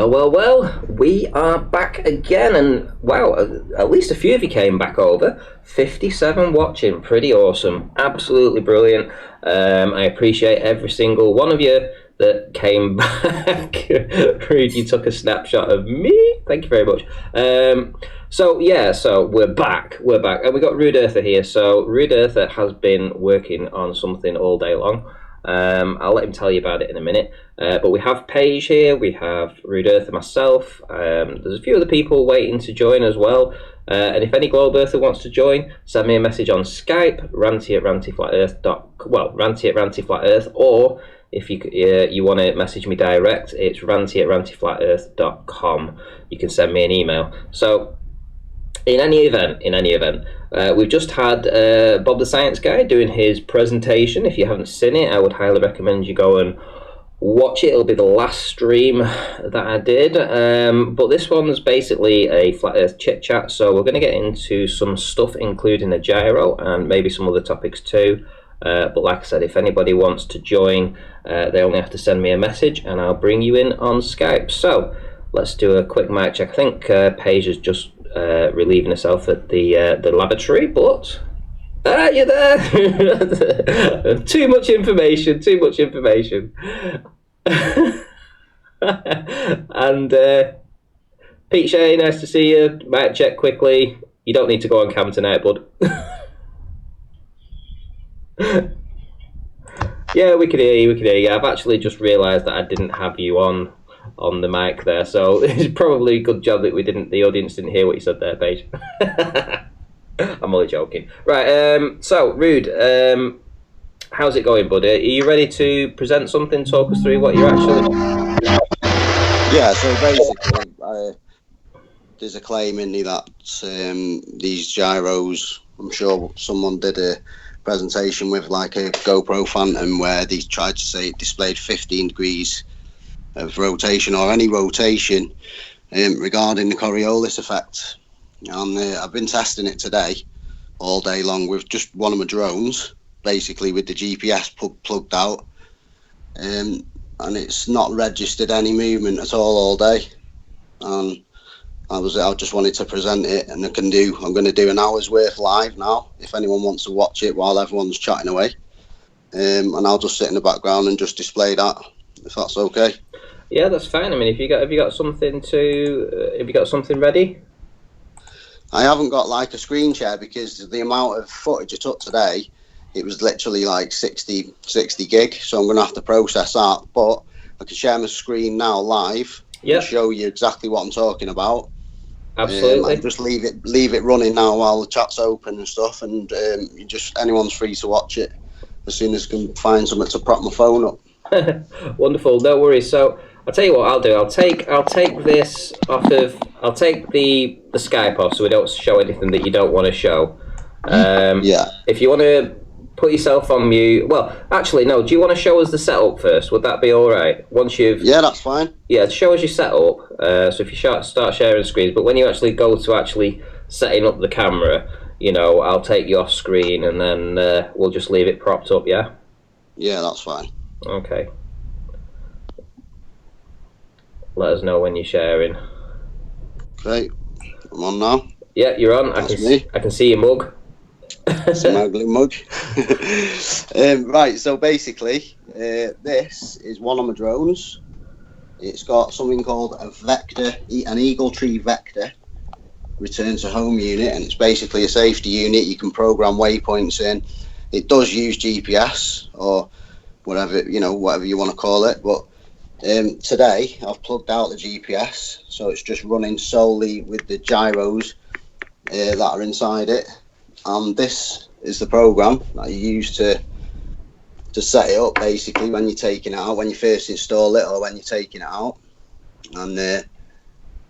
Well, we are back again, and wow, at least a few of you came back over. 57 watching, pretty awesome, absolutely brilliant. I appreciate every single one of you that came back. Rude, you took a snapshot of me, thank you very much. So we're back, and we got Rude Earther here. So Rude Earther has been working on something all day long. I'll let him tell you about it in a minute. But we have Paige here, we have Rude Earther, myself. There's a few other people waiting to join as well. And if any Globe Earther wants to join, send me a message on Skype, ranty@rantyflatearth, or if you want to message me direct, it's ranty@rantyflatearth.com. You can send me an email. So in any event, we've just had Bob the Science Guy doing his presentation. If you haven't seen it, I would highly recommend you go and watch it. It'll be the last stream that I did. But this one's basically a Flat Earth chit chat, so we're going to get into some stuff, including a gyro and maybe some other topics too. But like I said, if anybody wants to join, they only have to send me a message and I'll bring you in on Skype. So let's do a quick mic check. I think Paige is just relieving herself at the lavatory, but you're there. Too much information. And Pete Shea, nice to see you. Mic check quickly. You don't need to go on cam tonight, bud. Yeah, we can hear you. I've actually just realised that I didn't have you on the mic there, so it's probably a good job that the audience didn't hear what you said there, Paige. I'm only joking. Right, so Rude, how's it going, buddy? Are you ready to present something? Talk us through what you're actually... Yeah, so basically, there's a claim in me that these gyros, I'm sure someone did a presentation with like a GoPro Phantom where they tried to say it displayed 15 degrees of rotation or any rotation regarding the Coriolis effect. And I've been testing it today all day long with just one of my drones, basically with the GPS plugged out, and it's not registered any movement at all day. And I just wanted to present it, and I'm going to do an hour's worth live now if anyone wants to watch it while everyone's chatting away, and I'll just sit in the background and just display that, if that's okay. Yeah, that's fine. I mean, have you got something ready? I haven't got like a screen share because the amount of footage I took today, it was literally like 60 gig, so I'm going to have to process that. But I can share my screen now live and show you exactly what I'm talking about. Absolutely. And just leave it running now while the chat's open and stuff, and anyone's free to watch it as soon as I can find something to prop my phone up. Wonderful, no worries. So I'll tell you what I'll do. I'll take this off of. I'll take the Skype off so we don't show anything that you don't want to show. If you want to put yourself on mute. Well, actually, no. Do you want to show us the setup first? Would that be all right? Once you've. Yeah, that's fine. Yeah, show us your setup. So if you start sharing screens, but when you actually go to actually setting up the camera, I'll take you off screen and then we'll just leave it propped up. Yeah. Yeah, that's fine. Okay. Let us know when you're sharing. Okay, I'm on now. Yeah, you're on. I can see your mug. It's an ugly mug. Right, so basically, this is one of my drones. It's got something called a vector, an Eagle Tree Vector return to home unit, and it's basically a safety unit. You can program waypoints in. It does use GPS or whatever you want to call it, but today I've plugged out the GPS, so it's just running solely with the gyros that are inside it, and this is the program that you use to set it up basically when you're taking it out, when you first install it or when you're taking it out, and it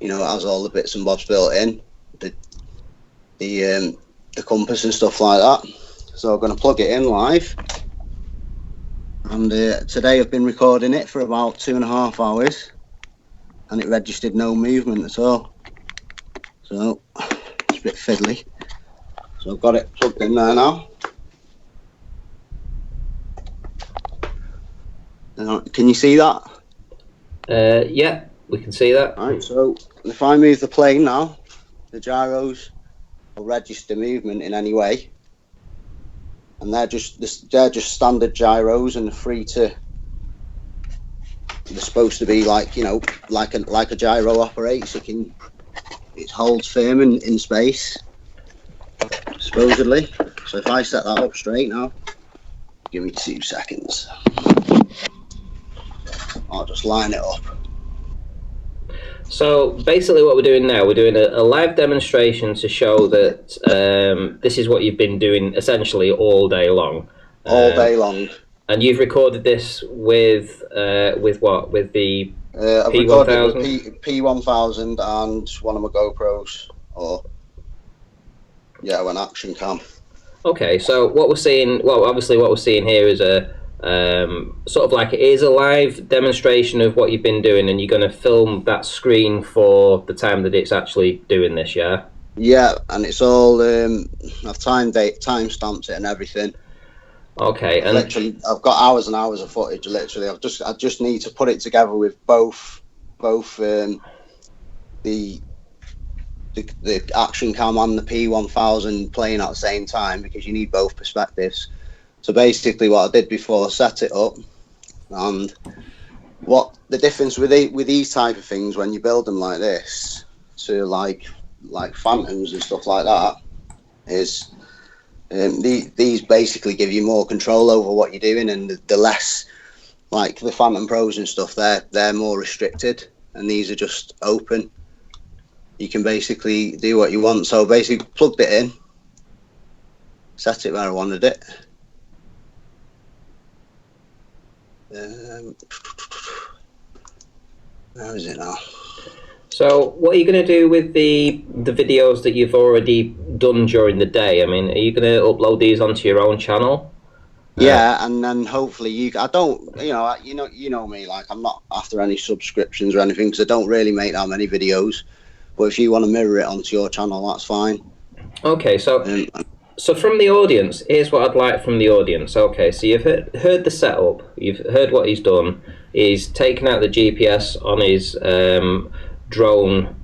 has all the bits and bobs built in, the compass and stuff like that. So I'm going to plug it in live. And today I've been recording it for about 2.5 hours, and it registered no movement at all. So it's a bit fiddly. So I've got it plugged in there now. Can you see that? Yeah. we can see that. Right, so if I move the plane now, the gyros will register movement in any way, and they're just standard gyros, and they're free to. They're supposed to be like, you know, like a gyro operates. It holds firm in space, supposedly. So if I set that up straight now, give me 2 seconds. I'll just line it up. So basically what we're doing now, we're doing a live demonstration to show that this is what you've been doing essentially all day long. All day long. And you've recorded this with what? With the I've P1000? recorded with P1000 and one of my GoPros, an action cam. Okay, so what we're seeing, well, obviously what we're seeing here is a sort of like it is a live demonstration of what you've been doing, and you're going to film that screen for the time that it's actually doing this, yeah? Yeah, and it's all I've time stamped it and everything. Okay, and literally, I've got hours and hours of footage. Literally, I just need to put it together with both the action cam and the P1000 playing at the same time, because you need both perspectives. So basically, what I did before I set it up, and what the difference with these type of things when you build them like this to like Phantoms and stuff like that is. These basically give you more control over what you're doing, and the less, like the Phantom Pros and stuff, they're more restricted, and these are just open. You can basically do what you want. So basically, plugged it in, set it where I wanted it. Where is it now? so what are you going to do with the videos that you've already done during the day? I mean, are you going to upload these onto your own channel? Yeah, and then hopefully I don't, you know me, like I'm not after any subscriptions or anything, because I don't really make that many videos. But if you want to mirror it onto your channel, that's fine. Okay, so from the audience, here's what I'd like from the audience. Okay, so you've heard the setup, you've heard what he's done. He's taken out the GPS on his drone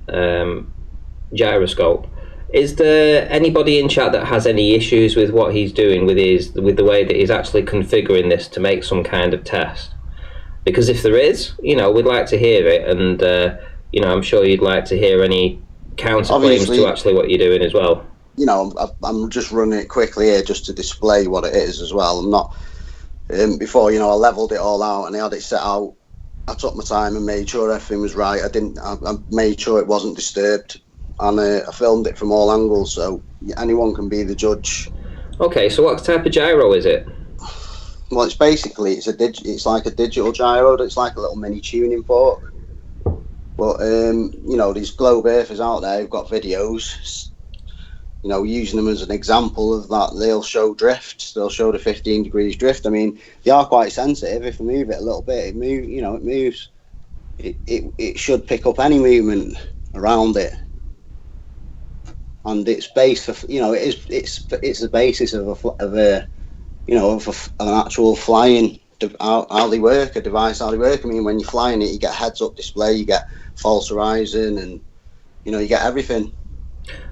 gyroscope. Is there anybody in chat that has any issues with what he's doing with the way that he's actually configuring this to make some kind of test? Because if there is, we'd like to hear it, and I'm sure you'd like to hear any counterclaims to actually what you're doing as well. I'm just running it quickly here just to display what it is as well. I'm not before I leveled it all out and I had it set out. I took my time and made sure everything was right. I made sure it wasn't disturbed, and I filmed it from all angles, so anyone can be the judge. Okay, so what type of gyro is it? Well, it's basically it's like a digital gyro. It's like a little mini tuning fork. But these globe earthers out there who've got videos, using them as an example of that, they'll show drift. They'll show the 15 degrees drift. I mean, they are quite sensitive. If I move it a little bit, it moves. It should pick up any movement around it. And it's based for, it's the basis of an actual flying, how they work, a device, how they work. I mean, when you're flying it, you get heads-up display, you get false horizon, and you get everything.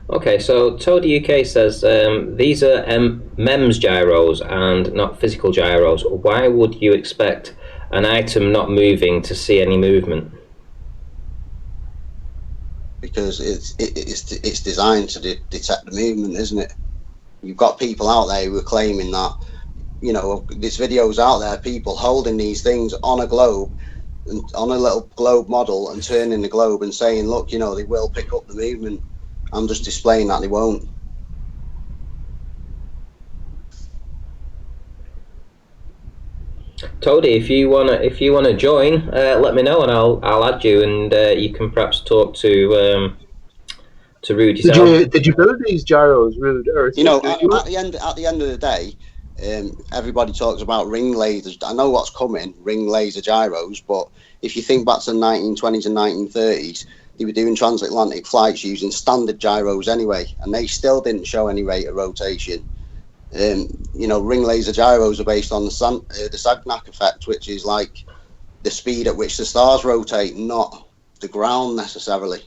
Okay, so Toady UK says these are MEMS gyros and not physical gyros. Why would you expect an item not moving to see any movement? Because it's designed to detect the movement, isn't it? You've got people out there who are claiming that, there's videos out there, people holding these things on a globe, on a little globe model, and turning the globe and saying, look, they will pick up the movement. I'm just displaying that they won't. Toady, if you wanna join, let me know and I'll add you, and you can perhaps talk to Rude yourself. Did you build these gyros, Rude? Or at the end of the day, everybody talks about ring lasers. I know what's coming, ring laser gyros, but if you think back to the 1920s and 1930s, they were doing transatlantic flights using standard gyros anyway, and they still didn't show any rate of rotation. Ring laser gyros are based on the Sagnac effect, which is like the speed at which the stars rotate, not the ground necessarily.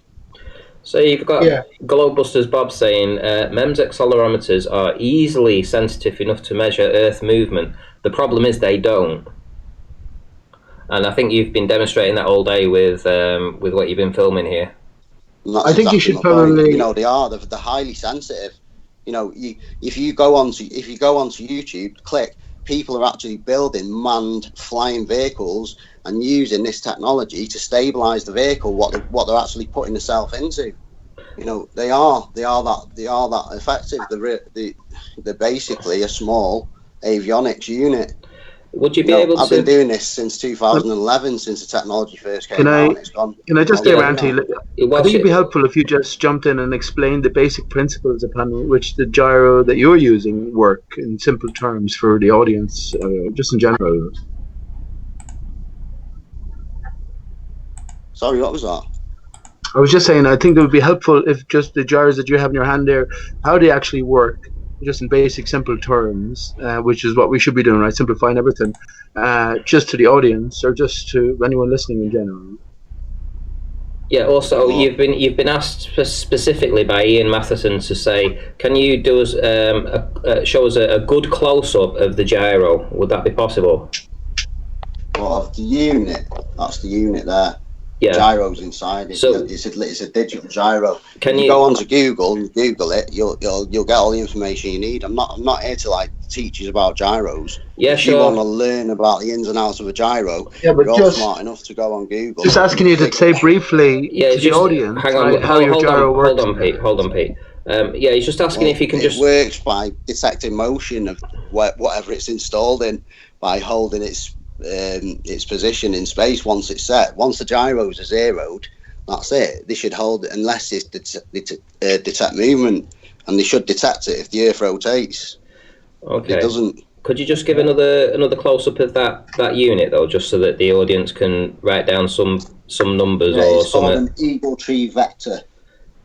So you've got Yeah. Globebusters Bob saying MEMS accelerometers are easily sensitive enough to measure Earth movement. The problem is they don't. And I think you've been demonstrating that all day with what you've been filming here. And that's I think exactly you should my point. probably. You know, they're highly sensitive. You know, if you go onto YouTube, click. People are actually building manned flying vehicles and using this technology to stabilize the vehicle. What they're actually putting themselves into. You know, they are that effective. They're basically a small avionics unit. Would you be You know, able I've to? been doing this since 2011, since the technology first Can came out, I and it's gone. can I just say, Yeah. Ranty? I Well, think it'd be helpful if you just jumped in and explained the basic principles upon which the gyro that you're using work in simple terms for the audience, just in general. Sorry, what was that? I was just saying, I think it would be helpful if just the gyros that you have in your hand there, how they actually work, just in basic, simple terms, which is what we should be doing, right? Simplifying everything, just to the audience or just to anyone listening in general. Yeah. Also, you've been asked specifically by Ian Matheson to say, can you do us show us a good close up of the gyro? Would that be possible? Well, of the unit, that's the unit there. Yeah. Gyro's inside it. So- It's a digital gyro. Can if you you- go onto Google and Google it, you'll get all the information you need. I'm not here to like teach you about gyros. Yeah, if sure. you want to learn about the ins and outs of a gyro, Yeah, but you're all just- smart enough to go on Google. Just asking you to say briefly Yeah, to it's the just audience, hang on. right, how your gyro works. Hold on, Pete. Yeah, he's just asking if you can it just. works by detecting motion of whatever it's installed in by holding its position in space once it's set. Once the gyros are zeroed, that's it. They should hold it unless it's detect movement, and they should detect it if the Earth rotates. Okay. It doesn't. Could you just give another close up of that unit though, just so that the audience can write down some numbers or It's called some an eagle tree vector.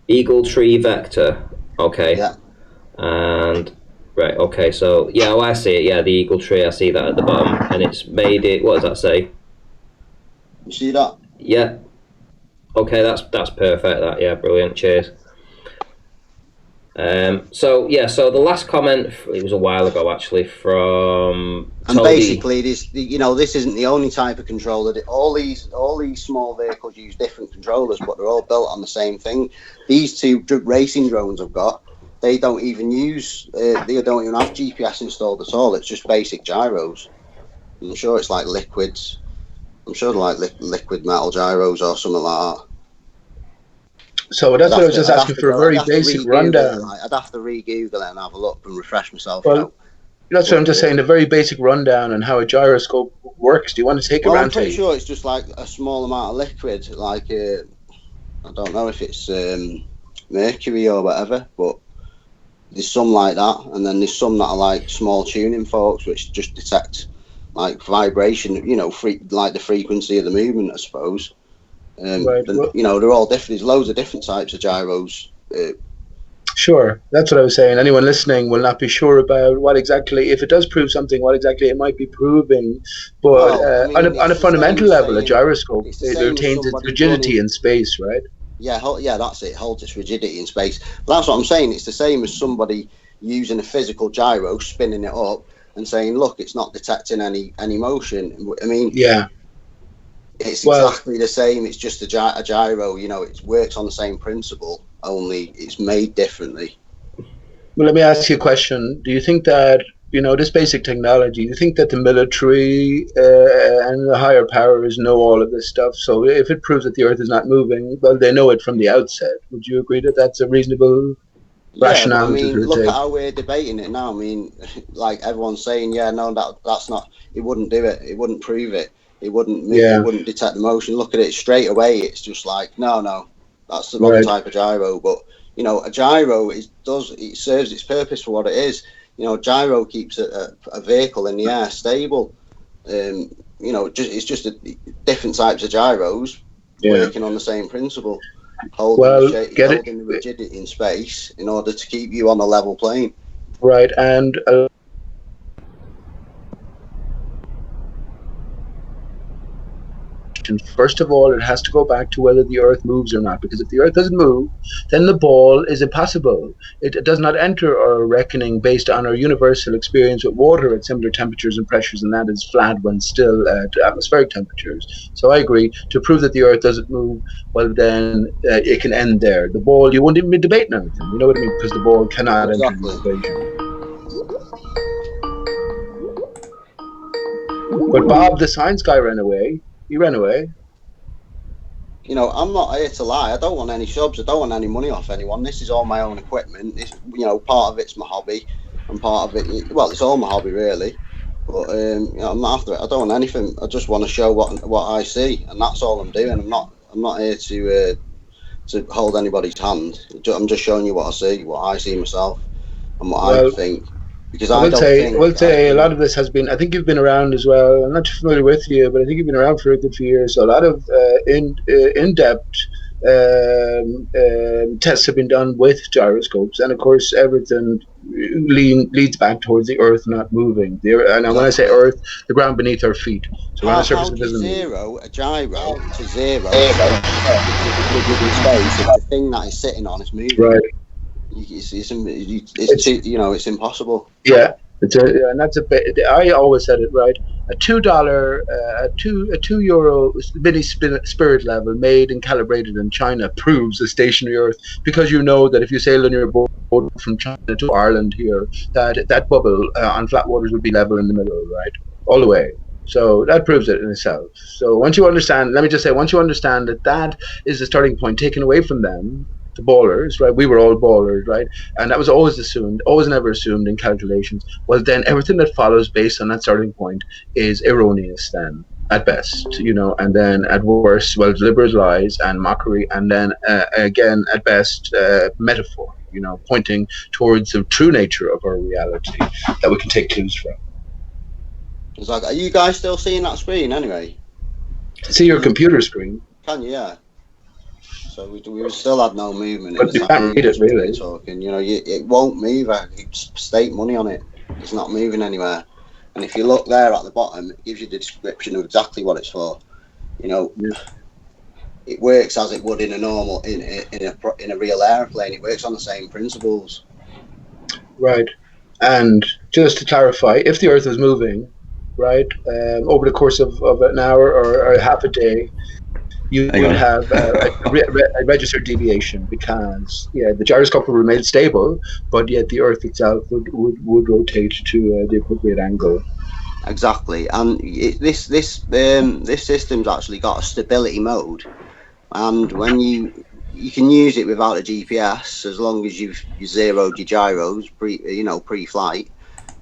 Eagle tree vector. Okay. Yeah. And right. Okay. So yeah, I see it. Yeah, the eagle tree. I see that at the bottom, and it's made it. What does that say? You see that? Yeah. Okay, that's perfect. That, yeah, brilliant. Cheers. So the last comment, it was a while ago actually, from And Toby. basically, this isn't the only type of controller. All these small vehicles use different controllers, but they're all built on the same thing. These two racing drones I've got, they don't even have GPS installed at all. It's just basic gyros. I'm sure it's like liquids. I'm sure they're like liquid metal gyros or something like that. So that's what I was just asking for, a very basic rundown. I'd have to re-Google it and have a look and refresh myself. Well, that's what I'm just saying, a very basic rundown on how a gyroscope works. Do you want to take a round? I'm pretty sure it's just like a small amount of liquid, like I don't know if it's mercury or whatever, but there's some like that, and then there's some that are like small tuning forks which just detect like vibration, like the frequency of the movement, I suppose. Right. They're all different. There's loads of different types of gyros. Sure, that's what I was saying. Anyone listening will not be sure about what exactly, if it does prove something, what exactly it might be proving. But on a fundamental level, a gyroscope, it retains its rigidity in space, right? Yeah, that's it. Holds its rigidity in space. But that's what I'm saying. It's the same as somebody using a physical gyro, spinning it up and saying, "Look, it's not detecting any motion." I mean, yeah, it's exactly the same. It's just a gyro. It works on the same principle, only it's made differently. Well, let me ask you a question. Do you think that this basic technology? Do you think that the military and the higher powers know all of this stuff? So if it proves that the Earth is not moving, well, they know it from the outset. Would you agree that that's a reasonable rationale? I mean, look at how we're debating it now. I mean, like everyone's saying, that's not. It wouldn't do it. It wouldn't prove it. It wouldn't move, It wouldn't detect the motion. Look at it straight away. It's just like, no, that's the wrong type of gyro. But a gyro it serves its purpose for what it is. Gyro keeps a vehicle in the air stable. It's just different types of gyros working on the same principle, holding the rigidity in space in order to keep you on a level plane. Right, and question. First of all, it has to go back to whether the Earth moves or not, because if the Earth doesn't move, then the ball is impossible. It does not enter our reckoning based on our universal experience with water at similar temperatures and pressures, and that is flat when still at atmospheric temperatures. So I agree. To prove that the Earth doesn't move, well, then it can end there. The ball, you won't even be debating anything. You know what I mean? Because the ball cannot enter the Exactly. equation. But Bob, the science guy, ran away. He ran away. You know, I'm not here to lie. I don't want any subs. I don't want any money off anyone. This is all my own equipment. This, you know, part of it's my hobby, and part of it, well, it's all my hobby really. But you know, I'm not after it. I don't want anything. I just want to show what I see, and that's all I'm doing. I'm not here to hold anybody's hand. I'm just showing you what I see, what I see myself, and what I think. Because I will say a lot of this has been. I think you've been around as well. I'm not too familiar with you, but I think you've been around for a good few years. So a lot of in-depth tests have been done with gyroscopes, and of course, everything leads back towards the Earth not moving. And when I say Earth, the ground beneath our feet. So we're on a surface that doesn't zero a gyro to zero? If the thing that is sitting on is moving, right? It's you know, it's impossible. Yeah, and that's a bit. I always said it right. A $2, a €2 mini spirit level made and calibrated in China proves a stationary Earth, because you know that if you sail on your boat from China to Ireland here, that bubble on flat waters would be level in the middle, right, all the way. So that proves it in itself. So once you understand, let me just say, once you understand that that is the starting point taken away from them, the ballers, right? We were all ballers, right? And that was always assumed, always never assumed in calculations. Well, then everything that follows based on that starting point is erroneous then, at best, you know, and then at worst, well, deliberate lies and mockery, and then again, at best, metaphor, you know, pointing towards the true nature of our reality that we can take clues from. It's like, are you guys still seeing that screen anyway? See your computer screen. Can you? Yeah. So we still had no movement. But you can't read it, really. Talking, you know, it won't move. I could stake money on it. It's not moving anywhere. And if you look there at the bottom, it gives you the description of exactly what it's for. You know, it works as it would in a normal, in a real airplane. It works on the same principles. Right. And just to clarify, if the Earth is moving, right, over the course of an hour or half a day, you would have a registered deviation, because the gyroscope will remain stable, but yet the Earth itself would rotate to the appropriate angle. Exactly, and this system's actually got a stability mode, and when you can use it without a GPS as long as you've zeroed your gyros pre-flight,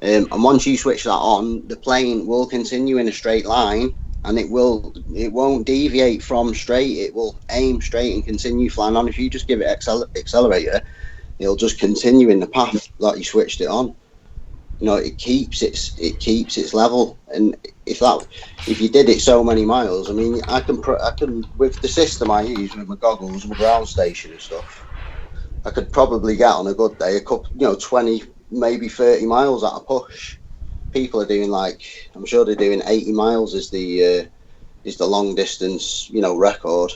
and once you switch that on, the plane will continue in a straight line. And it won't deviate from straight. It will aim straight and continue flying on. If you just give it accelerator, it'll just continue in the path that you switched it on. You know, it keeps its level. And if you did it so many miles, I mean, I can with the system I use with my goggles and my ground station and stuff, I could probably get on a good day 20, maybe 30 miles at a push. People are doing I'm sure they're doing 80 miles is the long distance, you know, record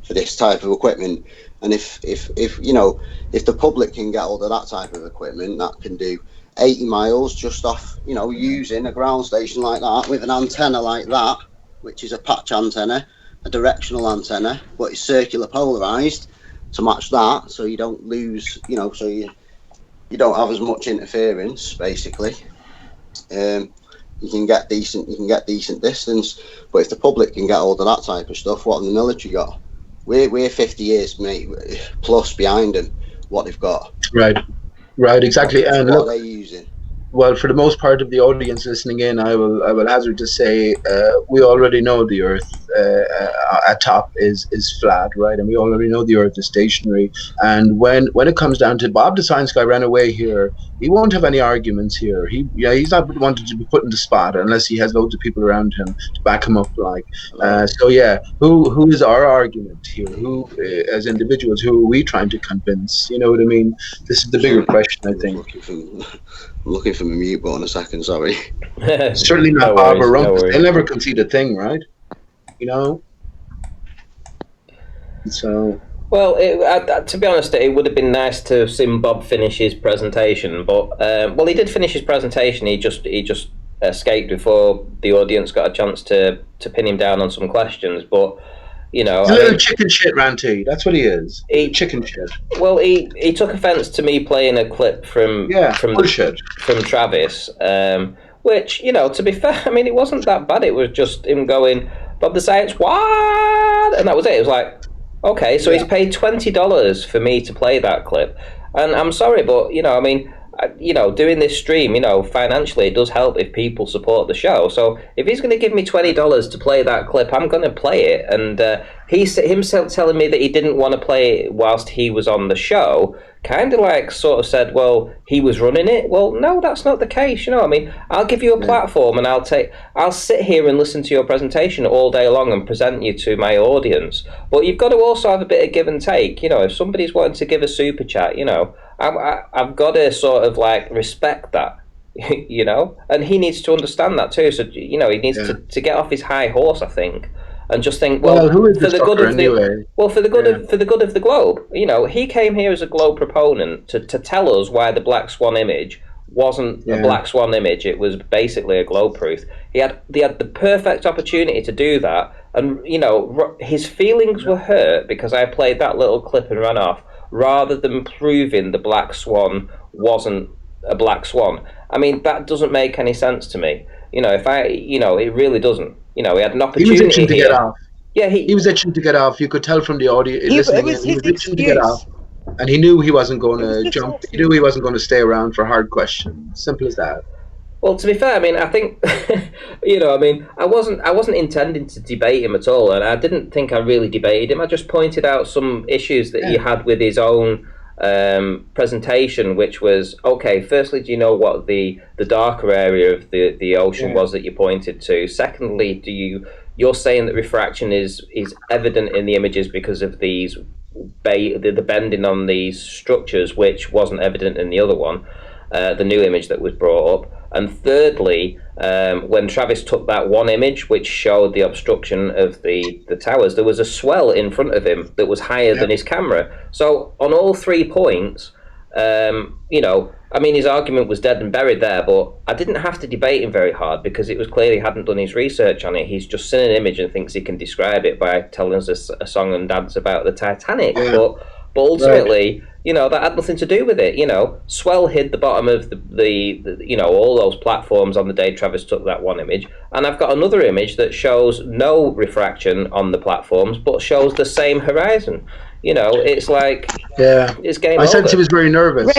for this type of equipment. And if the public can get hold of that type of equipment that can do 80 miles just off, you know, using a ground station like that with an antenna like that, which is a patch antenna, a directional antenna, but it's circular polarized to match that, so you don't lose, you know, so you don't have as much interference basically. You can get decent distance, but if the public can get hold of that type of stuff, what have the military got? We're 50 years, mate, plus behind them. What they've got, right, exactly. And what look, are they using? Well, for the most part of the audience listening in, I will hazard to say we already know the Earth at top is flat, right? And we already know the Earth is stationary. And when it comes down to Bob the Science Guy ran away here, he won't have any arguments here. He's not wanted to be put in the spot unless he has loads of people around him to back him up. Who is our argument here? Who, as individuals, who are we trying to convince? You know what I mean? This is the bigger question, I think. I'm looking for my mute button a second, sorry. Certainly not Bob or Rumpus. They'll never concede a thing, right? You know? So. Well, to be honest, it would have been nice to have seen Bob finish his presentation, but well, he did finish his presentation. He just escaped before the audience got a chance to pin him down on some questions. But you know, he's a little chicken shit, Ranty. That's what he is. Chicken shit. Well, he took offence to me playing a clip from Travis, which, you know, to be fair, I mean, it wasn't that bad. It was just him going, Bob the Science, what? And that was it. It was like, okay, so he's paid $20 for me to play that clip. And I'm sorry, but, you know, I mean, you know, doing this stream, you know, financially, it does help if people support the show. So if he's going to give me $20 to play that clip, I'm going to play it. And he's himself telling me that he didn't want to play it whilst he was on the show, kind of like sort of said, well, he was running it. Well, no, that's not the case. You know, I mean, I'll give you a platform and I'll sit here and listen to your presentation all day long and present you to my audience. But you've got to also have a bit of give and take. You know, if somebody's wanting to give a super chat, you know, I've got to sort of like respect that, you know, and he needs to understand that too. So, you know, he needs to get off his high horse, I think, and just think, well, who is for the good of anyway? For the good of the globe, you know, he came here as a globe proponent to tell us why the Black Swan image wasn't a Black Swan image. It was basically a globe truth. He had the perfect opportunity to do that, and you know, his feelings were hurt because I played that little clip and ran off, rather than proving the Black Swan wasn't a Black Swan. I mean, that doesn't make any sense to me. You know, it really doesn't. You know, he had an opportunity. He was itching to get off. Yeah, he was itching to get off. You could tell from the audio listening. He was itching to get off, and he knew he wasn't going to jump. He knew he wasn't going to stay around for hard questions. Simple as that. Well, to be fair, I mean, I think, you know, I mean, I wasn't intending to debate him at all, and I didn't think I really debated him. I just pointed out some issues that he had with his own presentation, which was, okay, firstly, do you know what the darker area of the ocean was that you pointed to? Secondly, you're saying that refraction is evident in the images because of these the bending on these structures, which wasn't evident in the other one, the new image that was brought up. And thirdly, when Travis took that one image which showed the obstruction of the towers, there was a swell in front of him that was higher than his camera. So on all 3 points, you know, I mean, his argument was dead and buried there, but I didn't have to debate him very hard because it was clear he hadn't done his research on it. He's just seen an image and thinks he can describe it by telling us a song and dance about the Titanic. But ultimately, you know, that had nothing to do with it. You know, swell hid the bottom of the you know, all those platforms on the day Travis took that one image. And I've got another image that shows no refraction on the platforms, but shows the same horizon. You know, it's like, it's game over. I sense he was very nervous.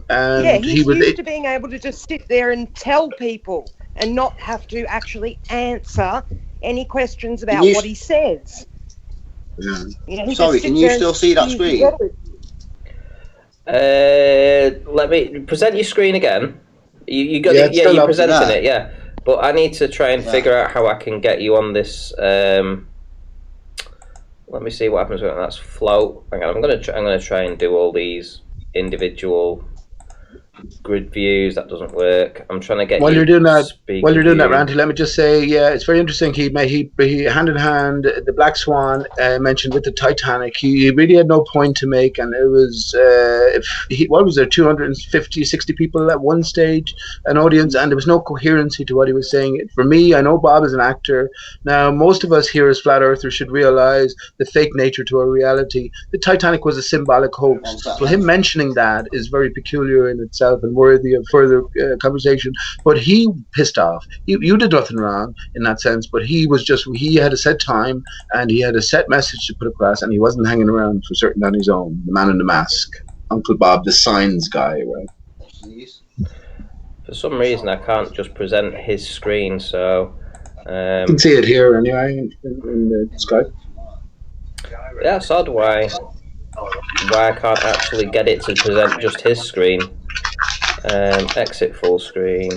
And he's used to being able to just sit there and tell people and not have to actually answer any questions about what he says. Yeah. You know, sorry, can you still see that screen? Let me present your screen again. You got you're presenting it, yeah. But I need to try and figure out how I can get you on this. Let me see what happens when that's float. Hang on, I'm gonna try and do all these individual grid views. That doesn't work. I'm trying to get while you're doing that, Randy, let me just say, it's very interesting. He hand in hand the Black Swan mentioned with the Titanic. He really had no point to make, and it was what was there, 250, 60 people at one stage, an audience, and there was no coherency to what he was saying. For me, I know Bob is an actor. Now, most of us here as flat earthers should realize the fake nature to our reality. The Titanic was a symbolic hoax, so him mentioning that is very peculiar in itself and worthy of further conversation. But he pissed off. You did nothing wrong in that sense, but he had a set time and he had a set message to put across, and he wasn't hanging around for certain on his own. The man in the mask, Uncle Bob, the signs guy, right? For some reason, I can't just present his screen, so you can see it here anyway in the Skype. Yeah, it's odd why I can't actually get it to present just his screen. Exit full screen.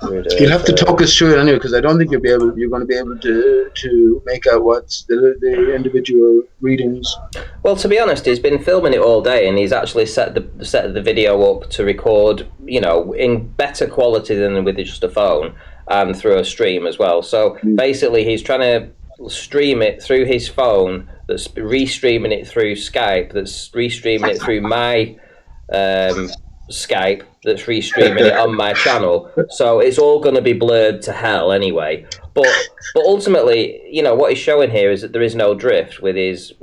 You'll have to talk us through it anyway, because I don't think you're going to be able to make out what's the individual readings. Well, to be honest, he's been filming it all day, and he's actually set the video up to record, you know, in better quality than with just a phone and through a stream as well. So basically, he's trying to stream it through his phone, that's restreaming it through Skype, that's restreaming it through my Skype, that's restreaming it on my channel. So it's all going to be blurred to hell anyway. But ultimately, you know, what he's showing here is that there is no drift with his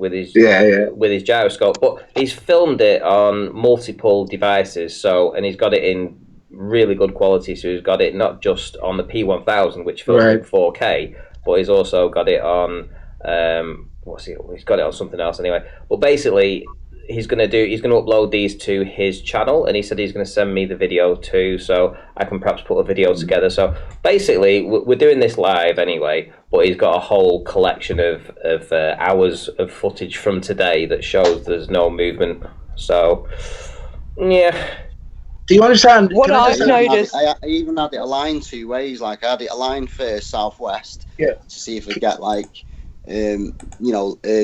gyroscope. But he's filmed it on multiple devices, and he's got it in really good quality. So he's got it not just on the P1000, which films in 4K, but he's also got it on he's got it on something else anyway. But basically, he's going to upload these to his channel, and he said he's going to send me the video too, so I can perhaps put a video together. So basically, we're doing this live anyway, but he's got a whole collection of hours of footage from today that shows there's no movement. So yeah. Do you understand? What I've noticed, I even had it aligned 2 ways. Like I had it aligned first southwest, to see if we get like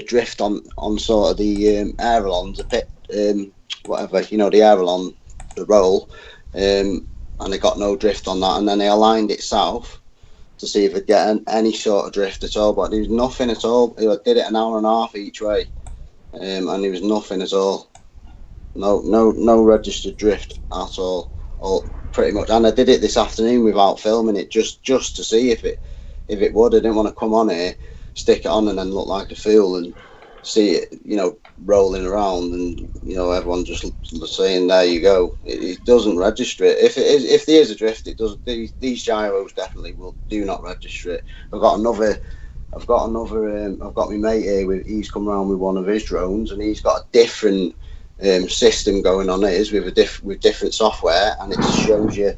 drift on sort of the ailerons, a bit whatever, the aileron, the roll, and I got no drift on that. And then I aligned it south to see if I'd get any sort of drift at all, but there was nothing at all. I did it an hour and a half each way, and there was nothing at all. No registered drift at all, pretty much. And I did it this afternoon without filming it, just to see if it would. I didn't want to come on here, stick it on, and then look like a fool and see it, rolling around, and everyone just saying, "There you go." It doesn't register it. If there is a drift, it does. These gyros definitely do not register it. I've got my mate here. He's come around with one of his drones, and he's got a different system going on his with different software, and it shows you.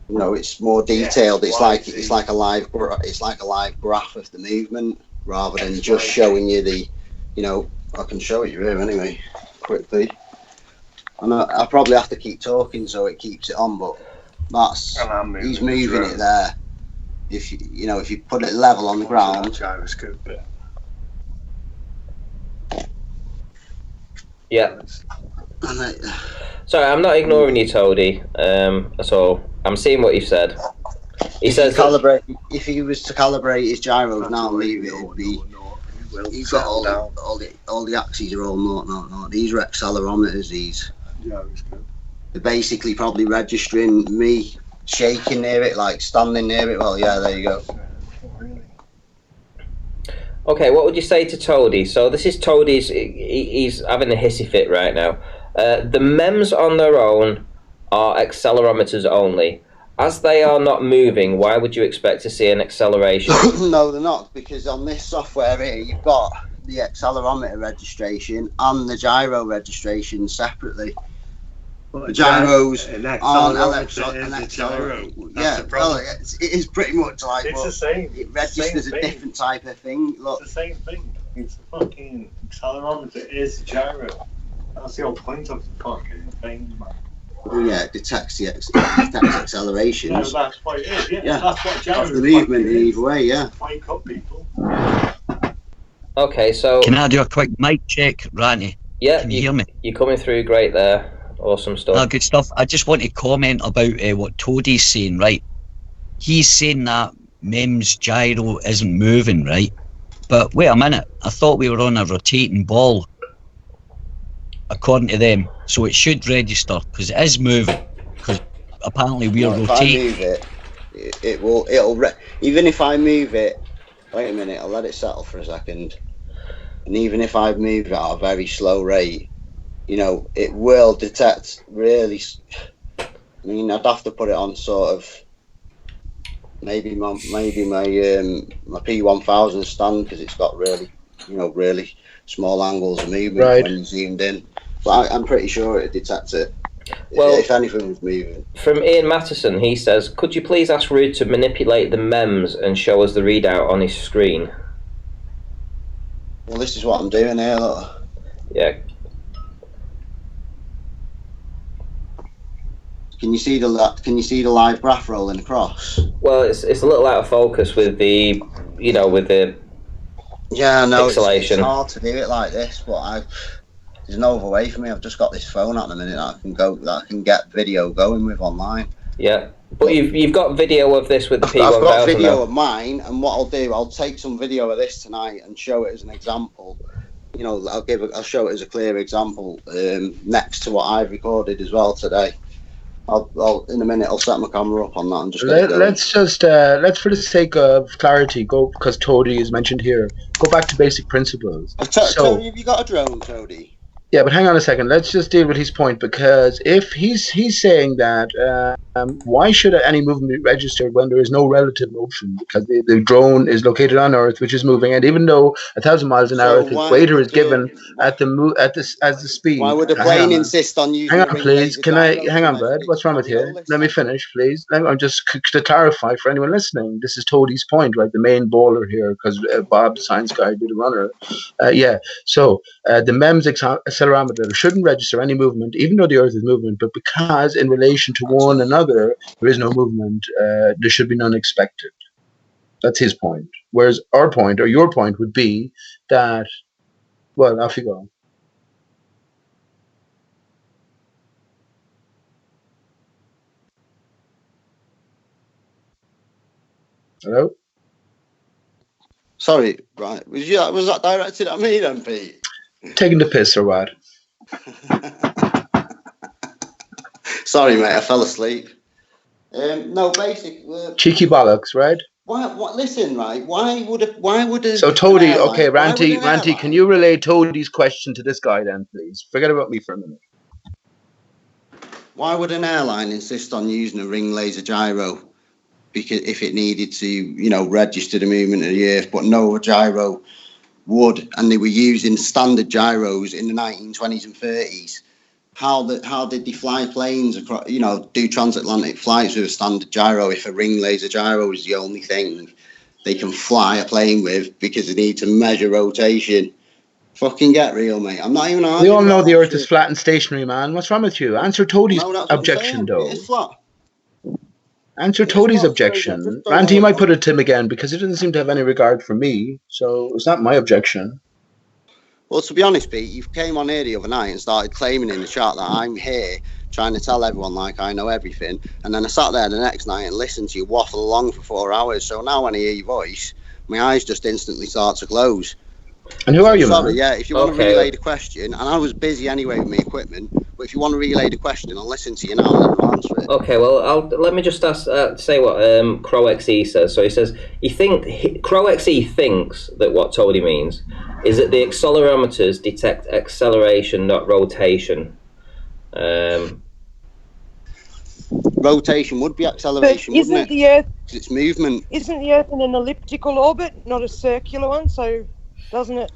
It's more detailed. It's like a live graph of the movement rather than just showing you the. I can show it you here anyway, quickly. And I probably have to keep talking so it keeps it on, but he's moving it there. If you put it level on the ground. Gyroscope bit. Yeah. Sorry, I'm not ignoring you, Toady, at all. I'm seeing what you said. He says if he was to calibrate his gyros now and leave it, it'd be. He's got all the axes are all not. These are accelerometers. These. They're basically probably registering me shaking near it, like standing near it. Well, yeah, there you go. Okay, what would you say to Toady? So this is Toady's. He's having a hissy fit right now. The MEMS on their own are accelerometers only. As they are not moving, why would you expect to see an acceleration? No, they're not, because on this software here, you've got the accelerometer registration and the gyro registration separately. The gyros aren't an gyro. Yeah, well, it is pretty much like. It's the same. It registers a different type of thing. Look, it's the same thing. It's a fucking accelerometer. It is a gyro. That's the whole point of the fucking thing, man. Well, yeah, it detects accelerations. No, that's what it is. Yeah, that's what gyro. That's the movement in either way. Yeah. Wake up, people. Okay, so. Can I do a quick mic check, Ranty? Yeah. Can you hear me? You're coming through great there. Awesome stuff. No, good stuff. I just want to comment about what Toady's saying, right? He's saying that MEMS gyro isn't moving, right? But wait a minute, I thought we were on a rotating ball, according to them. So it should register, because it is moving, because apparently we're rotating. If I move it, even if I move it, wait a minute, I'll let it settle for a second. And even if I move it at a very slow rate, it will detect really. I mean, I'd have to put it on sort of maybe my P1000 stand, because it's got really small angles of movement when you zoomed in. But I'm pretty sure it detects it. Well, if anything was moving. From Ian Mattison, he says, "Could you please ask Rude to manipulate the MEMS and show us the readout on his screen?" Well, this is what I'm doing here. Look. Yeah. Can you see the live graph rolling across? Well, it's a little out of focus with the Yeah, no, pixelation. It's hard to do it like this, but there's no other way for me. I've just got this phone at the minute that I can get video going with online. Yeah, but you've got video of this with the I've P1000. got video now. of mine, and what I'll do, I'll take some video of this tonight and show it as an example. You know, I'll show it as a clear example next to what I've recorded as well today. I'll in a minute I'll set my camera up on that and just let's for the sake of clarity go, because Toady is mentioned here, go back to basic principles. Tony, have you got a drone, Toady? Yeah, but hang on a second. Let's just deal with his point, because if he's saying that why should any movement be registered when there is no relative motion? Because the drone is located on Earth, which is moving, and even though 1,000 miles an hour, the equator is given at the speed. Why would a plane insist on using? Hang on, please. Can I hang on, bud? What's wrong with you? Let me finish, please. I'm just to clarify for anyone listening. This is Toadie's point, right? The main bowler here, because Bob, the science guy, did a runner. Yeah. So the MEMS accelerometer shouldn't register any movement, even though the Earth is moving, but because in relation to one another there is no movement, there should be none expected. That's his point. Whereas our point, or your point, would be that, well, off you go. Hello? Sorry, right. Was that directed at me then, Pete? Taking the piss or what? Sorry, mate, I fell asleep. No, basically. Cheeky bollocks, right? Listen, right? Why would a So Toady, okay, Ranty, can you relay Toady's question to this guy then, please? Forget about me for a minute. Why would an airline insist on using a ring laser gyro? Because if it needed to, you know, register the movement of the Earth, but no gyro would, and they were using standard gyros in the 1920s and 30s. How did they fly planes across, you know, do transatlantic flights with a standard gyro if a ring laser gyro is the only thing they can fly a plane with, because they need to measure rotation? Fucking get real, mate. I'm not even arguing. We all know the Earth is flat and stationary, man. What's wrong with you? Answer Toadie's objection, though. It is flat. Answer Toadie's objection. Ranty, you might put it to him again, because he doesn't seem to have any regard for me, so it's not my objection. Well, to be honest, Pete, you came on here the other night and started claiming in the chat that I'm here trying to tell everyone like I know everything, and then I sat there the next night and listened to you waffle along for 4 hours. So now when I hear your voice, my eyes just instantly start to close. And who are you, Sorry, man? Yeah, if you want to relay the question, and I was busy anyway with my equipment, but if you want to relay the question, I'll listen to you now and then I'll answer it. Okay, well, let me just say what CrowXE says. So he says CrowXE thinks that what Toady means is that the accelerometers detect acceleration, not rotation. Rotation would be acceleration, wouldn't it? The Earth? It's movement. Isn't the Earth in an elliptical orbit, not a circular one? So, doesn't it?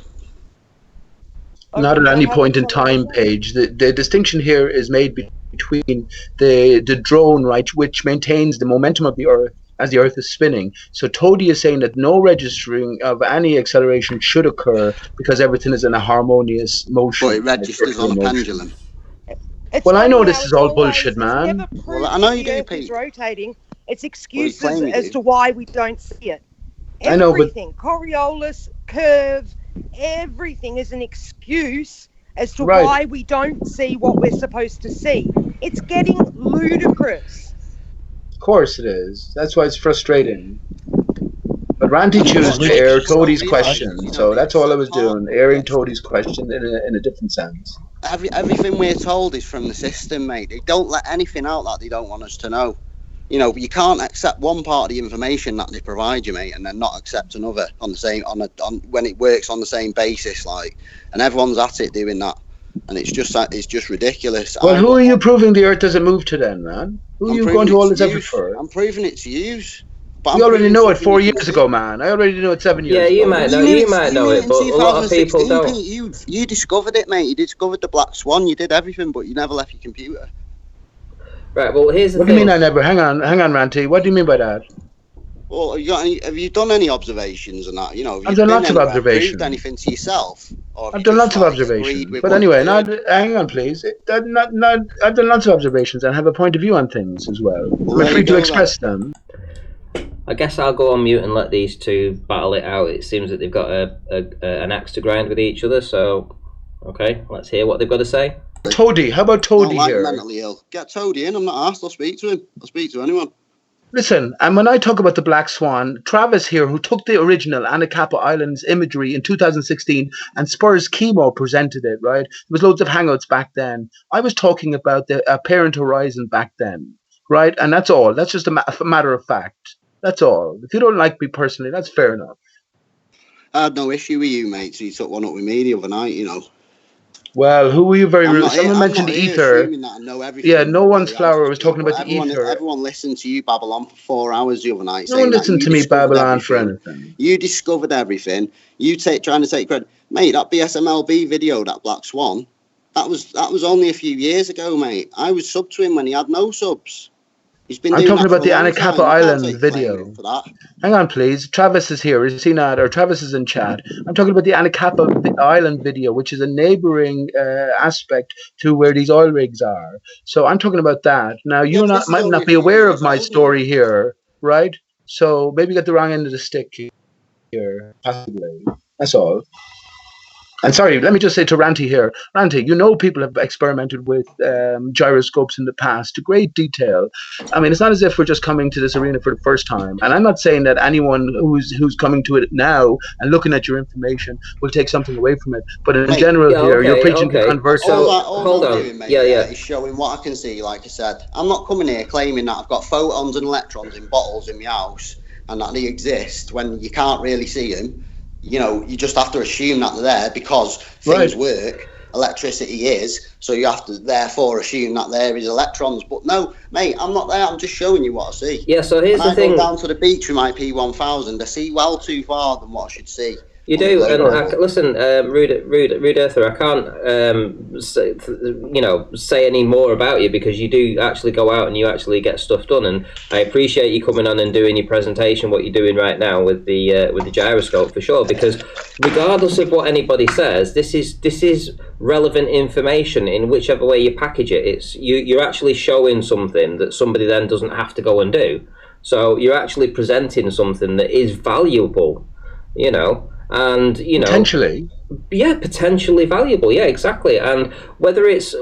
Not at any point in time, Paige. The distinction here is made between the drone, right, which maintains the momentum of the Earth as the Earth is spinning. So Toady is saying that no registering of any acceleration should occur because everything is in a harmonious motion. But it registers on a pendulum. Well, I know this is all bullshit, man. Well, I know you do, Pete. It's rotating. It's excuses as to why we don't see it. I know, but everything, Coriolis, curve, everything is an excuse as to why we don't see what we're supposed to see. It's getting ludicrous. Of course it is. That's why it's frustrating. But Ranty chose to air Toadie's question, so that's all I was doing, airing Toadie's question in a different sense. Everything we're told is from the system, mate. They don't let anything out that they don't want us to know. You know, you can't accept one part of the information that they provide you, mate, and then not accept another on the same when it works on the same basis, like. And everyone's at it doing that, and it's just ridiculous. Well, who are you proving the Earth doesn't move to then, man? Who are you going to all this effort for? I'm proving it to use. But you already know it 4 years ago, man. I already know it 7 years ago. Yeah, you might know it, but a lot of people don't. You discovered it, mate. You discovered the black swan. You did everything, but you never left your computer. Right, well, here's the thing. What do you mean I never? Hang on, Ranty. What do you mean by that? Well, have you done any observations and that? You know, I've done lots of observations. Proved anything to yourself? I've done lots of observations. But anyway, hang on, please. I've done lots of observations and have a point of view on things as well. We're free to express them. I guess I'll go on mute and let these two battle it out. It seems that they've got an axe to grind with each other, so okay, let's hear what they've got to say. Toady. How about I don't Toady like here? mentally ill. Get Toady in. I'm not asked. I'll speak to him. I'll speak to anyone. Listen, and when I talk about the Black Swan, Travis here, who took the original Anacapa Islands imagery in 2016 and Spurs Chemo presented it, right? There was loads of hangouts back then. I was talking about the Parent Horizon back then, right? And that's all. That's just a matter of fact. That's all. If you don't like me personally, that's fair enough. I had no issue with you, mate. So you took one up with me the other night, you know. Well, who were you very rude? I'm Someone mentioned not the here ether. assuming that I know everything. Yeah, no one's To be flower honest was with you, talking about the everyone, ether. Everyone listened to you babble on for 4 hours the other night. No one saying that listened you to me discovered babble on for everything. anything. You discovered everything. You trying to take credit, mate. That BSMLB video, that Black Swan, that was only a few years ago, mate. I was sub to him when he had no subs. He's been I'm doing talking that about for the a long Anacapa time. You can't Island take video. claim for that. Hang on, please. Travis is here. Is he not? Or Travis is in chat. I'm talking about the Anacapa Island video, which is a neighboring aspect to where these oil rigs are. So I'm talking about that. Now, you might not be aware of my story here, right? So maybe you got the wrong end of the stick here, possibly. That's all. And sorry, let me just say to Ranty here, Ranty, you know people have experimented with gyroscopes in the past to great detail. I mean, it's not as if we're just coming to this arena for the first time. And I'm not saying that anyone who's coming to it now and looking at your information will take something away from it. But in general here, you're preaching to convert. All I'm doing, mate, is showing what I can see, like I said. I'm not coming here claiming that I've got photons and electrons in bottles in my house and that they exist when you can't really see them. You know, you just have to assume that they're there because things work. Electricity is, so you have to therefore assume that there is electrons. But no, mate, I'm not there. I'm just showing you what I see. Yeah. So here's the thing. I go down to the beach with my P1000. I see well too far than what I should see. You do, and listen, Rude Earther, I can't, say any more about you because you do actually go out and you actually get stuff done, and I appreciate you coming on and doing your presentation, what you're doing right now with the gyroscope for sure. Because regardless of what anybody says, this is relevant information in whichever way you package it. It's you're actually showing something that somebody then doesn't have to go and do. So you're actually presenting something that is valuable, you know. And potentially valuable, yeah, exactly. And whether it's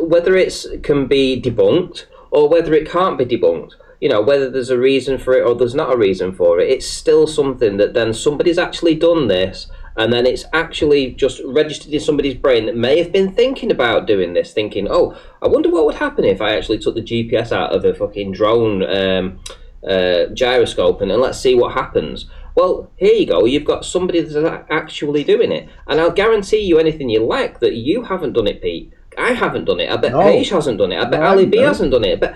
can be debunked or whether it can't be debunked, whether there's a reason for it or there's not a reason for it, it's still something that then somebody's actually done this, and then it's actually just registered in somebody's brain that may have been thinking about doing this, thinking, oh, I wonder what would happen if I actually took the GPS out of a fucking drone gyroscope and let's see what happens. Well, here you go. You've got somebody that's actually doing it. And I'll guarantee you anything you like that you haven't done it, Pete. I haven't done it. I bet Paige hasn't done it. I bet Ali B hasn't done it. But,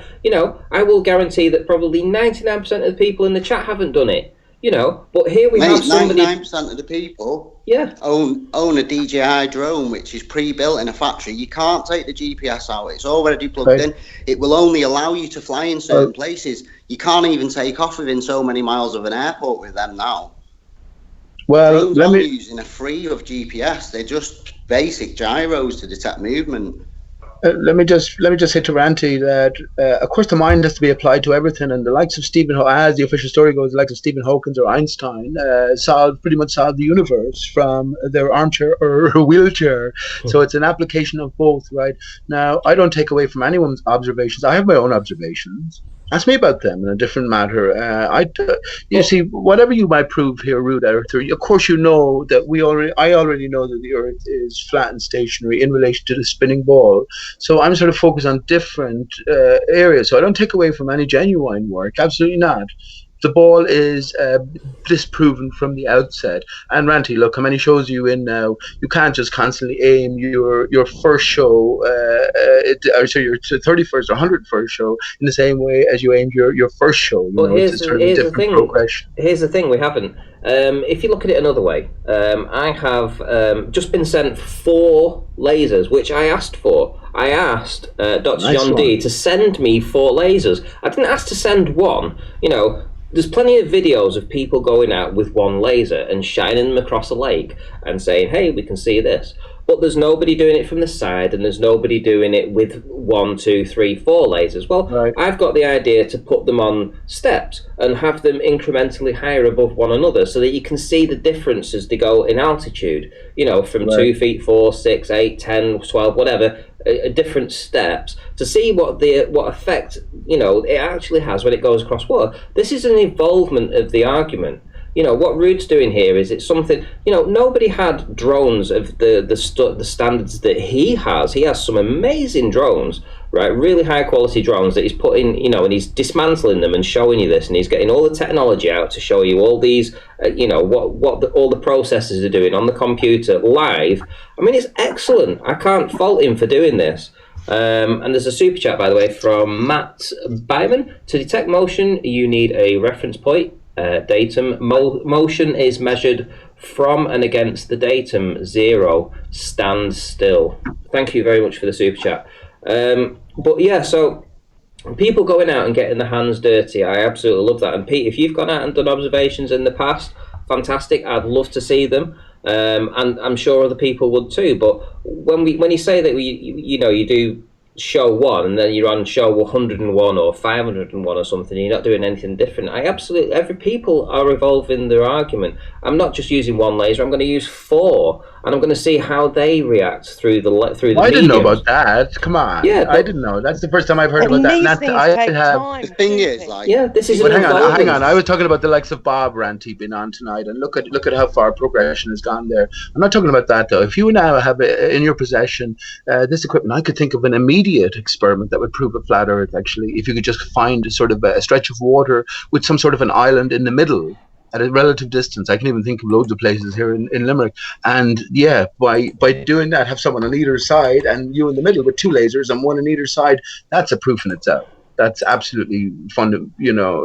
I will guarantee that probably 99% of the people in the chat haven't done it. But here we have somebody... 99% of the people own a DJI drone, which is pre-built in a factory. You can't take the GPS out. It's already plugged in. It will only allow you to fly in certain places. You can't even take off within so many miles of an airport with them now. Well, drones aren't using a free of GPS. They're just basic gyros to detect movement. Let me just say to Ranty that of course the mind has to be applied to everything, and the likes of as the official story goes, the likes of Stephen Hawking or Einstein pretty much solved the universe from their armchair or wheelchair. So it's an application of both, right? Now, I don't take away from anyone's observations. I have my own observations. Ask me about them in a different matter. You see, whatever you might prove here, Rude Earther, of course you know that I already know that the Earth is flat and stationary in relation to the spinning ball. So I'm sort of focused on different areas. So I don't take away from any genuine work. Absolutely not. The ball is disproven from the outset. And Ranty, look, how many shows are you in now? You can't just constantly aim your first show, your 31st or 101st show in the same way as you aimed your first show. Here's the thing. Progression. Here's the thing, we haven't. If you look at it another way, I have just been sent 4 lasers, which I asked for. I asked Dr. John D to send me 4 lasers. I didn't ask to send one. There's plenty of videos of people going out with one laser and shining them across a lake and saying, hey, we can see this. but there's nobody doing it from the side, and there's nobody doing it with 1, 2, 3, 4 lasers. Well, Right. I've got the idea to put them on steps and have them incrementally higher above one another, so that you can see the difference as they go in altitude. You know, from Right. 2 feet, 4, 6, 8, 10, 12, whatever, different steps, to see what effect, you know, it actually has when it goes across water. This is an evolvement of the argument. You know, what Rude's doing here is it's something, you know, nobody had drones of the standards that he has. He has some amazing drones, right? Really high quality drones that he's putting, you know, and he's dismantling them and showing you this, and he's getting all the technology out to show you all these, you know, all the processors are doing on the computer live. I mean, it's excellent. I can't fault him for doing this. And there's a super chat, by the way, from Matt Byman. To detect motion, you need a reference point. Datum. Motion is measured from and against the datum. 0. Stand still. Thank you very much for the super chat. But yeah, so people going out and getting their hands dirty, I absolutely love that. And Pete, if you've gone out and done observations in the past, fantastic. I'd love to see them. And I'm sure other people would too. But when you say that you know, you do show 1 and then you're on show 101 or 501 or something, you're not doing anything different. Every people are evolving their argument. I'm not just using 1 laser, I'm going to use 4, and I'm going to see how they react through the I didn't know about that. Come on. Yeah, I didn't know. That's the first time I've heard about And that. these And things I take have. time. The thing don't is, they? like, Yeah, this is But an hang evolvement. on. I was talking about the likes of Bob Ranty being on tonight, and look at how far progression has gone there. I'm not talking about that though. If you now have in your possession this equipment, I could think of an immediate experiment that would prove a flat Earth. Actually, if you could just find sort of a stretch of water with some sort of an island in the middle at a relative distance. I can even think of loads of places here in Limerick. And yeah, by doing that, have someone on either side and you in the middle with 2 lasers and 1 on either side. That's a proof in itself. That's absolutely fun, you know.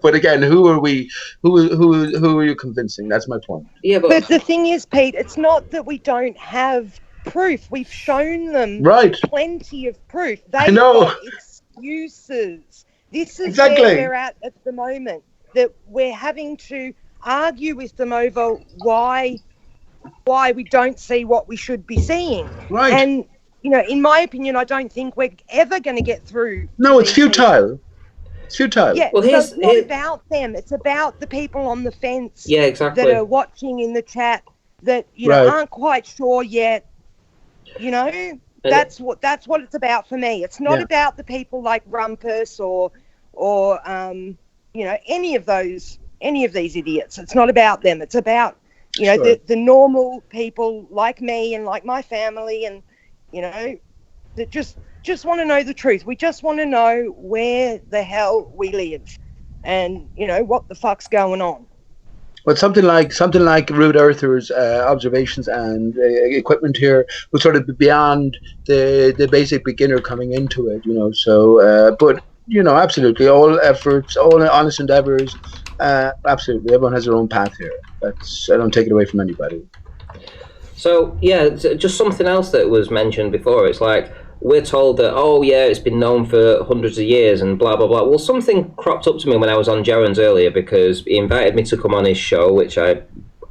But again, who are we? Who are you convincing? That's my point. Yeah, But the thing is, Pete, it's not that we don't have proof. We've shown them Right. plenty of proof. I They've know. got excuses. This is Exactly. where we're at the moment. That we're having to argue with them over why we don't see what we should be seeing. Right. And, you know, in my opinion, I don't think we're ever going to get through. No, it's these people. futile. It's futile. Yeah, Well, so here's- it's not here- about them. It's about the people on the fence Yeah, exactly. that are watching in the chat that, you know, Right. aren't quite sure yet. You know, that's what it's about for me. It's not Yeah. about the people like Rumpus or you know, any of these idiots. It's not about them. It's about, you know, Sure. the normal people like me and like my family, and, you know, that just want to know the truth. We just want to know where the hell we live and, you know, what the fuck's going on. But something like Rude Earther's observations and equipment here would sort of be beyond the basic beginner coming into it, you know. So, but you know, absolutely, all efforts, all honest endeavors, absolutely, everyone has their own path here. I don't take it away from anybody. So yeah, just something else that was mentioned before. It's like we're told that, oh yeah, it's been known for hundreds of years and blah blah blah. Well, something cropped up to me when I was on Jaren's earlier, because he invited me to come on his show, which I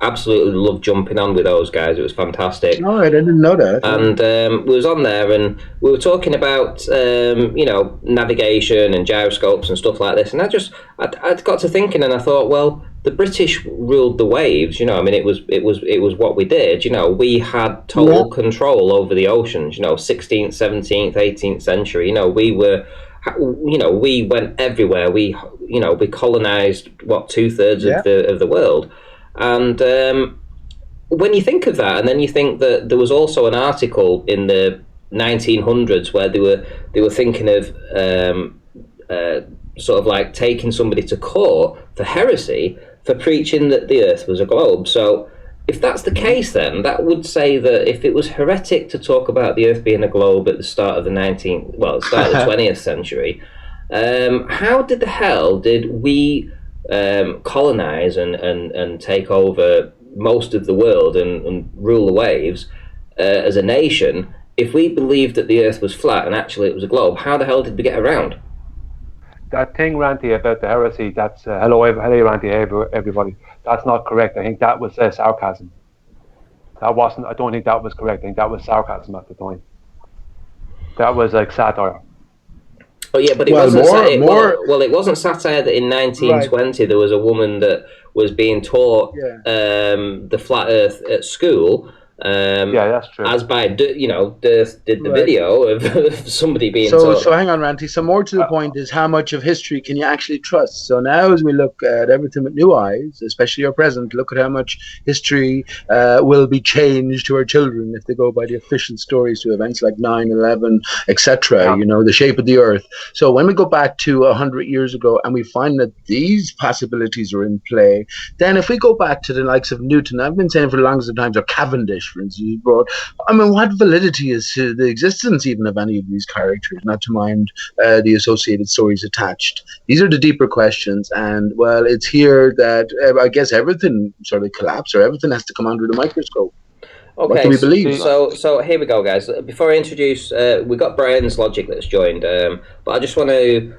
absolutely loved jumping on with those guys. It was fantastic. All right, I didn't know that. And we was on there, and we were talking about you know, navigation and gyroscopes and stuff like this. And I'd got to thinking, and I thought, well, the British ruled the waves. You know, I mean, it was what we did. You know, we had total control over the oceans. You know, 16th, 17th, 18th century. You know, we were. You know, we went everywhere. We colonized 2/3 of the world. And when you think of that, and then you think that there was also an article in the 1900s where they were thinking of sort of like taking somebody to court for heresy for preaching that the Earth was a globe. So if that's the case, then that would say that if it was heretic to talk about the Earth being a globe at the start of the 20th century, how the hell did we colonize and take over most of the world and rule the waves as a nation if we believed that the Earth was flat and actually it was a globe? How the hell did we get around? That thing, Ranty, about the heresy, that's hello Ranty, everybody. That's not correct. I think that was sarcasm. That wasn't. I don't think that was correct. I think that was sarcasm at the time. That was like satire. Oh yeah, but it Well, wasn't. more. Well, it wasn't satire that in 1920 there was a woman that was being taught the flat Earth at school. Yeah, that's true. As by Durst did the Right. video of somebody being So taught. hang on, Ranty. So more to the point is how much of history can you actually trust? So now as we look at everything with new eyes, especially our present, look at how much history will be changed to our children if they go by the official stories to events like 9/11, etc. Yeah. You know, the shape of the earth. So when we go back to 100 years ago and we find that these possibilities are in play, then if we go back to the likes of Newton, I've been saying for the longest of times, or Cavendish, for instance, brought, I mean, what validity is to the existence even of any of these characters, not to mind the associated stories attached? These are the deeper questions, and well, it's here that I guess everything sort of collapses, or everything has to come under the microscope. Okay, What do we believe? So here we go, guys. Before I introduce, we got Brian's Logic that's joined, but I just want to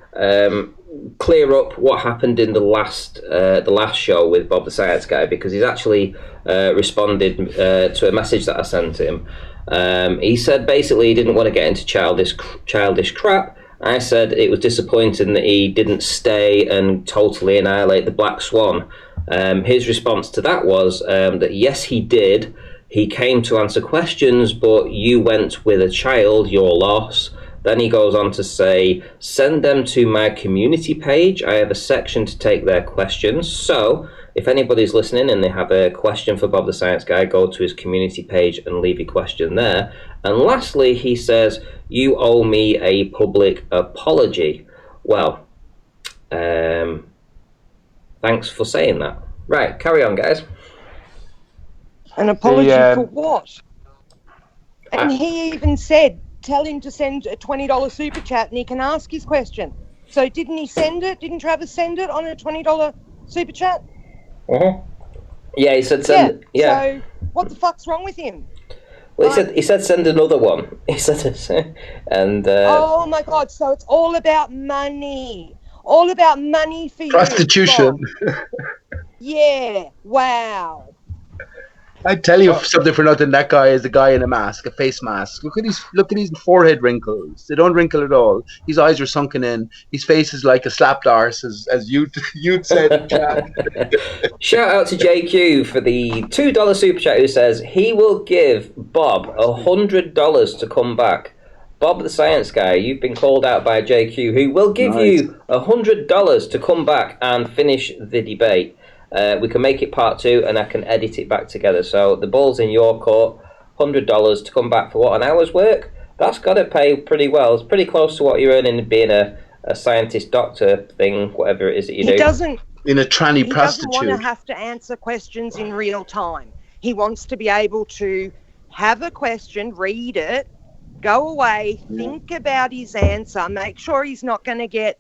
clear up what happened in the last show with Bob the Science Guy, because he's actually responded to a message that I sent him. He said basically he didn't want to get into childish crap. I said it was disappointing that he didn't stay and totally annihilate the Black Swan. His response to that was that yes, he did. He came to answer questions, but you went with a child, your loss. Then he goes on to say, send them to my community page. I have a section to take their questions. So if anybody's listening and they have a question for Bob the Science Guy, go to his community page and leave your question there. And lastly, he says, you owe me a public apology. Well, thanks for saying that. Right, carry on, guys. An apology for what? And he even said, tell him to send a $20 super chat and he can ask his question. So didn't he send it? Didn't Travis send it on a $20 super chat? Yeah, he said send. Yeah. So what the fuck's wrong with him? Well, he said send another one. He said, and. Oh my God! So it's all about money. All about money for prostitution. you. Yeah. Wow. I tell you something for nothing. That guy is a guy in a mask, a face mask. Look at his forehead wrinkles. They don't wrinkle at all. His eyes are sunken in. His face is like a slapped arse, as you'd said. Shout out to JQ for the $2 super chat, who says he will give Bob $100 to come back. Bob the Science Guy, you've been called out by JQ, who will give you $100 to come back and finish the debate. We can make it part 2 and I can edit it back together. So the ball's in your court. $100 to come back for what, an hour's work? That's got to pay pretty well. It's pretty close to what you're earning being a scientist, doctor thing, whatever it is that you do. In a tranny prostitute. He doesn't want to have to answer questions in real time. He wants to be able to have a question, read it, go away, think about his answer, make sure he's not going to get,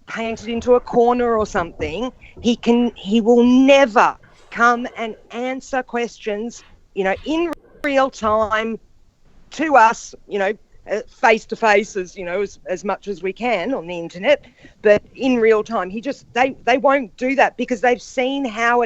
painted into a corner or something. He will never come and answer questions, in real time to us, face to face, as much as we can on the internet, but in real time. They won't do that because they've seen how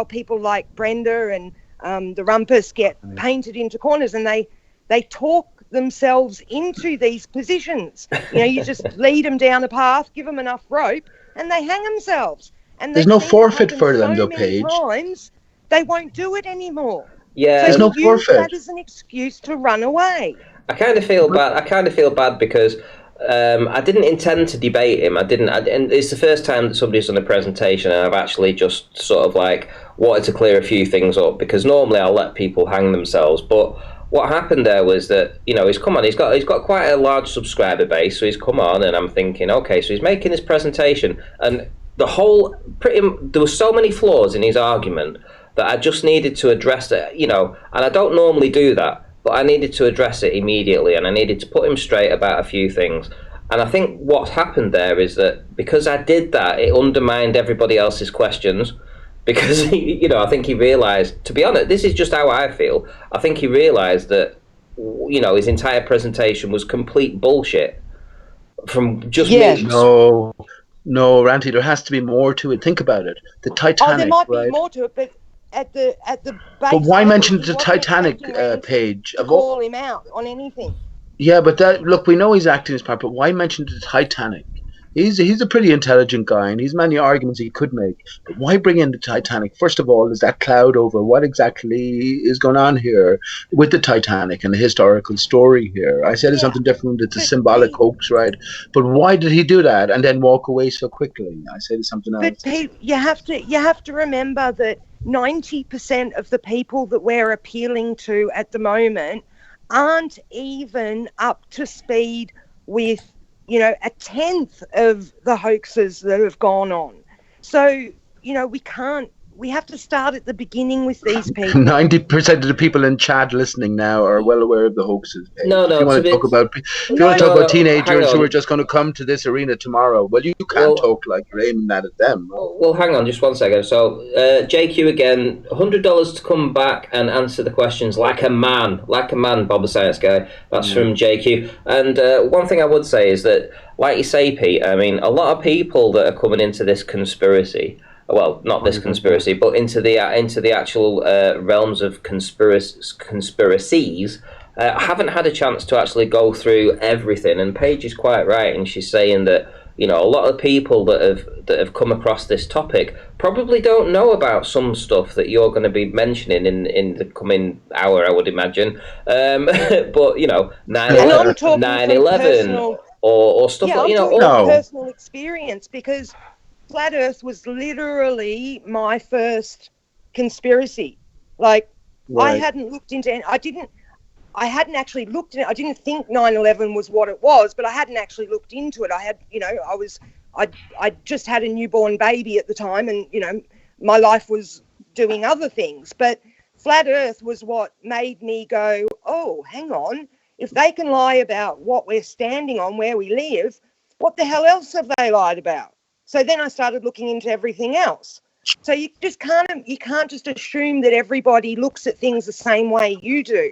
people like Brenda and the Rumpus get painted into corners, and they talk themselves into these positions. You just lead them down a path, give them enough rope, and they hang themselves. And there's no forfeit for them, though, Paige. Times, they won't do it anymore. Yeah, so there's no forfeit. That is an excuse to run away. I kind of feel bad because I didn't intend to debate him. And it's the first time that somebody's done a presentation and I've actually just sort of wanted to clear a few things up, because normally I'll let people hang themselves, but what happened there was that he's come on. He's got quite a large subscriber base, so he's come on, and I'm thinking, okay, so he's making this presentation, and there were so many flaws in his argument that I just needed to address it. And I don't normally do that, but I needed to address it immediately, and I needed to put him straight about a few things. And I think what's happened there is that because I did that, it undermined everybody else's questions. Because I think he realised, to be honest, this is just how I feel. I think he realised that, his entire presentation was complete bullshit. From just me. No, Ranty, there has to be more to it. Think about it. The Titanic. There might be more to it, but at the base. But why level, mention he the wasn't Titanic expecting Ramsay page? to call him out on anything. Yeah, but look, we know he's acting his part, but why mention the Titanic? He's a pretty intelligent guy, and he's many arguments he could make. But why bring in the Titanic? First of all, is that cloud over? What exactly is going on here with the Titanic and the historical story here? I said it's something different. It's a symbolic hoax, right? But why did he do that and then walk away so quickly? I said it's something else. But Pete, you have to remember that 90% of the people that we're appealing to at the moment aren't even up to speed with, a tenth of the hoaxes that have gone on. So, we have to start at the beginning with these people. 90% of the people in chat listening now are well aware of the hoaxes. No, If you want to talk about teenagers who are just going to come to this arena tomorrow, well, you can't talk like you're aiming that at them. Well, hang on just 1 second. So, JQ again, $100 to come back and answer the questions like a man, Bob the Science Guy. That's from JQ. And one thing I would say is that, like you say, Pete, I mean, a lot of people that are coming into this conspiracy, well, not this conspiracy, but into the actual realms of conspiracies, haven't had a chance to actually go through everything. And Paige is quite right, and she's saying that a lot of people that have come across this topic probably don't know about some stuff that you're going to be mentioning in the coming hour, I would imagine. But 9/11 or stuff like personal experience, because Flat Earth was literally my first conspiracy. Like, right. I hadn't looked into it. I hadn't actually looked at it. I didn't think 9/11 was what it was, but I hadn't actually looked into it. I had, I just had a newborn baby at the time, and, my life was doing other things. But Flat Earth was what made me go, oh, hang on. If they can lie about what we're standing on, where we live, what the hell else have they lied about? So then I started looking into everything else. So you can't just assume that everybody looks at things the same way you do,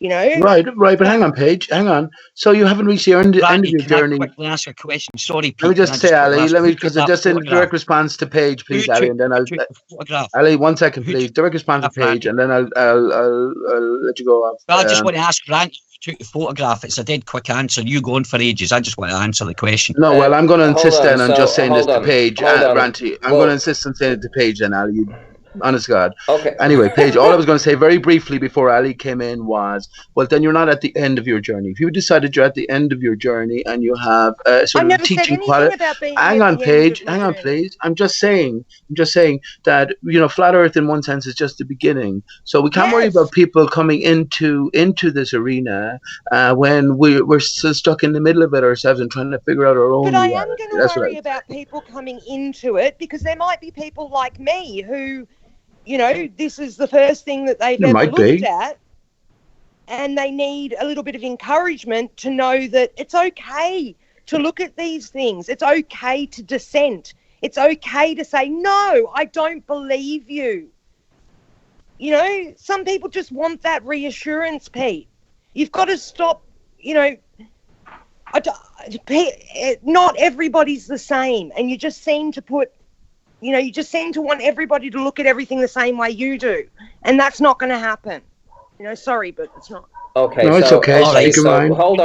Right. But hang on, Paige. Hang on. So you haven't reached the end of your journey. Can I quickly ask a question? Sorry, Pete. Let me just say, Ali. Because I just in direct response to Paige, please, Ali, and then I'll. Ali, 1 second, please. Direct response to Paige, and then I'll let you go off. Well, I just want to ask Ranty. Took the photograph. It's a dead quick answer. You going for ages. I just want to answer the question. No, well, I'm going to insist then on just saying this to Paige, Ranty. I'm going to insist on saying it to Paige then, Ali. Honest to God. Okay. Anyway, Paige, all I was going to say very briefly before Ali came in was, well, then you're not at the end of your journey. If you decided you're at the end of your journey and you have sort of teaching quality. Hang on, Paige. Hang on, please. I'm just saying that, Flat Earth in one sense is just the beginning. So we can't worry about people coming into this arena when we're still stuck in the middle of it ourselves and trying to figure out our own. But I am going to worry about people coming into it, because there might be people like me who, this is the first thing that they've ever looked at, and they need a little bit of encouragement to know that it's okay to look at these things. It's okay to dissent. It's okay to say, no, I don't believe you. Some people just want that reassurance, Pete. You've got to stop, not everybody's the same, and you just seem to want everybody to look at everything the same way you do, and that's not going to happen. Sorry, but it's not. Okay, no, it's okay. Right, so hold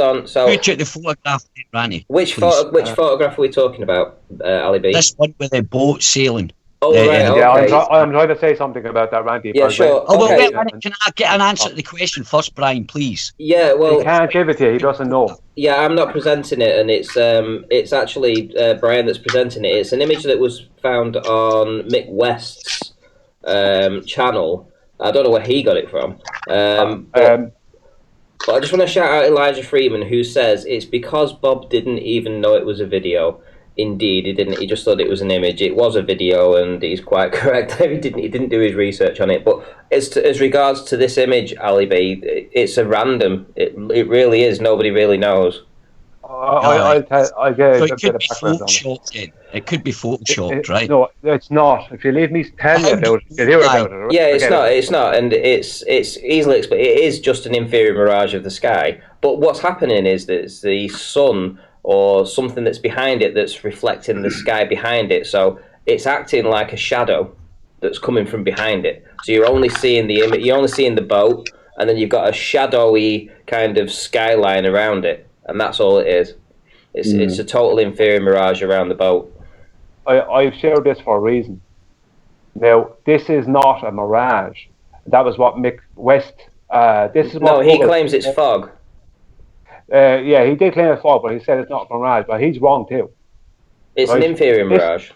on. So who took the photograph, Ranny? Which photograph are we talking about, Ali B? This one with the boat sailing. Oh, right. Okay. Yeah, I'm trying to say something about that, Randy. Yeah, sure. Okay. Can I get an answer to the question first, Brian, please? Yeah, well, he can't give it to you. He doesn't know. Yeah, I'm not presenting it, and it's actually Brian that's presenting it. It's an image that was found on Mick West's channel. I don't know where he got it from. But I just want to shout out Elijah Freeman, who says it's because Bob didn't even know it was a video. Indeed, he didn't. He just thought it was an image. It was a video, and he's quite correct. He didn't do his research on it. But as regards to this image, Ali B, it's a random. It really is. Nobody really knows. I'll get a bit of background on it. It could be photoshopped, right? No, it's not. If you leave me tell you about it, you'll hear about it. Right? Yeah, it's not, and it's easily explained. It is just an inferior mirage of the sky. But what's happening is that it's the sun or something that's behind it that's reflecting the sky behind it. So it's acting like a shadow. that's coming from behind it. So you're only seeing the image, you're only seeing the boat, and then you've got a shadowy kind of skyline around it, and that's all it is. It's a total inferior mirage around the boat. I've shared this for a reason. Now, this is not a mirage. That was what Mick West. This is what. No, he claims it's fog. Yeah, he did claim it's fog, but he said it's not a mirage. But he's wrong too. It's an inferior mirage.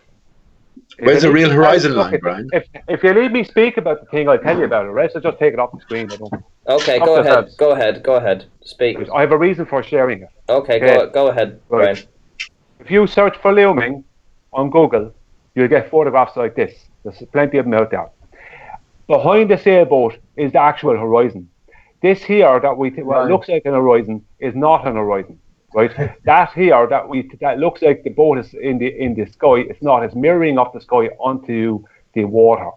Where's the real horizon line, Brian? If you leave me speak about the thing, I'll tell you about it. Right? So just take it off the screen. Okay, go ahead. Go ahead. Speak. I have a reason for sharing it. Okay, go ahead, Brian. Right. If you search for looming on Google, you'll get photographs like this. There's plenty of them out there. Behind the sailboat is the actual horizon. This here that we what looks like an horizon is not an horizon, right? That here that looks like the boat is in the sky. It's not. It's mirroring off the sky onto the water.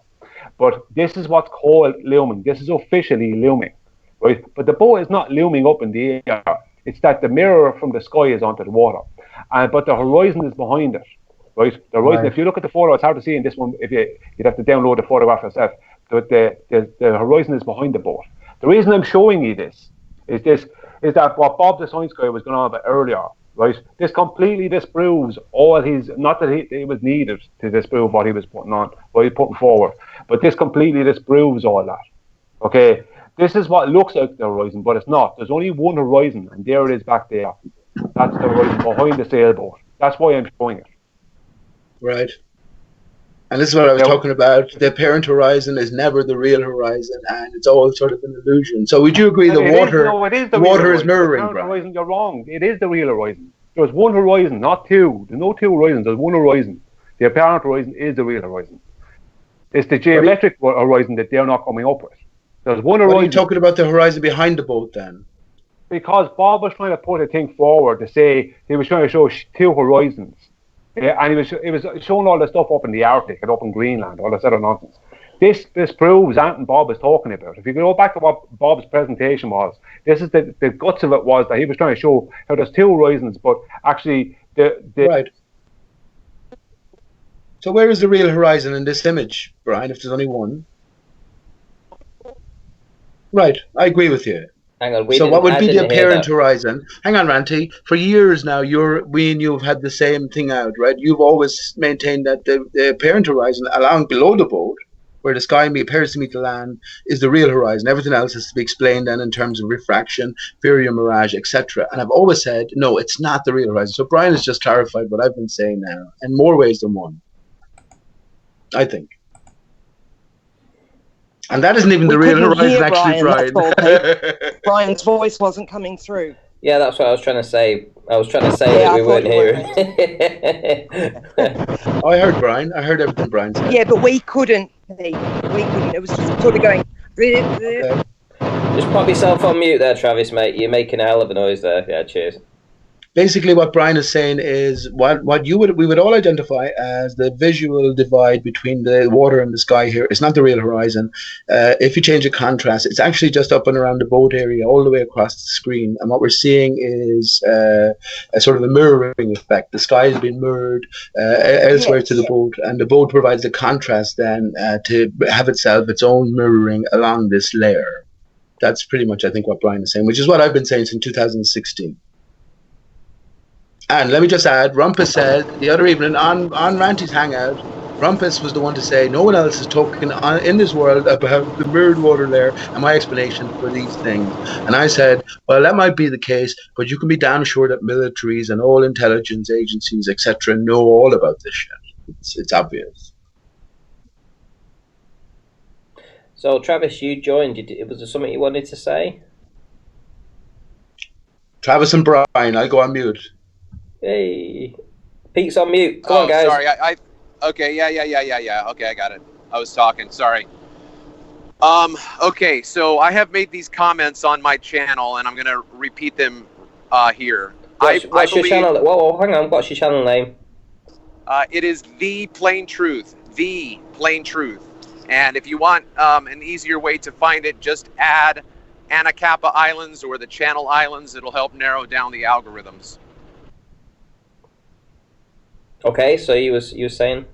But this is what's called looming. This is officially looming, right? But the boat is not looming up in the air. It's that the mirror from the sky is onto the water, but the horizon is behind it, right? The horizon. If you look at the photo, it's hard to see in this one. You'd have to download the photograph yourself. But the horizon is behind the boat. The reason I'm showing you this is that what Bob the Science Guy was going on about earlier, right? This completely disproves all his, not that it was needed to disprove what he was putting forward, but this completely disproves all that. Okay, this is what looks like the horizon, but it's not. There's only one horizon, and there it is back there. That's the horizon behind the sailboat. That's why I'm showing it. Right. And this is what I was talking about. The apparent horizon is never the real horizon, and it's all sort of an illusion. So would you agree the water is mirroring, Brian? You're wrong. It is the real horizon. There's one horizon, not two. There's no two horizons. There's one horizon. The apparent horizon is the real horizon. It's the geometric horizon that they're not coming up with. There's one horizon. What are you talking about the horizon behind the boat then? Because Bob was trying to put a thing forward to say he was trying to show two horizons. Yeah, and he was showing all the stuff up in the Arctic and up in Greenland, all this other nonsense. This proves anything Bob is talking about. If you go back to what Bob's presentation was, this is the guts of it was that he was trying to show how there's two horizons, but actually right. So where is the real horizon in this image, Brian, if there's only one? Right, I agree with you. Hang on, so what would be the apparent horizon? Hang on, Ranty. For years now, we and you have had the same thing out, right? You've always maintained that the apparent horizon along below the boat, where the sky appears to meet the land, is the real horizon. Everything else has to be explained then in terms of refraction, inferior mirage, etc. And I've always said, no, it's not the real horizon. So Brian has just clarified what I've been saying now, in more ways than one, I think. And that isn't even the real horizon, actually, Brian. Brian's voice wasn't coming through. Yeah, that's what I was trying to say. I was trying to say that we weren't hearing. I heard Brian. I heard everything Brian said. Yeah, but we couldn't. We couldn't. It was just sort of going. Okay. Just pop yourself on mute there, Travis, mate. You're making a hell of a noise there. Yeah, cheers. Basically, what Brian is saying is what we would all identify as the visual divide between the water and the sky here. It's not the real horizon. If you change the contrast, it's actually just up and around the boat area, all the way across the screen. And what we're seeing is a sort of a mirroring effect. The sky has been mirrored elsewhere to the boat, and the boat provides the contrast then to have itself its own mirroring along this layer. That's pretty much, I think, what Brian is saying, which is what I've been saying since 2016. And let me just add, Rumpus said the other evening on Ranty's Hangout, Rumpus was the one to say no one else is talking in this world about the mirrored water layer and my explanation for these things. And I said, well, that might be the case, but you can be damn sure that militaries and all intelligence agencies, etc., know all about this shit. It's obvious. So, Travis, you joined. Was there something you wanted to say? Travis and Brian, I'll go on mute. Hey, Pete's on mute. Come on, guys. Sorry, okay, yeah. Okay, I got it. I was talking. Sorry. Okay, so I have made these comments on my channel, and I'm going to repeat them here. What's your channel? Whoa, hang on. What's your channel name? It is The Plain Truth. The Plain Truth. And if you want an easier way to find it, just add Anacapa Islands or the Channel Islands. It'll help narrow down the algorithms. Okay, so you were saying?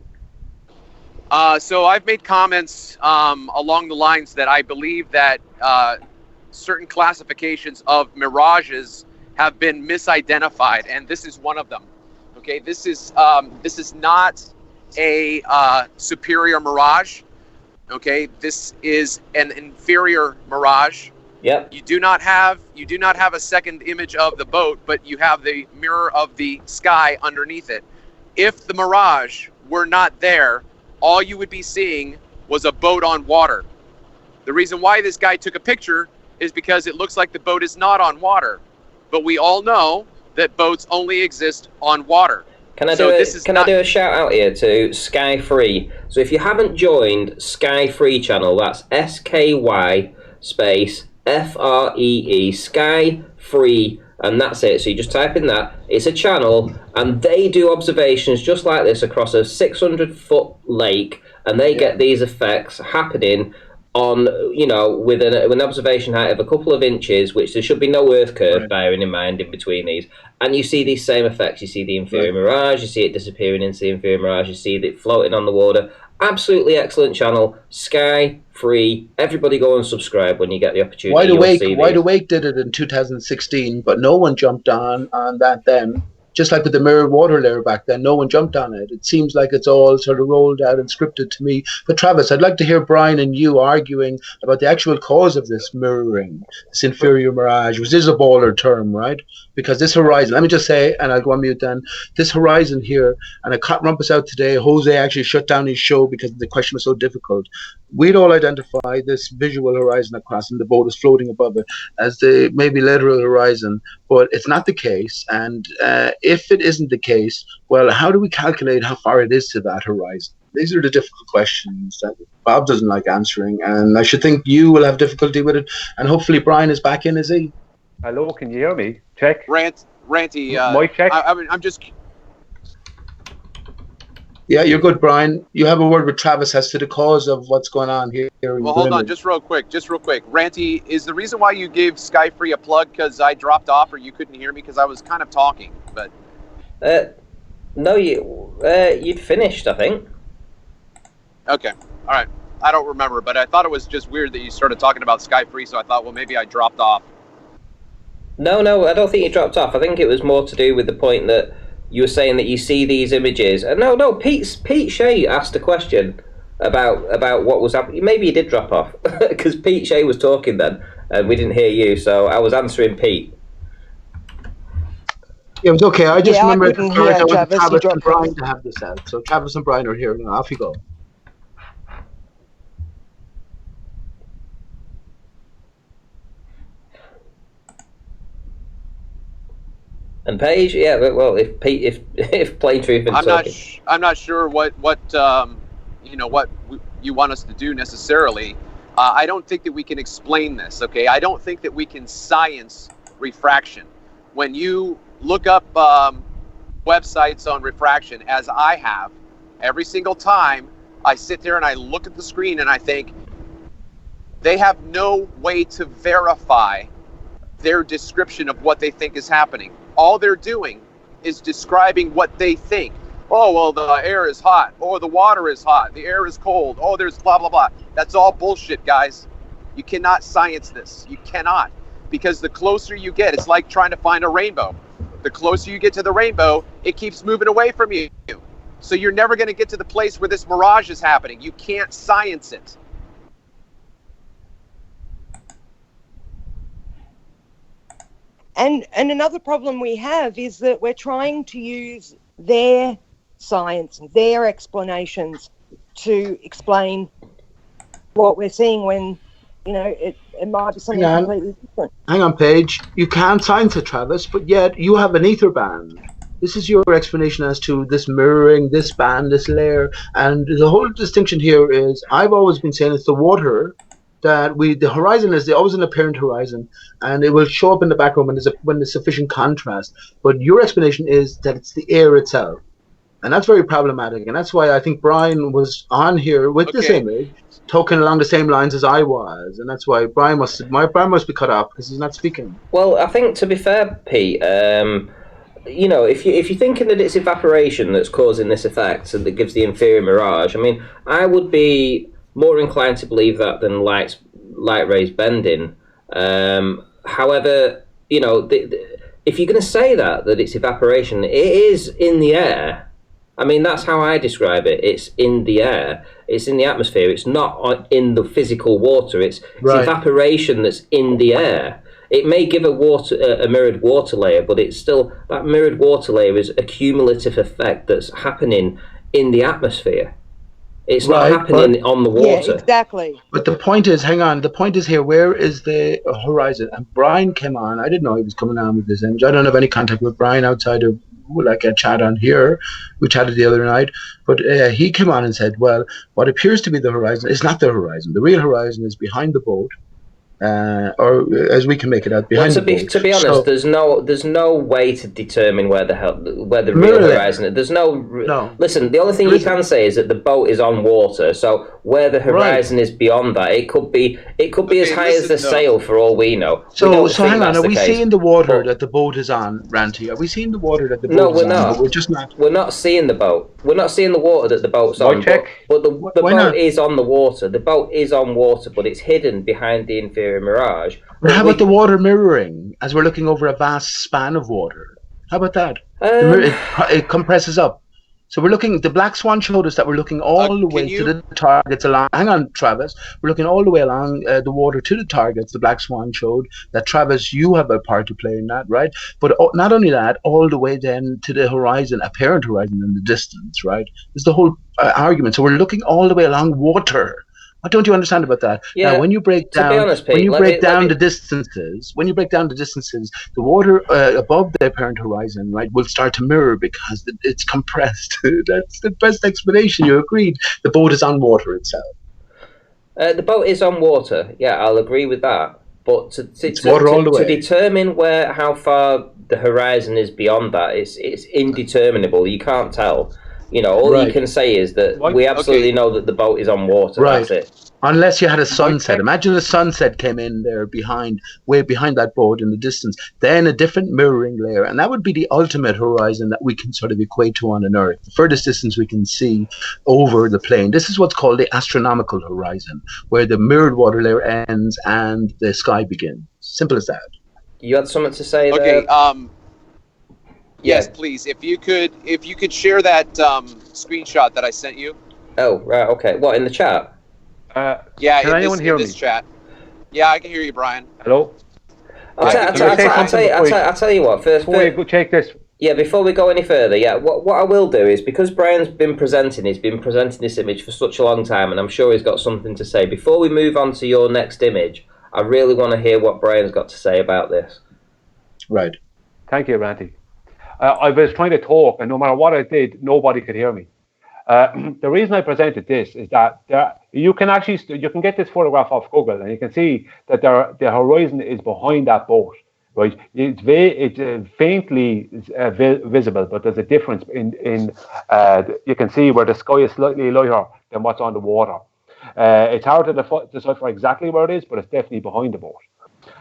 So I've made comments along the lines that I believe that certain classifications of mirages have been misidentified, and this is one of them. Okay, this is not a superior mirage. Okay, this is an inferior mirage. Yep. You do not have a second image of the boat, but you have the mirror of the sky underneath it. If the mirage were not there, all you would be seeing was a boat on water. The reason why this guy took a picture is because it looks like the boat is not on water. But we all know that boats only exist on water. Can I do a shout out here to Sky Free? So if you haven't joined Sky Free channel, that's SKY space FREE, Sky Free, and that's it. So you just type in that. It's a channel, and they do observations just like this across a 600-foot lake, and they get these effects happening on, with an observation height of a couple of inches, which there should be no earth curve bearing in mind in between these, and you see these same effects. You see the inferior mirage, you see it disappearing into the inferior mirage, you see it floating on the water. Absolutely excellent channel, Sky Free. Everybody go and subscribe when you get the opportunity. Wide Awake did it in 2016, but no one jumped on that then. Just like with the mirrored water layer back then, no one jumped on it. It seems like it's all sort of rolled out and scripted to me. But Travis, I'd like to hear Brian and you arguing about the actual cause of this mirroring, this inferior mirage, which is a baller term, right? Because this horizon, let me just say, and I'll go on mute then, this horizon here, and I caught Rumpus out today, Jose actually shut down his show because the question was so difficult. We'd all identify this visual horizon across, and the boat is floating above it, as the maybe literal horizon, but it's not the case. And if it isn't the case, well, how do we calculate how far it is to that horizon? These are the difficult questions that Bob doesn't like answering, and I should think you will have difficulty with it. And hopefully Brian is back in, is he? Hello, can you hear me? Check. Ranty. Mic check. I'm just. Yeah, you're good, Brian. You have a word with Travis as to the cause of what's going on here. Well, hold on, just real quick. Ranty, is the reason why you gave Sky Free a plug because I dropped off or you couldn't hear me because I was kind of talking? But no, you'd finished, I think. Okay, all right. I don't remember, but I thought it was just weird that you started talking about Sky Free, so I thought, well, maybe I dropped off. No, I don't think you dropped off. I think it was more to do with the point that you were saying that you see these images. No, Pete Shea asked a question about what was happening. Maybe you did drop off because Pete Shea was talking then, and we didn't hear you. So I was answering Pete. Yeah, it was okay. I just remember I couldn't hear Travis and Brian to have this out. So Travis and Brian are here now. Off you go. And Paige, yeah, well, if Plain Truth and I'm not sure what you want us to do necessarily. I don't think that we can explain this. Okay, I don't think that we can science refraction. When you look up websites on refraction, as I have, every single time I sit there and I look at the screen and I think they have no way to verify their description of what they think is happening. All they're doing is describing what they think. Oh, well, the air is hot. Oh, the water is hot. The air is cold. Oh, there's blah, blah, blah. That's all bullshit, guys. You cannot science this. You cannot. Because the closer you get, it's like trying to find a rainbow. The closer you get to the rainbow, it keeps moving away from you. So you're never going to get to the place where this mirage is happening. You can't science it. And another problem we have is that we're trying to use their science, their explanations to explain what we're seeing when, it might be something completely different. Hang on, Paige. You can't science it, Travis, but yet you have an ether band. This is your explanation as to this mirroring, this band, this layer. And the whole distinction here is, I've always been saying it's the water that the horizon is always an apparent horizon, and it will show up in the background when there's sufficient contrast. But your explanation is that it's the air itself, and that's very problematic. And that's why I think Brian was on here with this image, talking along the same lines as I was, and that's why Brian must be cut off because he's not speaking. Well, I think to be fair, Pete, if you're thinking that it's evaporation that's causing this effect and that gives the inferior mirage, I mean, I would be more inclined to believe that than light rays bending. However, if you're going to say that it's evaporation, it is in the air. I mean, that's how I describe it. It's in the air. It's in the atmosphere. It's not in the physical water. It's evaporation that's in the air. It may give a mirrored water layer, but it's still, that mirrored water layer is a cumulative effect that's happening in the atmosphere. It's not happening on the water. Yeah, exactly. But the point is, hang on, the point is here, where is the horizon? And Brian came on. I didn't know he was coming on with this image. I don't have any contact with Brian outside of like a chat on here. We chatted the other night. But he came on and said, well, what appears to be the horizon is not the horizon. The real horizon is behind the boat. Or as we can make it out, behind the boat. To be honest, there's no way to determine where the real horizon is. There's no. Listen, the only thing you can say is that the boat is on water. So where the horizon is beyond that, it could be as high as the sail for all we know. So hang on, are we seeing the water that the boat is on, Ranty? Are we seeing the water that the boat is on? No, we're just not. We're not seeing the boat. We're not seeing the water that the boat's on. But the boat is on the water. The boat is on water, but it's hidden behind the inferior mirage. But how about the water mirroring as we're looking over a vast span of water? How about that? It compresses up. So we're looking, the Black Swan showed us that we're looking all the way to the targets along. Hang on, Travis. We're looking all the way along the water to the targets. The Black Swan showed that, Travis, you have a part to play in that, right? But not only that, all the way then to the horizon, apparent horizon in the distance, right? It's the whole argument. So we're looking all the way along water. What don't you understand about that? Yeah, now, when you break down, the distances, the water above the apparent horizon, right, will start to mirror because it's compressed. That's the best explanation. You agreed. The boat is on water itself. The boat is on water. Yeah, I'll agree with that. But to determine how far the horizon is beyond that, it's indeterminable. You can't tell. All you can say is that we absolutely know that the boat is on water. Right. That's it. Unless you had a sunset. Imagine a sunset came in there way behind that boat in the distance. Then a different mirroring layer. And that would be the ultimate horizon that we can sort of equate to on an Earth. The furthest distance we can see over the plane. This is what's called the astronomical horizon, where the mirrored water layer ends and the sky begins. Simple as that. You had something to say there? Okay, yes, please. If you could share that screenshot that I sent you. Oh, right. Okay. What, in the chat? Yeah. Can anyone hear me? This chat. Yeah, I can hear you, Brian. Hello. I'll tell you what. First, before we go check this. Yeah, before we go any further, what I will do is, because Brian's been presenting this image for such a long time, and I'm sure he's got something to say. Before we move on to your next image, I really want to hear what Brian's got to say about this. Right. Thank you, Randy. I was trying to talk, and no matter what I did, nobody could hear me. The reason I presented this is that you can get this photograph off Google, and you can see that the horizon is behind that boat. Right? It's faintly visible, but there's a difference in you can see where the sky is slightly lighter than what's on the water. It's hard to decipher exactly where it is, but it's definitely behind the boat.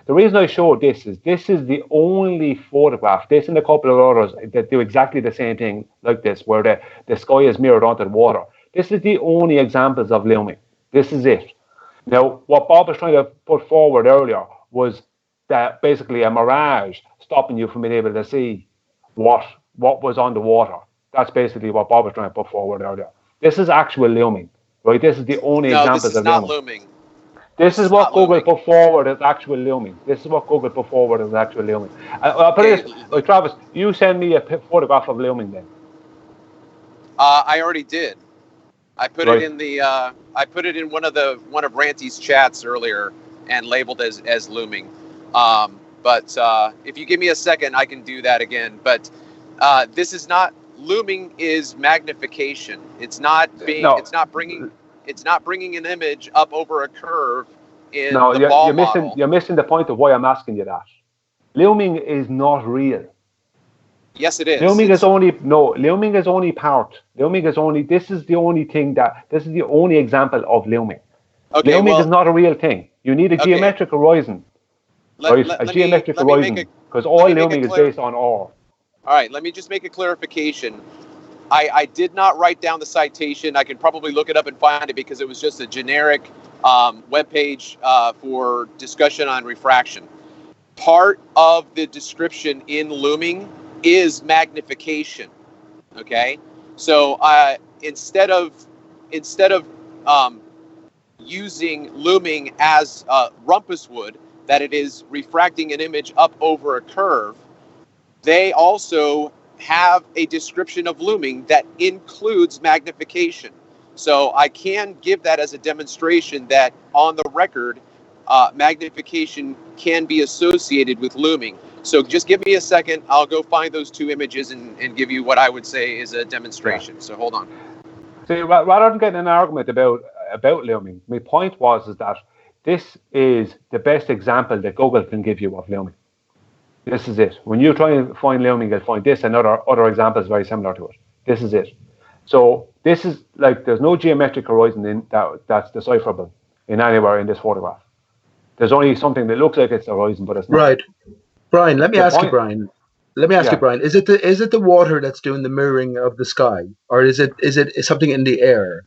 The reason I showed this is the only photograph, this and a couple of others, that do exactly the same thing like this, where the sky is mirrored onto the water. This is the only examples of looming. This is it. Now, what Bob was trying to put forward earlier was that basically a mirage stopping you from being able to see what was on the water. That's basically what Bob was trying to put forward earlier. This is actual looming, right? This is the only examples of looming. No, this is not looming. This is what Google put forward as actual looming. I'll put it this, Travis, you send me a photograph of looming then. I already did. I put it in the. I put it in one of Ranty's chats earlier and labeled as looming. But if you give me a second, I can do that again. But this is not looming. Is magnification. It's not being. No. It's not bringing. It's not bringing an image up over a curve in the ball model. You're missing the point of why I'm asking you that. Looming is not real. Yes, it is. Looming is only part. This is the only example of looming. Okay, looming is not a real thing. You need a geometric horizon. A geometric horizon. Because all looming is based on R. All right, let me just make a clarification. I did not write down the citation. I can probably look it up and find it because it was just a generic webpage for discussion on refraction. Part of the description in looming is magnification. Okay, so instead of using looming as rumpus would, that it is refracting an image up over a curve, they also have a description of looming that includes magnification. So I can give that as a demonstration that on the record, magnification can be associated with looming. So just give me a second. I'll go find those two images and give you what I would say is a demonstration. Yeah. So hold on. See, rather than getting an argument about looming, my point is that this is the best example that Google can give you of looming. This is it. When you try and find looming, you'll find this and other examples very similar to it. This is it. So this is like, there's no geometric horizon in that's decipherable in anywhere in this photograph. There's only something that looks like it's the horizon, but it's not. Right. Brian, let me ask you, Brian. Is it the water that's doing the mirroring of the sky, or is it something in the air?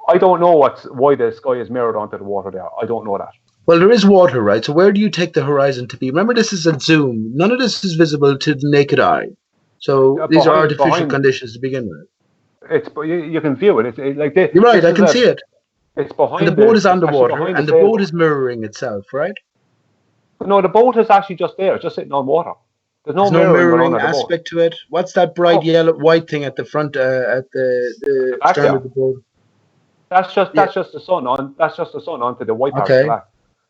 I don't know why the sky is mirrored onto the water there. I don't know that. Well, there is water, right? So where do you take the horizon to be? Remember, this is a zoom. None of this is visible to the naked eye. So these are artificial conditions to begin with. You can view it. It's like this. You're right. I can see it. It's behind. And the boat is underwater, and the boat is mirroring itself, right? No, the boat is actually just there, just sitting on water. There's no mirroring aspect to it. What's that bright yellow, white thing at the front, at the stern of the boat? That's just the sun on. That's just the sun onto the white part. Okay.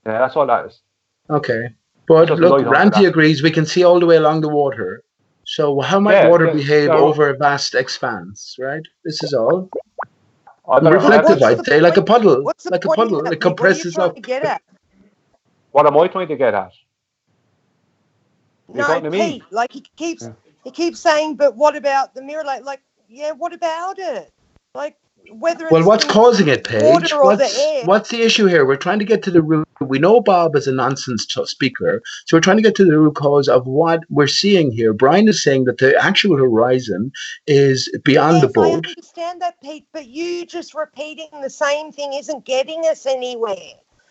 Yeah, that's all that is. Okay, but look, Ranty agrees. We can see all the way along the water. So how might water behave over a vast expanse? Right. This is all. Reflective, I'd say, like a puddle. Like a puddle. It compresses up. What am I trying to get at? No, Pete. Like he keeps saying, but what about the mirror? Like, what about it? Like. What's causing it, Paige? What's the issue here? We're trying to get to the root. We know Bob is a nonsense speaker, so we're trying to get to the root cause of what we're seeing here. Brian is saying that the actual horizon is beyond the boat. I understand that, Pete, but you just repeating the same thing isn't getting us anywhere.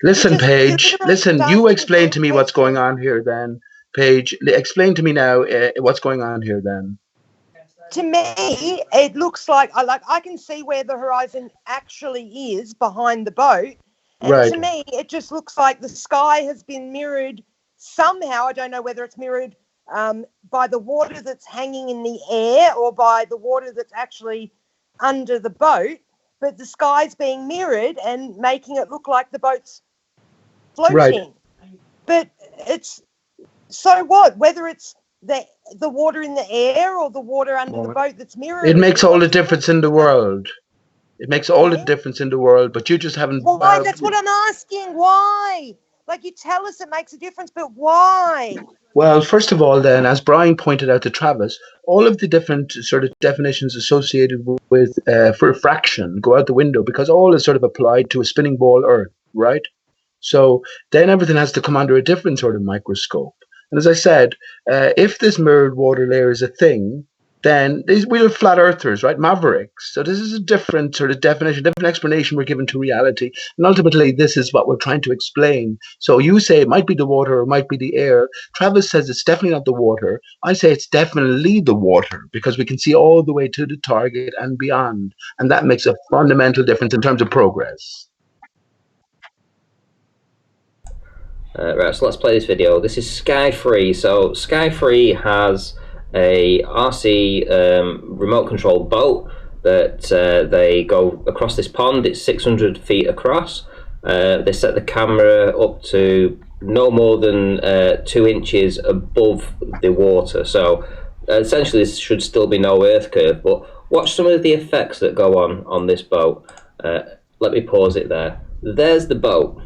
Listen, Paige. Listen, you explain to me what's going on here then. Paige, explain to me now what's going on here then. To me, it looks like I can see where the horizon actually is behind the boat. And to me, it just looks like the sky has been mirrored somehow. I don't know whether it's mirrored by the water that's hanging in the air or by the water that's actually under the boat. But the sky's being mirrored and making it look like the boat's floating. Right. But it's so what? Whether it's the water in the air or the water under the boat that's mirrored. It makes all the difference in the world. It makes all the difference in the world, but you just haven't... Why? That's what I'm asking. Why? Like, you tell us it makes a difference, but why? Well, first of all, then, as Brian pointed out to Travis, all of the different sort of definitions associated with refraction go out the window because all is sort of applied to a spinning ball Earth, right? So then everything has to come under a different sort of microscope. And as I said, if this mirrored water layer is a thing, then we're flat earthers, right? Mavericks. So this is a different sort of definition, different explanation we're given to reality. And ultimately, this is what we're trying to explain. So you say it might be the water or it might be the air. Travis says it's definitely not the water. I say it's definitely the water because we can see all the way to the target and beyond. And that makes a fundamental difference in terms of progress. Right, so let's play this video. This is Sky Free. So Sky Free has a RC remote controlled boat that they go across this pond. It's 600 feet across. They set the camera up to no more than 2 inches above the water. So essentially this should still be no earth curve, but watch some of the effects that go on this boat. Let me pause it there. There's the boat.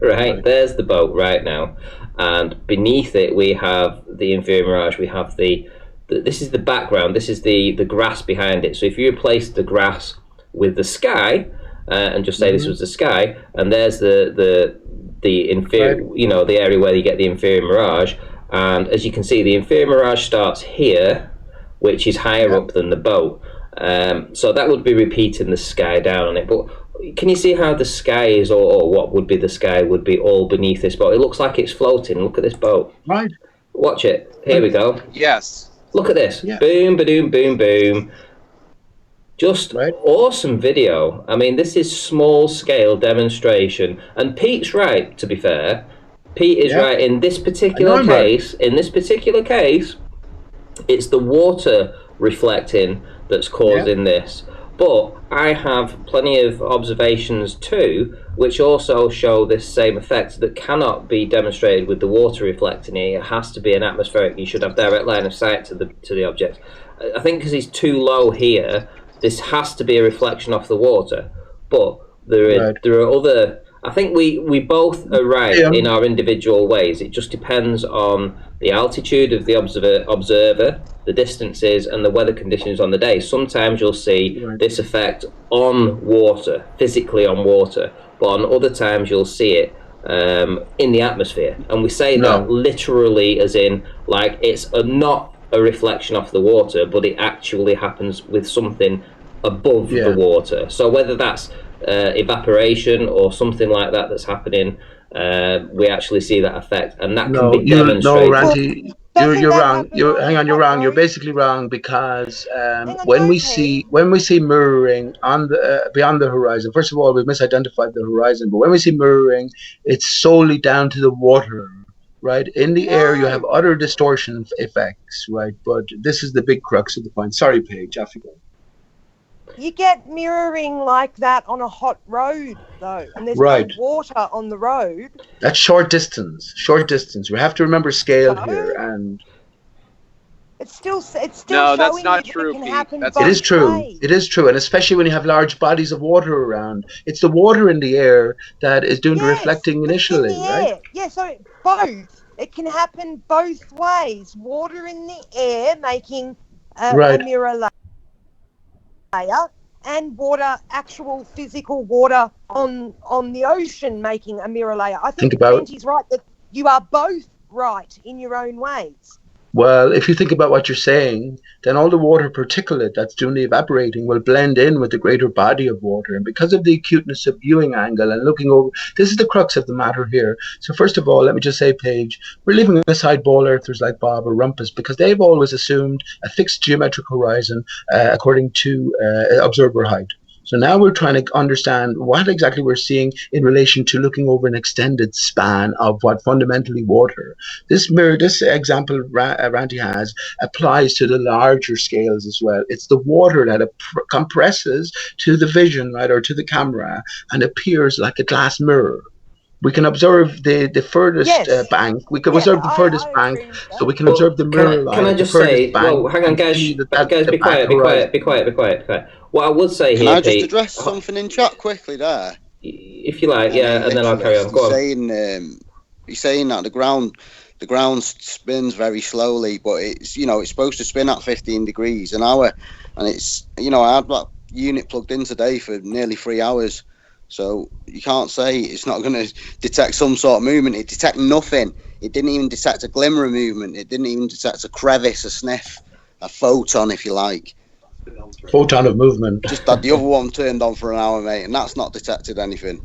Right, there's the boat right now, and beneath it we have the inferior mirage. We have this is the background. This is the grass behind it. So if you replace the grass with the sky, and just say this was the sky, and there's the inferior, you know, the area where you get the inferior mirage, and as you can see, the inferior mirage starts here, which is higher up than the boat. So that would be repeating the sky down on it. But can you see how the sky is, or what would be the sky, would be all beneath this boat? It looks like it's floating. Look at this boat. Right. Watch it. Here we go. Yes. Look at this. Yeah. Boom, ba-doom, boom, boom. Just Right. awesome video. I mean, this is small scale demonstration. And Pete's right, to be fair. Pete is right in this particular case. In this particular case, it's the water reflecting that's causing this. But I have plenty of observations too, which also show this same effect that cannot be demonstrated with the water reflecting it. It has to be an atmospheric. You should have direct line of sight to the object. I think because he's too low here, this has to be a reflection off the water. But there are other. I think we both are right in our individual ways. It just depends on the altitude of the observer, the distances, and the weather conditions on the day. Sometimes you'll see this effect on water, physically on water, but on other times you'll see it in the atmosphere. And we say that literally as in, like, it's not a reflection off the water, but it actually happens with something above the water. So whether that's evaporation or something like that that's happening, we actually see that effect, and that can be demonstrated. No, Randy, you're wrong. Hang on, you're wrong. You're basically wrong because when we see mirroring on the beyond the horizon, first of all, we've misidentified the horizon. But when we see mirroring, it's solely down to the water. Right, in the air you have other distortion effects, right? But this is the big crux of the point. Sorry, Paige, off you go. You get mirroring like that on a hot road, though, and there's no water on the road. That's short distance. Short distance. We have to remember scale here, and it's still no, that's showing not you true, that it can Pete. happen That's both it is true. ways. It is true, and especially when you have large bodies of water around, it's the water in the air that is doing the reflecting initially, right? Air. Yeah, so both. It can happen both ways. Water in the air making a mirror layer, and water, actual physical water on the ocean making a mirror layer. I think Angie's right that you are both right in your own ways. Well, if you think about what you're saying, then all the water particulate that's doing the evaporating will blend in with the greater body of water. And because of the acuteness of viewing angle and looking over, this is the crux of the matter here. So first of all, let me just say, Paige, we're leaving aside ball earthers like Bob or Rumpus because they've always assumed a fixed geometric horizon according to observer height. So now we're trying to understand what exactly we're seeing in relation to looking over an extended span of what fundamentally water. This example Randy has applies to the larger scales as well. It's the water that compresses to the vision, right, or to the camera, and appears like a glass mirror. We can observe the furthest bank. We can observe the furthest bank, so we can observe the mirror line. Can I just say, well, hang on, guys, be quiet. What I would say here, can I just Pete, address something in chat quickly there? If you like, and then I'll carry on. Go on. He's saying that the ground spins very slowly, but it's supposed to spin at 15 degrees an hour, and it's I had that unit plugged in today for nearly 3 hours. So you can't say it's not going to detect some sort of movement. It detected nothing. It didn't even detect a glimmer of movement. It didn't even detect a crevice, a sniff, a photon, if you like. Photon of movement. Just had the other one turned on for an hour, mate, and that's not detected anything.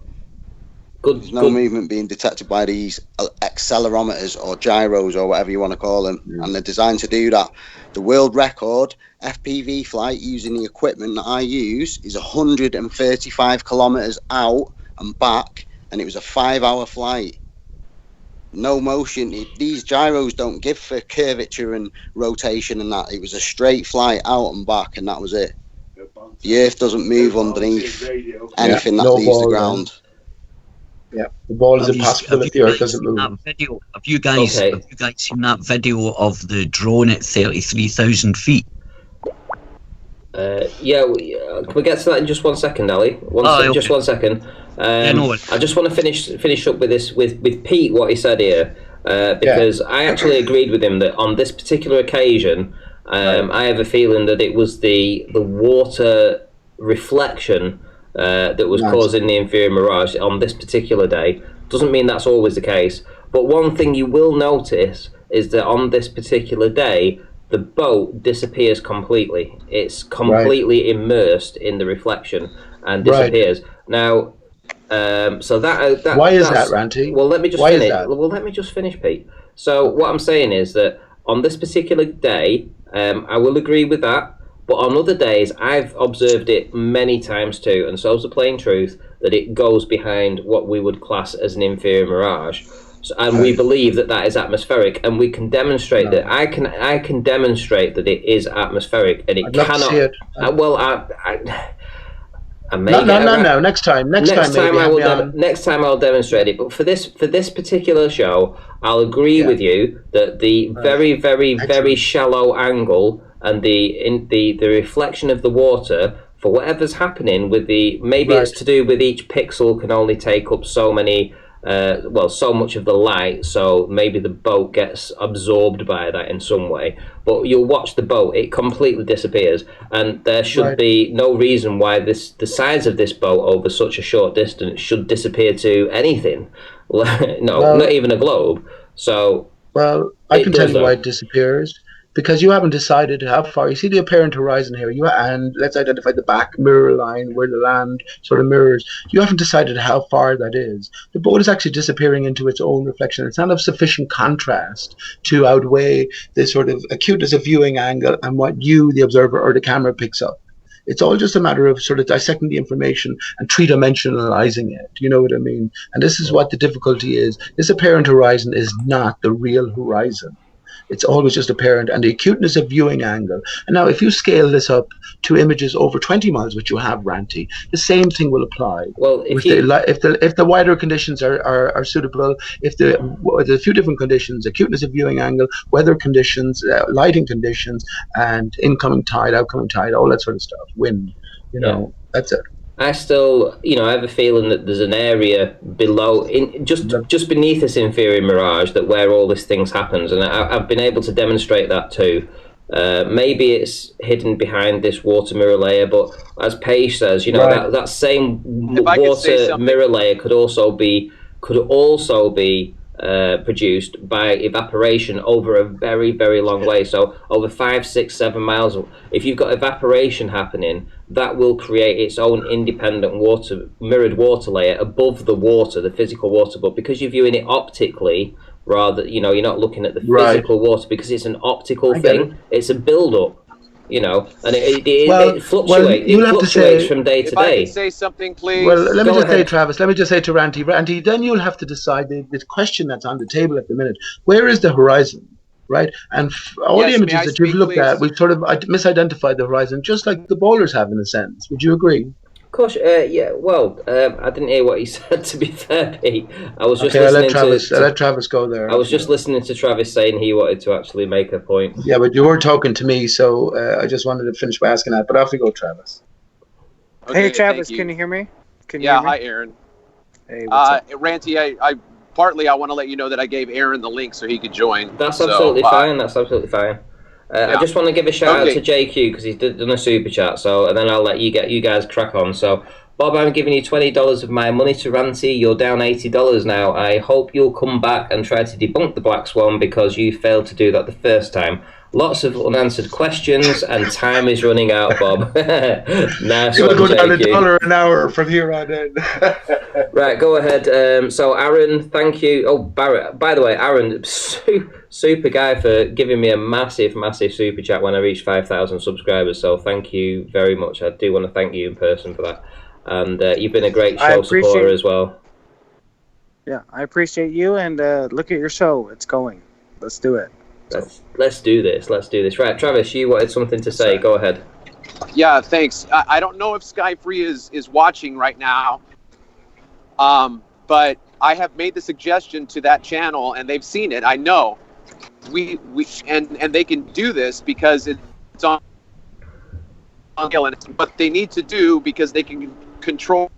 There's no movement being detected by these accelerometers or gyros or whatever you want to call them, and they're designed to do that. The world record FPV flight using the equipment that I use is 135 kilometers out and back, and it was a 5-hour flight. No motion. These gyros don't give for curvature and rotation and that. It was a straight flight out and back, and that was it. The earth doesn't move underneath anything that leaves the ground. Yeah, the ball is impossible if the earth doesn't move. Have you guys seen that video of the drone at 33,000 feet? Can we get to that in just 1 second, Ali? Just 1 second. I just want to finish up with this with Pete, what he said here, because I actually agreed with him that on this particular occasion, I have a feeling that it was the water reflection that was causing the inferior mirage on this particular day. Doesn't mean that's always the case, but one thing you will notice is that on this particular day, the boat disappears completely. It's completely immersed in the reflection and disappears. Now, so that why is that, Ranty? Well, let me just Why finish. is that? Well, let me just finish, Pete. So what I'm saying is that on this particular day, I will agree with that. But on other days, I've observed it many times too, and so's the plain truth, that it goes behind what we would class as an inferior mirage. So, and we believe that that is atmospheric, and we can demonstrate that. I can demonstrate that it is atmospheric, and it I'd love cannot. to see it. I may No. Next time, maybe next time I'll demonstrate it. But for this particular show, I'll agree with you that the very shallow angle and the reflection of the water, for whatever's happening with maybe it's to do with each pixel can only take up so many. So much of the light, so maybe the boat gets absorbed by that in some way. But you'll watch the boat; it completely disappears, and there should be no reason why the size of this boat over such a short distance should disappear to anything. Not even a globe. So, I can tell you why it disappears. Because you haven't decided how far. You see the apparent horizon here, and let's identify the back mirror line where the land sort of mirrors. You haven't decided how far that is. The boat is actually disappearing into its own reflection. It's not of sufficient contrast to outweigh the sort of acuteness of viewing angle and what you, the observer, or the camera picks up. It's all just a matter of sort of dissecting the information and three-dimensionalizing it. You know what I mean? And this is what the difficulty is. This apparent horizon is not the real horizon. It's always just apparent, and the acuteness of viewing angle. And now, if you scale this up to images over 20 miles, which you have, Ranty, the same thing will apply. Well, if the wider conditions are suitable, if there's a few different conditions, acuteness of viewing angle, weather conditions, lighting conditions, and incoming tide, outgoing tide, all that sort of stuff, wind, that's it. I still, I have a feeling that there's an area below, just beneath this inferior mirage, that where all this things happens, and I've been able to demonstrate that too. Maybe it's hidden behind this water mirror layer, but as Paige says, that same water mirror layer could also be produced by evaporation over a very, very long way. So over 5, 6, 7 miles. If you've got evaporation happening, that will create its own independent mirrored water layer above the water, the physical water. But because you're viewing it optically, rather, you're not looking at the physical water, because it's an optical thing. It's a build-up. And it fluctuates from day to day. If I can say something, please. Well, let me just say, Travis, let me just say to Ranty, then you'll have to decide the question that's on the table at the minute. Where is the horizon, right? And all the images that you've looked at, we've sort of misidentified the horizon, just like the bowlers have in a sense. Would you agree? Of course, yeah. Well, I didn't hear what he said, to be fair, Pete. I was just listening to let Travis go there. I was just listening to Travis saying he wanted to actually make a point. Yeah, but you were talking to me, so I just wanted to finish by asking that. But off you go, Travis. Okay, hey, Travis, can you hear me? Can you hear me? Hi, Aaron. Hey, what's up? Ranty, I want to let you know that I gave Aaron the link so he could join. That's absolutely fine. That's absolutely fine. I just want to give a shout out to JQ because he's done a super chat. So, and then I'll let you guys crack on. So, Bob, I'm giving you $20 of my money to Ranty. You're down $80 now. I hope you'll come back and try to debunk the Black Swan because you failed to do that the first time. Lots of unanswered questions and time is running out, Bob. Nice one, go down $1 an hour from here on in. Right, go ahead. So, Aaron, thank you. Oh, Barrett. By the way, Aaron, super guy for giving me a massive, massive super chat when I reached 5,000 subscribers. So, thank you very much. I do want to thank you in person for that. And you've been a great show supporter as well. Yeah, I appreciate you. And look at your show. It's going. Let's do it. Let's do this. Right, Travis, you wanted something to say. Go ahead. Yeah, thanks. I don't know if Skyfree is watching right now, but I have made the suggestion to that channel, and they've seen it. I know. We they can do this because it's on what they need to do, because they can control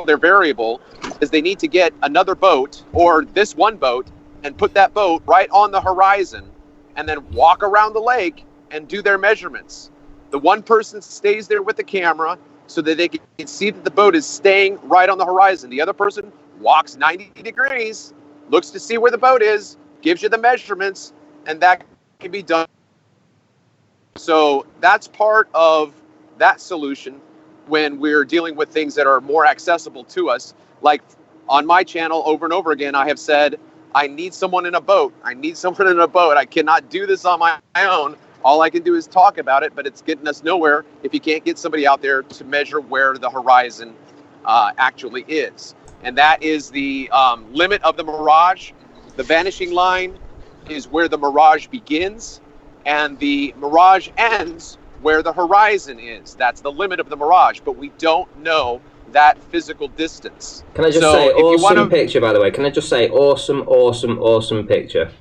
their variable, is they need to get another boat or this one boat and put that boat right on the horizon and then walk around the lake and do their measurements. The one person stays there with the camera so that they can see that the boat is staying right on the horizon. The other person walks 90 degrees, looks to see where the boat is, gives you the measurements, and that can be done. So that's part of that solution when we're dealing with things that are more accessible to us. Like on my channel, over and over again, I have said, I need someone in a boat. I need someone in a boat. I cannot do this on my own. All I can do is talk about it, but it's getting us nowhere if you can't get somebody out there to measure where the horizon actually is. And that is the limit of the mirage. The vanishing line is where the mirage begins, and the mirage ends where the horizon is. That's the limit of the mirage, but we don't know that physical distance. Can I just say, awesome picture, by the way? Can I just say, awesome picture?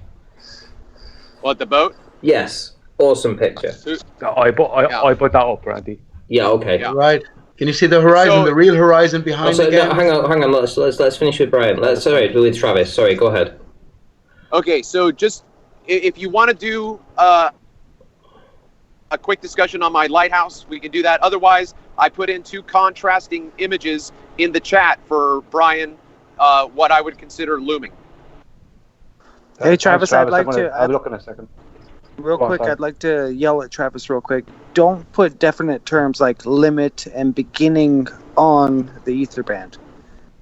What, the boat? Yes, awesome picture. I put that up, Randy. Yeah, okay. Yeah. Right. Can you see the horizon, the real horizon behind Also, again? no, hang on. Let's finish with Brian. With Travis. Sorry, go ahead. Okay, so just if you want to do a quick discussion on my lighthouse, we can do that. Otherwise, I put in 2 contrasting images in the chat for Brian, what I would consider looming. Hey, Travis, I'd like to. I'll look in a second. Real quick, I'd like to yell at Travis real quick. Don't put definite terms like limit and beginning on the ether band,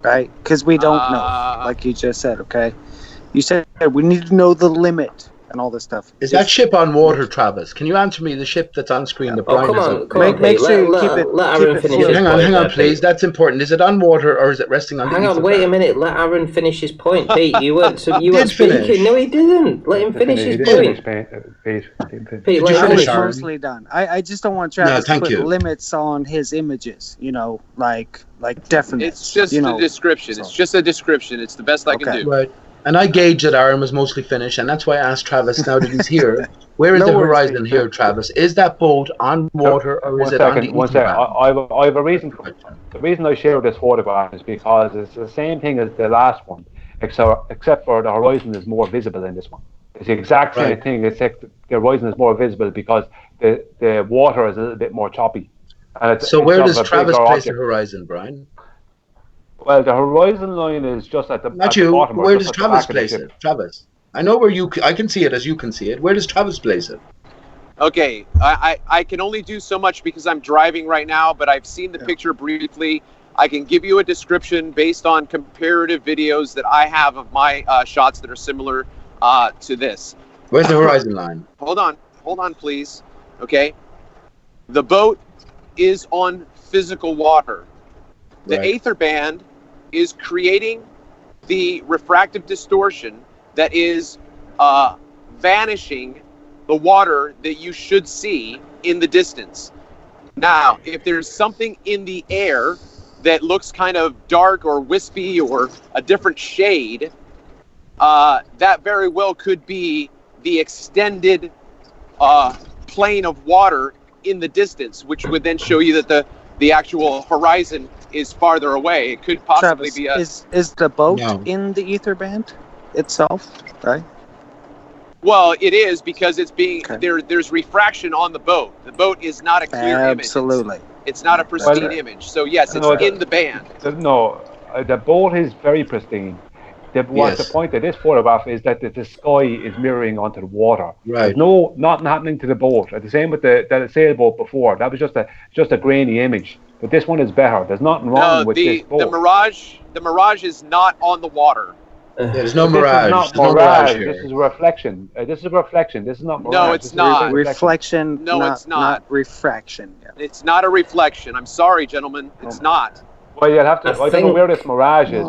right? Because we don't know, like you just said, okay? You said we need to know the limit and all this stuff. Is that ship on water, Travis? Can you answer me the ship that's on screen? The Brian come is on, make sure you keep it. Let Aaron finish his point. Hang on, please. That's important. Is it on water or is it resting on the ether Hang on, wait a minute. Let Aaron finish his point. Pete, you weren't speaking. Finish. No, he didn't. Let him finish his point. Pete, let him finish. Mostly done. I just don't want Travis to put limits on his images. You know, like definite. It's just a description. It's just a description. It's the best I can do. Right. And I gauged that Aaron was mostly finished, and that's why I asked Travis, now that he's here, where is the horizon here, Travis? Is that boat on water, or is it on the ether band? I have a reason. The reason I share this photograph is because it's the same thing as the last one, except for the horizon is more visible in this one. It's the exact same thing, except the horizon is more visible because the water is a little bit more choppy. So where does Travis place the horizon, Brian? Well, the horizon line is just at the bottom. Where does Travis place it? Travis, I know where I can see it as you can see it. Where does Travis place it? Okay, I can only do so much because I'm driving right now, but I've seen the picture briefly. I can give you a description based on comparative videos that I have of my shots that are similar to this. Where's the horizon line? Hold on, please. Okay, the boat is on physical water. The aether band is creating the refractive distortion that is vanishing the water that you should see in the distance. Now, if there's something in the air that looks kind of dark or wispy or a different shade, that very well could be the extended plane of water in the distance, which would then show you that the actual horizon is farther away. It could possibly be is the boat in the ether band itself, right? Well, it is because it's being there's refraction on the boat. The boat is not a clear image. Absolutely. It's not a pristine image. So yes, it's in the band. No, the boat is very pristine. The point of this photograph is that the sky is mirroring onto the water. Right. There's nothing happening to the boat. The same with the sailboat before. That was just a grainy image. But this one is better. There's nothing wrong with this boat. The mirage is not on the water. There's no mirage. This is not mirage. This is reflection. This is reflection. This is not mirage. No, it's not. Reflection. No, it's not. Refraction. Yeah. It's not a reflection. I'm sorry, gentlemen. It's not. Well, you'll have to. I don't know where this mirage is.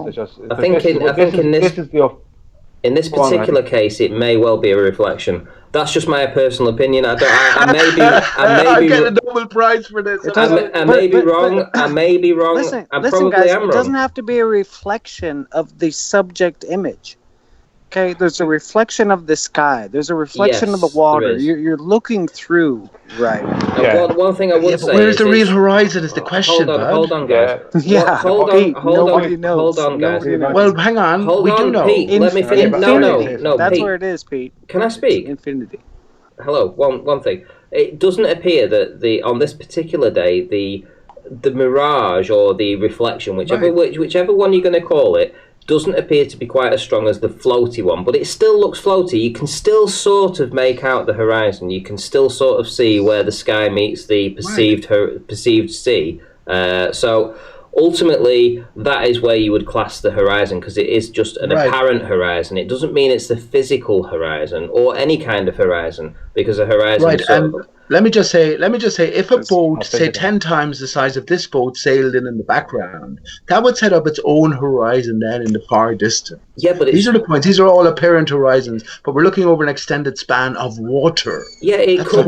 In this particular case, it may well be a reflection. That's just my personal opinion. I get a Nobel Prize for this. I may be wrong. Listen, probably guys, am wrong. It doesn't have to be a reflection of the subject image. Okay, there's a reflection of the sky. There's a reflection of the water. You're looking through, right? One thing I would say. Where's the real horizon? Is the question. Hold on, guys. Hold on, guys. Well, hang on. We do know. Pete, let me finish. No, that's Pete. where it is, Pete. Can I speak? Infinity. Hello. One thing. It doesn't appear that on this particular day the mirage or the reflection, whichever one you're going to call it, doesn't appear to be quite as strong as the floaty one, but it still looks floaty. You can still sort of make out the horizon. You can still sort of see where the sky meets the perceived sea. So ultimately, that is where you would class the horizon, because it is just an apparent horizon. It doesn't mean it's the physical horizon or any kind of horizon, because a horizon let me just say, if a boat, say 10 times the size of this boat, sailed in the background, that would set up its own horizon then in the far distance. Yeah, but these are the points. These are all apparent horizons, but we're looking over an extended span of water. Yeah, it could.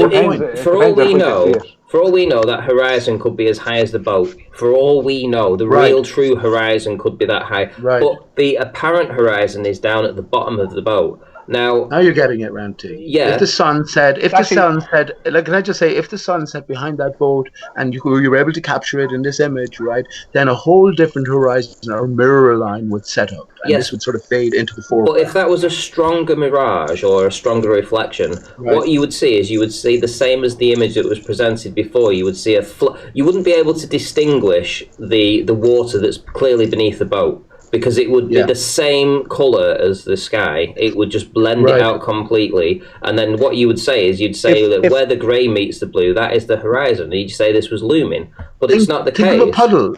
For all we know, that horizon could be as high as the boat. For all we know, the real true horizon could be that high. Right. But the apparent horizon is down at the bottom of the boat. Now you're getting it, Ranty. Yeah. If the sun set, like, can I just say, if the sun set behind that boat and you were able to capture it in this image, right, then a whole different horizon or mirror line would set up, and this would sort of fade into the foreground. But if that was a stronger mirage or a stronger reflection, what you would see is the same as the image that was presented before. You would see you wouldn't be able to distinguish the water that's clearly beneath the boat, because it would be the same colour as the sky. It would just blend it out completely. And then what you would say is, that where the grey meets the blue, that is the horizon. You'd say this was looming. But it's not the case. Think of a puddle.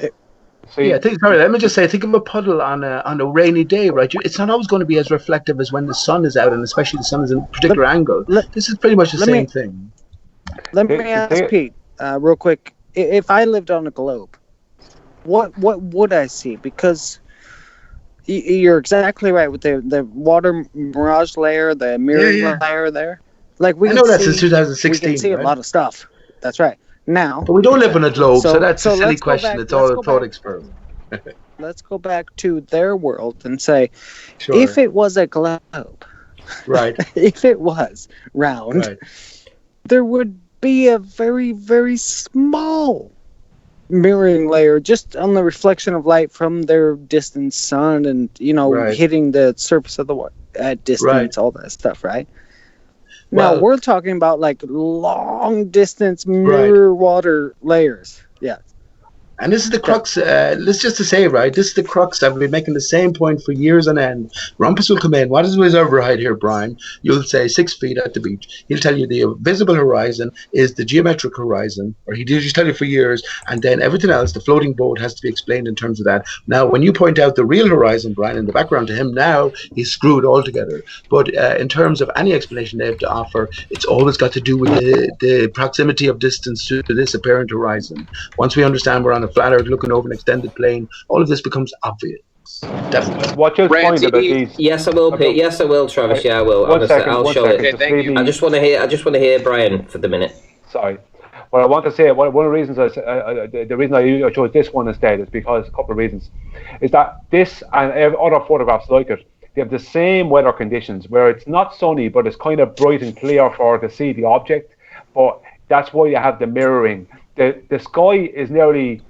Let me just say, think of a puddle on a rainy day, right? It's not always going to be as reflective as when the sun is out, and especially the sun is in a particular angle. This is pretty much the same thing. Let me ask Pete, real quick. If I lived on a globe, what would I see? Because you're exactly right with the water mirage layer, the mirror layer there. Like I know that since 2016. We can see a lot of stuff. That's right. Now, but we don't live on a globe, so that's a silly question. It's all a thought experiment. Let's go back to their world and say, if it was a globe, right? If it was round, there would be a very, very small mirroring layer just on the reflection of light from their distant sun, and hitting the surface of the water at distance, all that stuff, right? Now we're talking about like long distance mirror water layers. Yeah. And this is the crux, let's just to say, right, this is the crux. I've been making the same point for years on end. Rumpus will come in. What is his overheight here, Brian? You'll say 6 feet at the beach. He'll tell you the visible horizon is the geometric horizon, or he'll just tell you for years, and then everything else, the floating boat, has to be explained in terms of that. Now, when you point out the real horizon, Brian, in the background to him, now he's screwed altogether. But in terms of any explanation they have to offer, it's always got to do with the proximity of distance to this apparent horizon. Once we understand we're on a flat earth looking over an extended plane, all of this becomes obvious. Definitely. What's your point about these? Yes, I will, Pete. Yes, I will, Travis. Yeah, I will. I'll show it. Thank you. I just want to hear Brian for the minute. Sorry. What I want to say, one of the reasons the reason I chose this one instead is because a couple of reasons. Is that this and other photographs like it, they have the same weather conditions where it's not sunny, but it's kind of bright and clear to see the object. But that's why you have the mirroring. The sky is nearly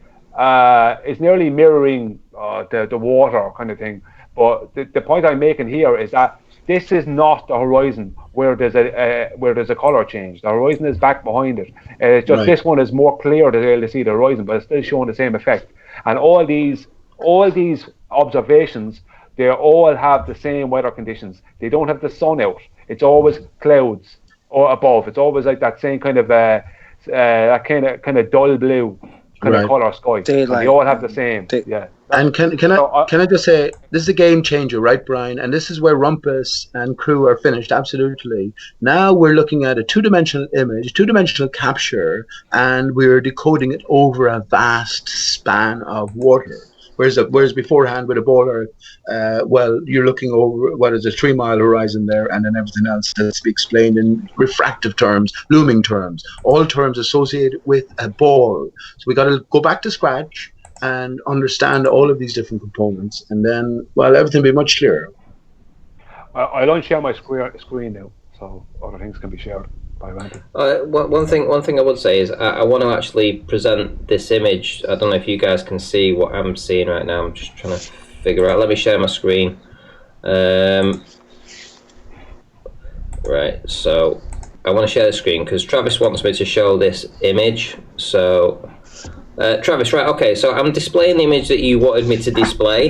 mirroring the water kind of thing. But the point I'm making here is that this is not the horizon where there's a color change. The horizon is back behind it. It's just this one is more clear to be able to see the horizon, but it's still showing the same effect. And all these observations, they all have the same weather conditions. They don't have the sun out. It's always clouds or above. It's always like that same kind of that kind of dull blue kind of color sky. They all have the same. And can I just say, this is a game changer, right, Brian? And this is where Rumpus and crew are finished, absolutely. Now we're looking at a two-dimensional image, two-dimensional capture, and we're decoding it over a vast span of water. Whereas beforehand with a ball earth, you're looking over what is a 3-mile horizon there, and then everything else has to be explained in refractive terms, looming terms, all terms associated with a ball. So we got to go back to scratch and understand all of these different components, and then, everything will be much clearer. I don't share my screen now, so other things can be shared by Randy. One thing I would say is I want to actually present this image. I don't know if you guys can see what I'm seeing right now. I'm just trying to figure out. Let me share my screen. Right, so I want to share the screen because Travis wants me to show this image. So Travis, right, okay, so I'm displaying the image that you wanted me to display.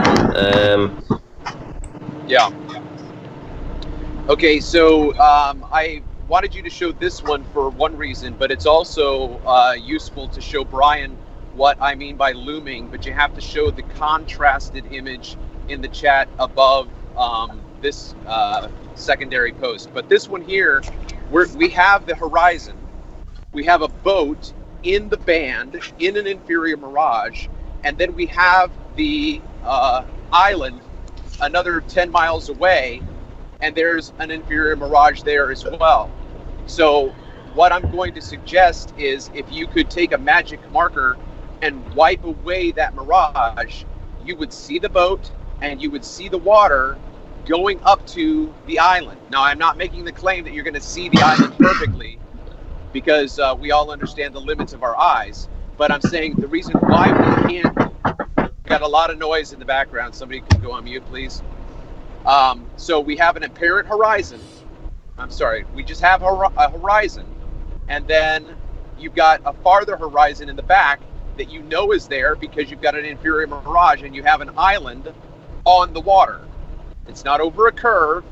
Yeah. Okay, so I wanted you to show this one for one reason, but it's also useful to show Brian what I mean by looming, but you have to show the contrasted image in the chat above this secondary post. But this one here, we have the horizon. We have a boat in the band, in an inferior mirage, and then we have the island another 10 miles away, and there's an inferior mirage there as well. So what I'm going to suggest is if you could take a magic marker and wipe away that mirage, you would see the boat and you would see the water going up to the island. Now, I'm not making the claim that you're going to see the island perfectly, because we all understand the limits of our eyes. But I'm saying the reason why we can't, got a lot of noise in the background. Somebody can go on mute, please. So we have an apparent horizon. I'm sorry, we just have a horizon. And then you've got a farther horizon in the back that you know is there because you've got an inferior mirage and you have an island on the water. It's not over a curve.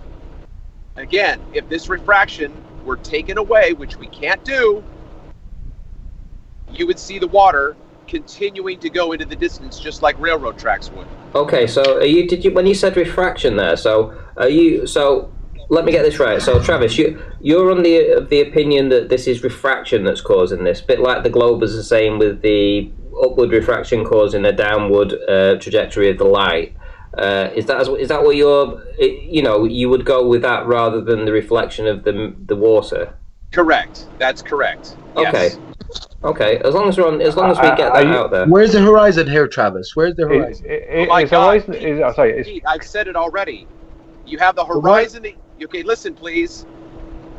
Again, if this refraction were taken away, which we can't do, you would see the water continuing to go into the distance just like railroad tracks would. Okay, so when you said refraction there, so let me get this right. So Travis, you're on the opinion that this is refraction that's causing this, bit like the globers are saying with the upward refraction causing a downward trajectory of the light. Is that what you would go with that rather than the reflection of the water? Correct. That's correct. Yes. Okay. Okay. As long as we get that out there. Where's the horizon here, Travis? Where's the horizon? Oh my God, Pete, I've said it already. You have the horizon. Okay, listen, please.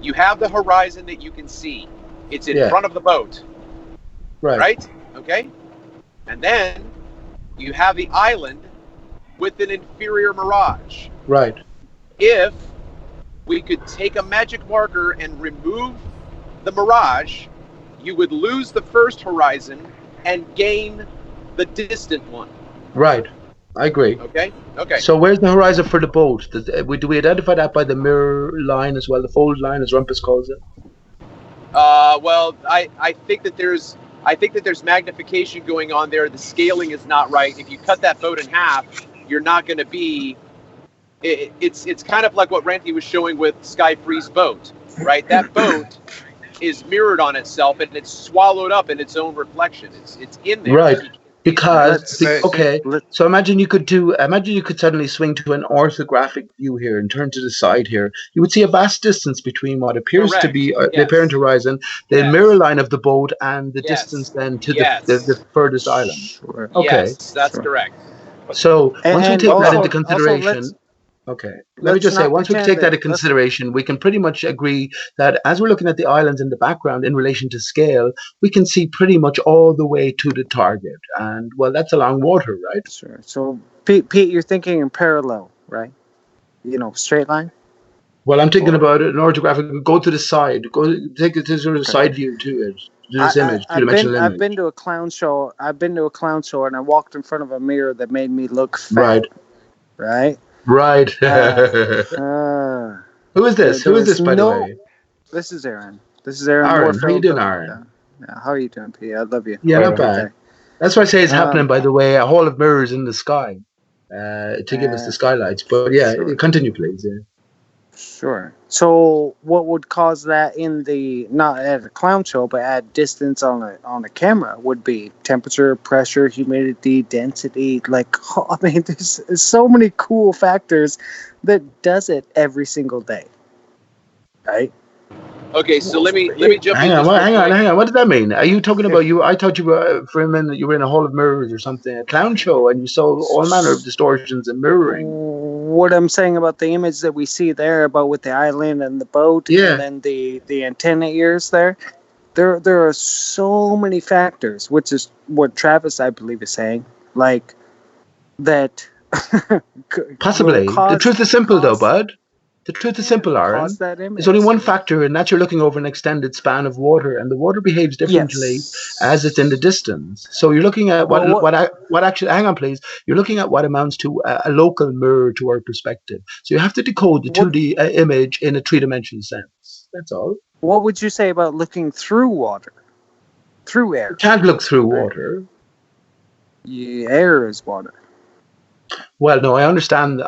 You have the horizon that you can see. It's in front of the boat. Right? Okay. And then you have the island with an inferior mirage. Right. If we could take a magic marker and remove the mirage, you would lose the first horizon and gain the distant one. Right. I agree. Okay. Okay. So where's the horizon for the boat? Do we identify that by the mirror line as well, the fold line, as Rumpus calls it? Well, I think that there's magnification going on there. The scaling is not right. If you cut that boat in half, you're not going to be. It's kind of like what Ranty was showing with Sky Free's boat, right? That boat is mirrored on itself and it's swallowed up in its own reflection. It's in there. Right. Because so imagine you could suddenly swing to an orthographic view here and turn to the side here. You would see a vast distance between what appears to be the apparent horizon, the mirror line of the boat, and the distance then to the furthest island. Sure. Okay. Yes, that's correct. So once we take that into consideration, let me just say, once we take that into consideration, we can pretty much agree that as we're looking at the islands in the background in relation to scale, we can see pretty much all the way to the target. And, well, that's along water, right? Sure. So, Pete, you're thinking in parallel, right? Straight line? Well, I'm thinking about it in orthographic. Go to the side. Take it to sort of side view to it. To this image, two-dimensional image. I've been to a clown show. And I walked in front of a mirror that made me look fat. Right? Right. Who is this? Who is this, by the way? This is Aaron. Aaron. How you doing, Aaron? Yeah, how are you doing, Pete? I love you. Yeah, not bad. That's why I say it's happening, by the way, a hall of mirrors in the sky to give us the skylights. But yeah, continue, please. Yeah. Sure. So what would cause that not at a clown show, but at distance on a camera would be temperature, pressure, humidity, density. There's so many cool factors that does it every single day. Right? Okay, so let me jump in. Hang on. What does that mean? Are you talking about you? I thought you were, for a minute, you were in a hall of mirrors or something, a clown show, and you saw all manner of distortions and mirroring. What I'm saying about the image that we see there, about with the island and the boat, and then the antenna ears there are so many factors, which is what Travis, I believe, is saying, like that. Possibly. The truth is simple, though, bud. The truth is simple, Aaron. Pause that image. There's only one factor, and that's you're looking over an extended span of water, and the water behaves differently Yes. as it's in the distance. So you're looking at what actually. Hang on, please. You're looking at what amounts to a local mirror to our perspective. So you have to decode the 2D image in a three-dimensional sense. That's all. What would you say about looking through water? Through air? You can't look through water. Yeah, air is water. Well, no, I understand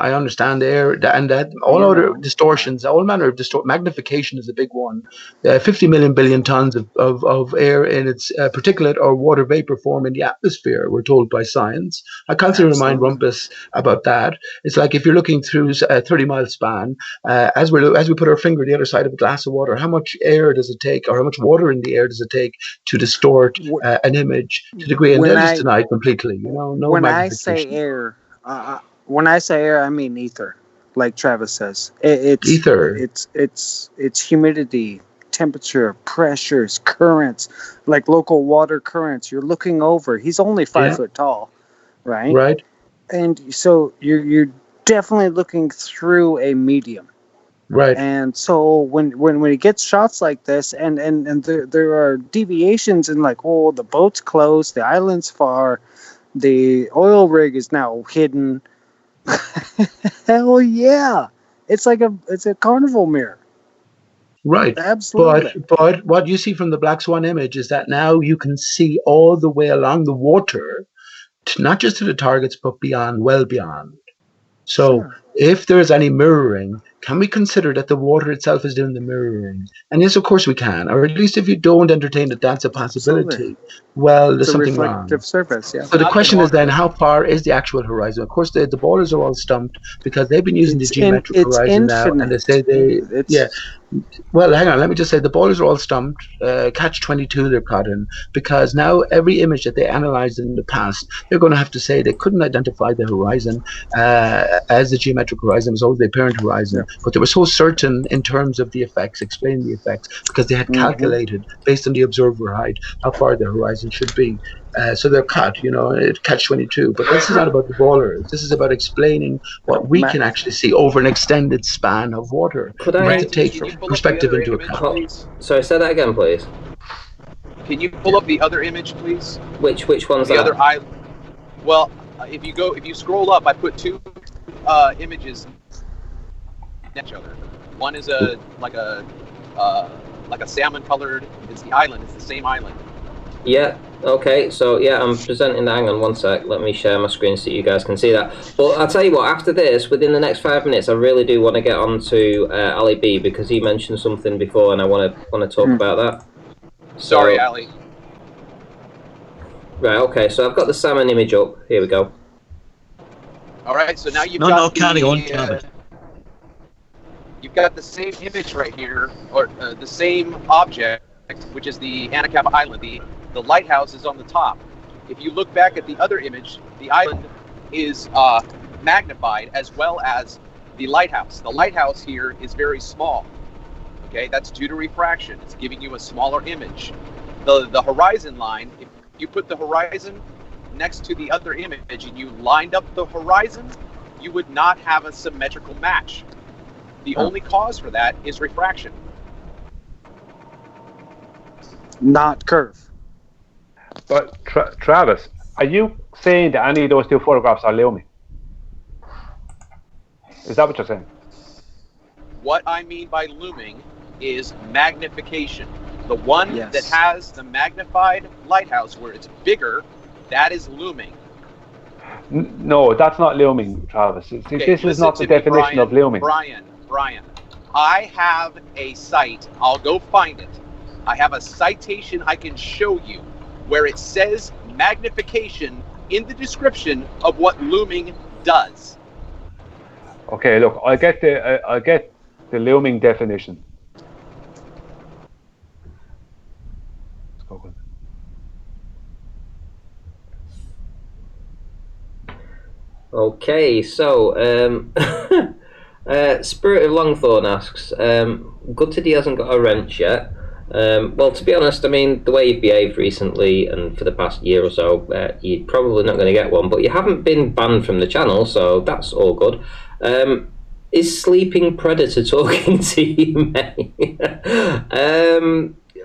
air and that all other distortions, all manner of magnification is a big one. 50 million billion tons of air in its particulate or water vapor form in the atmosphere, we're told by science. I constantly remind Rumpus about that. It's like if you're looking through a 30-mile span, as we put our finger on the other side of a glass of water, how much air does it take, or how much water in the air does it take to distort an image to the degree, and they'll just deny it completely. No when magnification. I say air, when I say air, I mean ether, like Travis says. It's ether. It's humidity, temperature, pressures, currents, like local water currents. You're looking over. He's only 5 foot tall, right? Right. And so you're definitely looking through a medium. Right. And so when he gets shots like this, and there are deviations in like, oh, the boat's close, the island's far, the oil rig is now hidden. Hell yeah. It's a carnival mirror. Right. Absolutely. But what you see from the Black Swan image is that now you can see all the way along the water, not just to the targets, but beyond, well beyond. So if there is any mirroring, can we consider that the water itself is doing the mirroring? And yes, of course we can. Or at least if you don't entertain that that's a possibility, Absolutely. well, there's It's a something reflective wrong. surface, yeah. So the question is then, how far is the actual horizon? Of course, the ballers are all stumped because they've been using the geometric horizon now, and they say Well, hang on. Let me just say the ballers are all stumped. Catch-22 they're caught in, because now every image that they analyzed in the past, they're going to have to say they couldn't identify the horizon as the geometric horizon. It was always the apparent horizon, but they were so certain in terms of the effects, explaining the effects, because they had calculated based on the observer height how far the horizon should be. So they're cut, catch-22. But this is not about the ballers. This is about explaining what we can actually see over an extended span of water. Could we I have to take perspective into account. Sorry, say that again, please. Can you pull up the other image, please? Which one's the that? Other eye. Well, if you scroll up, I put two images next to each other. One is like a salmon colored. It's the island. It's the same island. Yeah. Okay. So yeah, I'm presenting that. Hang on one sec. Let me share my screen so you guys can see that. But I'll tell you what. After this, within the next 5 minutes, I really do want to get on to Ali B, because he mentioned something before, and I want to talk about that. Sorry, Ali. Right. Okay. So I've got the salmon image up. Here we go. All right. So now you've carry on, Travis. You've got the same image right here, or the same object, which is the Anacapa Island. The lighthouse is on the top. If you look back at the other image, the island is magnified as well as the lighthouse. The lighthouse here is very small. Okay, that's due to refraction. It's giving you a smaller image. The horizon line, if you put the horizon next to the other image and you lined up the horizon, you would not have a symmetrical match. The only cause for that is refraction. Not curve. But Travis, are you saying that any of those two photographs are looming? Is that what you're saying? What I mean by looming is magnification. The one that has the magnified lighthouse where it's bigger, that is looming. No, that's not looming, Travis. This is not the definition of looming. Brian, I have a site. I'll go find it. I have a citation I can show you where it says magnification in the description of what looming does. Okay, look, I get the looming definition. Let's go with it. Okay, so Spirit of Longthorn asks, Gutted hasn't got a wrench yet. Well, to be honest, I mean, the way you've behaved recently and for the past year or so, you're probably not going to get one, but you haven't been banned from the channel, so that's all good. Is sleeping predator talking to you, mate?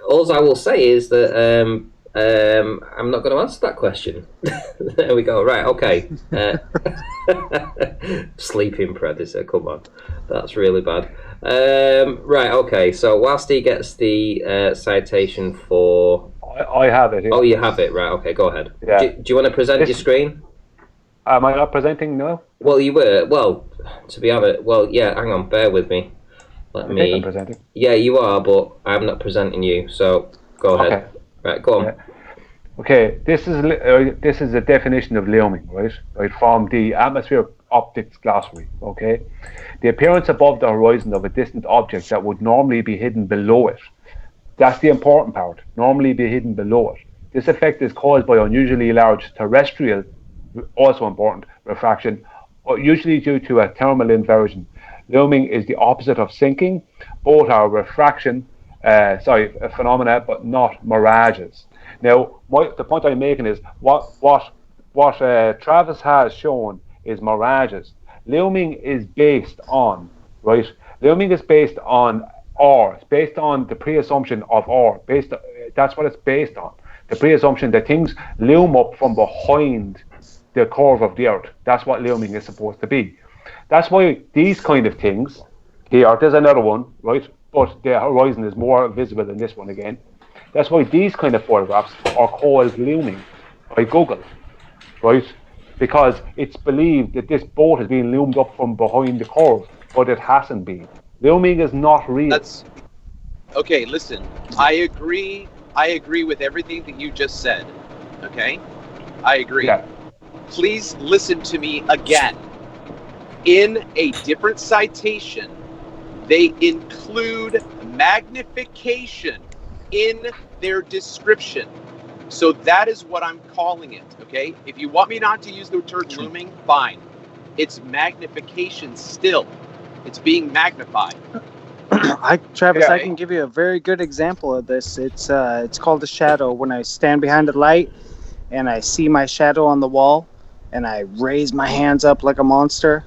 All I will say is that I'm not going to answer that question. There we go. Right, okay. Sleeping predator, come on. That's really bad. Right, okay. So whilst he gets the citation for... I have it here. Oh, you have it. Right, okay, go ahead. Yeah. Do you want to present your screen? Am I not presenting now? Well, you were. Well, to be honest, well, yeah, hang on, bear with me. I think I'm presenting. Yeah, you are, but I'm not presenting you, so go ahead. Okay. Right, go on. Yeah. Okay, this is a definition of looming, right? From the atmospheric optics glossary, okay? The appearance above the horizon of a distant object that would normally be hidden below it. That's the important part, normally be hidden below it. This effect is caused by unusually large terrestrial, also important, refraction, usually due to a thermal inversion. Looming is the opposite of sinking. Both are refraction, phenomena, but not mirages. Now, the point I'm making is what Travis has shown is mirages. Looming is based on, right? Looming is based on R. It's based on the pre-assumption of R. That's what it's based on. The pre-assumption that things loom up from behind the curve of the Earth. That's what looming is supposed to be. That's why these kind of things here, there's another one, right? But the horizon is more visible than this one again. That's why these kind of photographs are called looming by Google, right? Because it's believed that this boat has been loomed up from behind the curve, but it hasn't been. Looming is not real. Okay, listen. I agree with everything that you just said. Okay? I agree. Yeah. Please listen to me again. In a different citation, they include magnification in their description. So that is what I'm calling it, okay? If you want me not to use the term looming, fine. It's magnification still. It's being magnified. Travis, Okay. I can give you a very good example of this. It's called a shadow. When I stand behind a light and I see my shadow on the wall and I raise my hands up like a monster,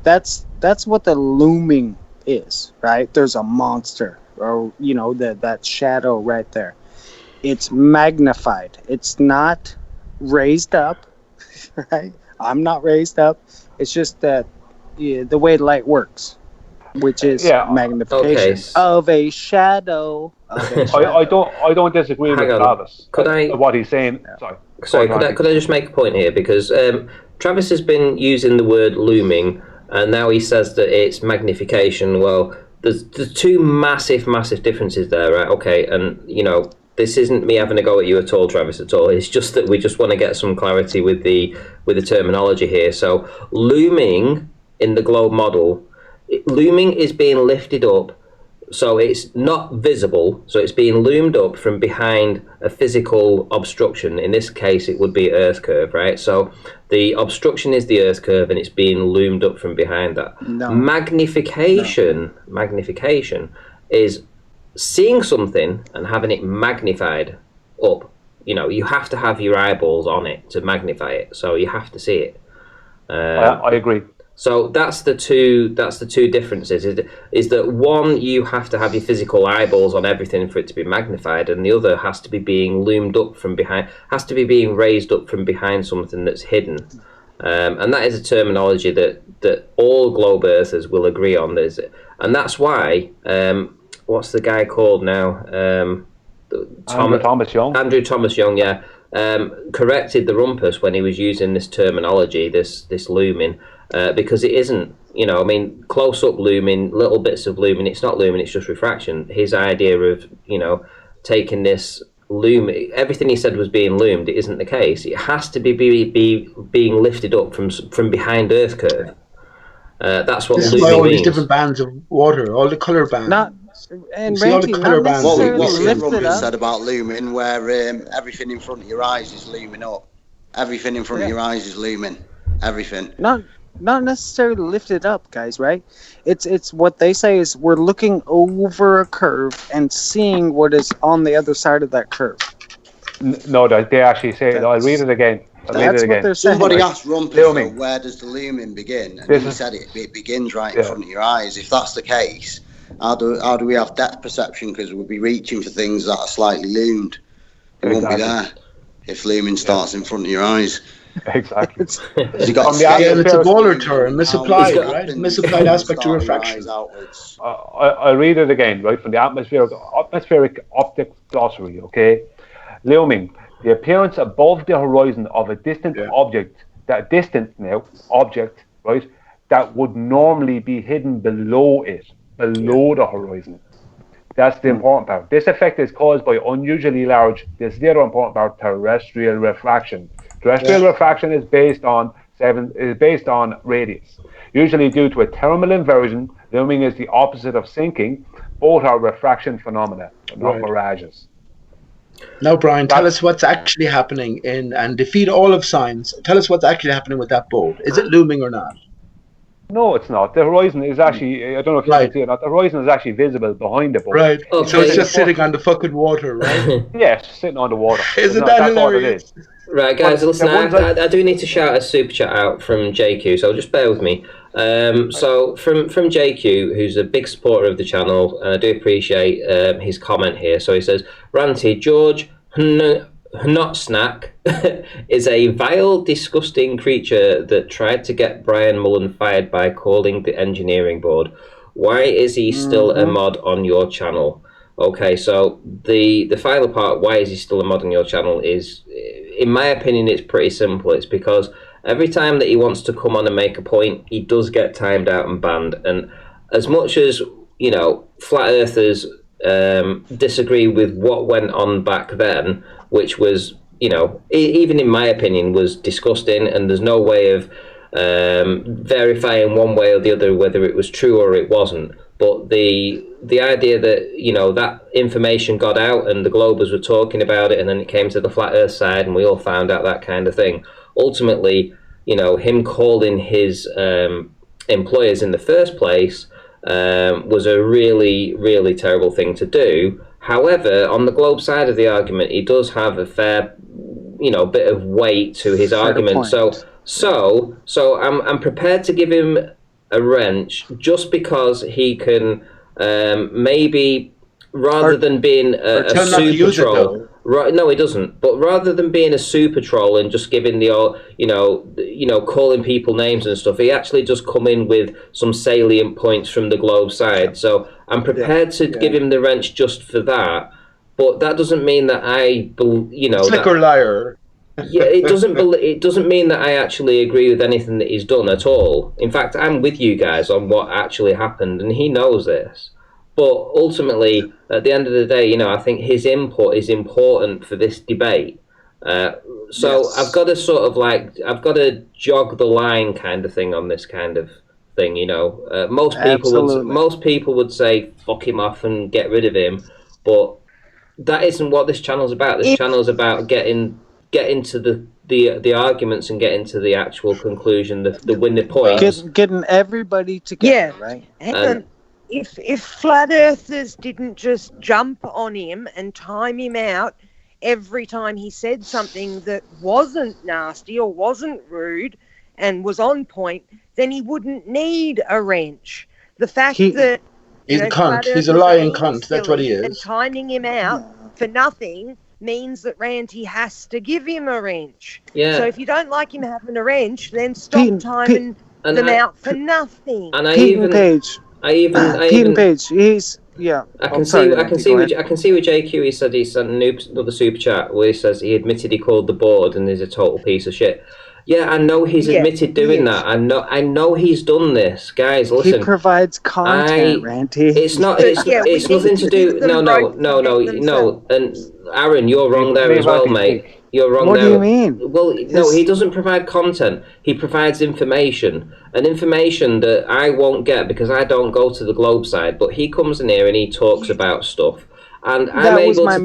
that's what the looming is, right? There's a monster, or that shadow right there. It's magnified. It's not raised up, right? I'm not raised up. It's just that the way light works, which is magnification of a shadow. I don't disagree with Travis. What he's saying. Sorry, could I just make a point here, because Travis has been using the word looming, and now he says that it's magnification. Well, there's two massive differences there, right? Okay, and this isn't me having a go at you at all, Travis, at all. It's just that we just want to get some clarity with the terminology here. So looming in the globe model, looming is being lifted up, so it's not visible, so it's being loomed up from behind a physical obstruction. In this case, it would be Earth curve, right? So the obstruction is the Earth curve, and it's being loomed up from behind that. No. Magnification is seeing something and having it magnified up. You have to have your eyeballs on it to magnify it, so you have to see it. I agree. So that's the two differences. Is that one, you have to have your physical eyeballs on everything for it to be magnified, and the other has to be being loomed up from behind, has to be being raised up from behind something that's hidden. And that is a terminology that all globe earthers will agree on. And that's why, what's the guy called now? Andrew Thomas Young. Andrew Thomas Young, yeah. Corrected the rumpus when he was using this terminology, this looming, because it isn't, close-up looming, little bits of looming, it's not looming, it's just refraction. His idea of, taking this looming, everything he said was being loomed, it isn't the case. It has to be being lifted up from behind Earth curve. That's what looming all means. These different bands of water, all the colour bands. And see all the colour bands. What Rumpus said about looming, where everything in front of your eyes is looming up. Everything in front of your eyes is looming. Everything. Not necessarily lifted up, guys, right? It's what they say is we're looking over a curve and seeing what is on the other side of that curve. No, they actually say it. I'll read it again. I'll read it That's what again. they're saying. Somebody asked Rumpus, Filming. though, where does the looming begin? And This he is- said it begins right Yeah. in front of your eyes. If that's the case, how do we have depth perception? Because we'll be reaching for things that are slightly loomed. It won't be Exactly. there if looming starts in front of your eyes. Exactly. You got From the scale Again, it's a atmosphere- baller term, misapplied, How right? often Misapplied you aspect to start your refraction. eyes outwards. I'll read it again, right, from the atmospheric optics glossary, okay? Looming, the appearance above the horizon of a distant object, right, that would normally be hidden below the horizon. That's the important part. This effect is caused by unusually large, this is the other important part, terrestrial refraction. Terrestrial refraction is based on radius. Usually due to a thermal inversion, looming is the opposite of sinking. Both are refraction phenomena, not mirages. Now, Brian, tell us what's actually happening and defeat all of science. Tell us what's actually happening with that bolt. Is it looming or not? No, it's not. The horizon is actually, I don't know if you can see it or not, the horizon is actually visible behind the boat. Right. Okay. So it's just sitting on the fucking water, right? Yes, sitting on the water. Isn't that that's all it hilarious? is. Right, guys, But listen, the ones I do need to shout a super chat out from JQ, so just bear with me. So from JQ, who's a big supporter of the channel, and I do appreciate his comment here. So he says, Ranty, George Not Snack is a vile, disgusting creature that tried to get Brian Mullen fired by calling the engineering board. Why is he still a mod on your channel? Okay, so the final part, why is he still a mod on your channel, is, in my opinion, it's pretty simple. It's because every time that he wants to come on and make a point, he does get timed out and banned. And as much as, you know, flat earthers disagree with what went on back then, which was, you know, even in my opinion, was disgusting, and there's no way of verifying one way or the other whether it was true or it wasn't. But the idea that, you know, that information got out and the Globers were talking about it, and then it came to the flat earth side and we all found out that kind of thing. Ultimately, you know, him calling his employers in the first place was a really, really terrible thing to do. However, on the Globe side of the argument, he does have a fair, you know, bit of weight to his argument. point. So I'm prepared to give him a wrench just because he can maybe, rather than being a tell him not to super use it, troll. though. Right, no, he doesn't. But rather than being a super troll and just giving the, you know, calling people names and stuff, he actually just come in with some salient points from the Globe side. So I'm prepared to give him the wrench just for that. But that doesn't mean that you know, Slicker liar. yeah, it doesn't mean that I actually agree with anything that he's done at all. In fact, I'm with you guys on what actually happened, and he knows this. But ultimately, at the end of the day, you know, I think his input is important for this debate. So I've got to sort of I've got to jog the line kind of thing on this kind of thing, you know. Most people would say fuck him off and get rid of him, but that isn't what this channel's about. This channel's about getting to the arguments and getting to the actual conclusion, the win the points. Getting everybody together, right? Hang on. If flat earthers didn't just jump on him and time him out every time he said something that wasn't nasty or wasn't rude and was on point, then he wouldn't need a wrench. The fact that he's a cunt. He's a lying cunt. That's what he is. And timing him out for nothing means that Ranty has to give him a wrench. Yeah. So if you don't like him having a wrench, then stop timing them out for nothing. And Page. He's I can see with JQ. He said he sent another super chat where he says he admitted he called the board and is a total piece of shit. Yeah, I know he's admitted doing that. I know he's done this, guys. Listen, he provides content, Ranty. It's not. It's nothing to do. No. And Aaron, you're wrong there as well, mate. You're wrong there. What do you mean? Well, no, he doesn't provide content. He provides information. And information that I won't get because I don't go to the Globe side. But he comes in here and he talks about stuff. And I'm able to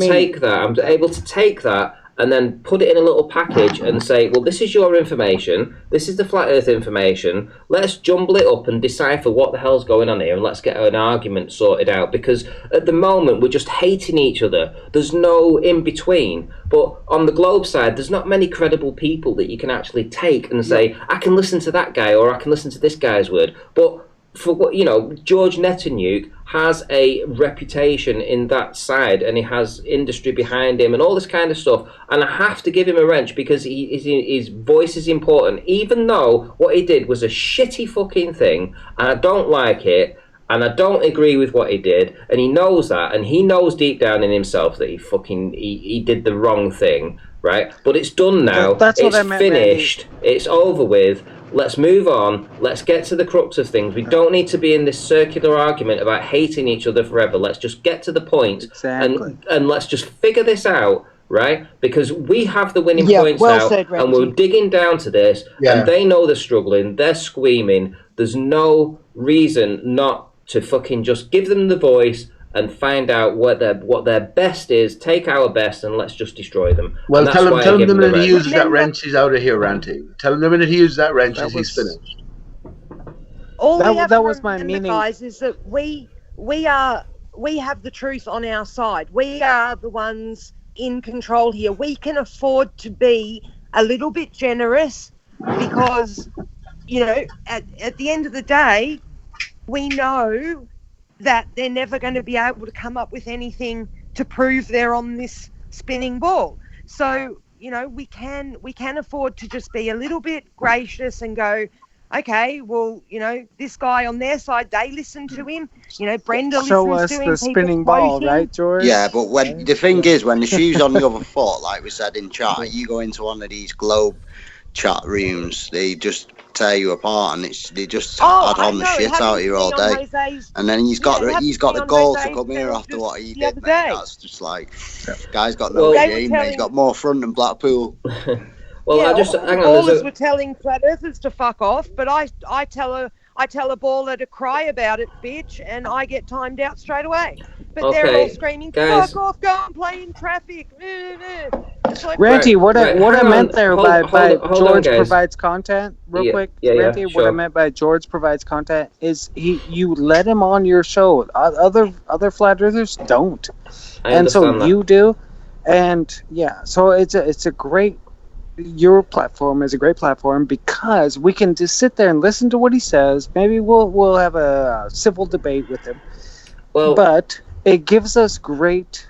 take that and then put it in a little package and say, well, this is your information, this is the flat earth information, let's jumble it up and decipher what the hell's going on here, and let's get an argument sorted out, because at the moment we're just hating each other. There's no in between. But on the Globe side, there's not many credible people that you can actually take and say, I can listen to that guy, or I can listen to this guy's word. But for what, you know, George Netanyahu has a reputation in that side, and he has industry behind him and all this kind of stuff, and I have to give him a wrench, because his voice is important, even though what he did was a shitty fucking thing, and I don't like it, and I don't agree with what he did, and he knows that, and he knows deep down in himself that he did the wrong thing, right? But it's done now. That's what it's I meant, finished. Randy. It's over with. Let's move on. Let's get to the crux of things. We don't need to be in this circular argument about hating each other forever. Let's just get to the point, and let's just figure this out, right? Because we have the winning points now, and we're digging down to this, and they know they're struggling, they're squeaming. There's no reason not to fucking just give them the voice and find out what their best is, take our best, and let's just destroy them. Well, tell him the minute he uses that wrench, he's out of here, Ranty. Tell him the minute he uses that wrench, he's finished. All that was my meaning, guys, is that we have the truth on our side. We are the ones in control here. We can afford to be a little bit generous, because, you know, at the end of the day, we know that they're never going to be able to come up with anything to prove they're on this spinning ball. So, you know, we can afford to just be a little bit gracious and go, okay, well, you know, this guy on their side, they listen to him. You know, Brenda listens to him. Show us the spinning ball, right, George? Yeah, but when the thing is, when the shoe's on the other foot, like we said in chat, you go into one of these Globe chat rooms, they just tear you apart, and they just add on the shit out of you all day. And then he's got the goal to come here after what he did, mate. That's just like, guy's got no shame, mate. He's got more front than Blackpool. Well, I just hang on. Ballers were telling flat earthers to fuck off, but I tell a baller to cry about it, bitch, and I get timed out straight away. But they're all screaming, guys, fuck off, go and play in traffic. It's like, Ranty, what I meant there by George provides content, real quick, Ranty, what I meant by George provides content is you let him on your show. Other flat earthers don't, and so you do, and so it's a great. Your platform is a great platform because we can just sit there and listen to what he says. Maybe we'll have a civil debate with him. Well, but it gives us great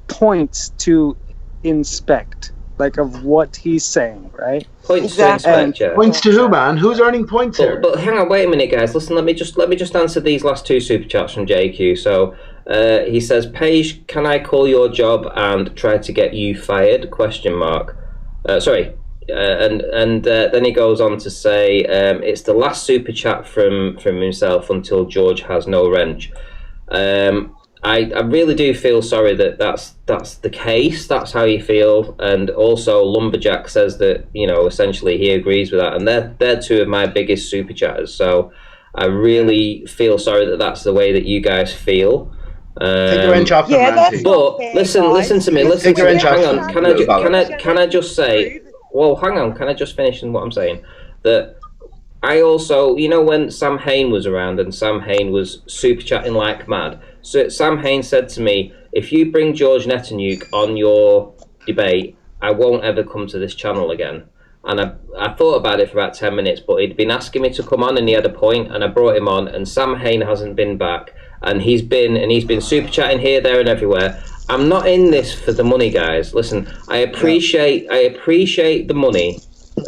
points to inspect, of what he's saying, right? Points to inspect, yeah. Points to who, man? Who's earning points here? But hang on, wait a minute, guys. Listen, let me just answer these last two super chats from JQ. So. He says, Paige, can I call your job and try to get you fired? ? And then he goes on to say, it's the last super chat from himself until George has no wrench. I really do feel sorry that's the case. That's how you feel. And also Lumberjack says that, you know, essentially he agrees with that. And they're two of my biggest super chatters. So I really feel sorry that that's the way that you guys feel. Take the wrench off Ranty. But listen to me. Hang on. Can I just say? Well, hang on. Can I just finish in what I'm saying? That I also, you know, when Sam Hain was around and Sam Hain was super chatting like mad. So Sam Hain said to me, "If you bring George Netanyahu on your debate, I won't ever come to this channel again." And I thought about it for about 10 minutes, but he'd been asking me to come on, and he had a point, and I brought him on, and Sam Hain hasn't been back. And he's been super chatting here, there, and everywhere. I'm not in this for the money, guys. Listen, I appreciate the money.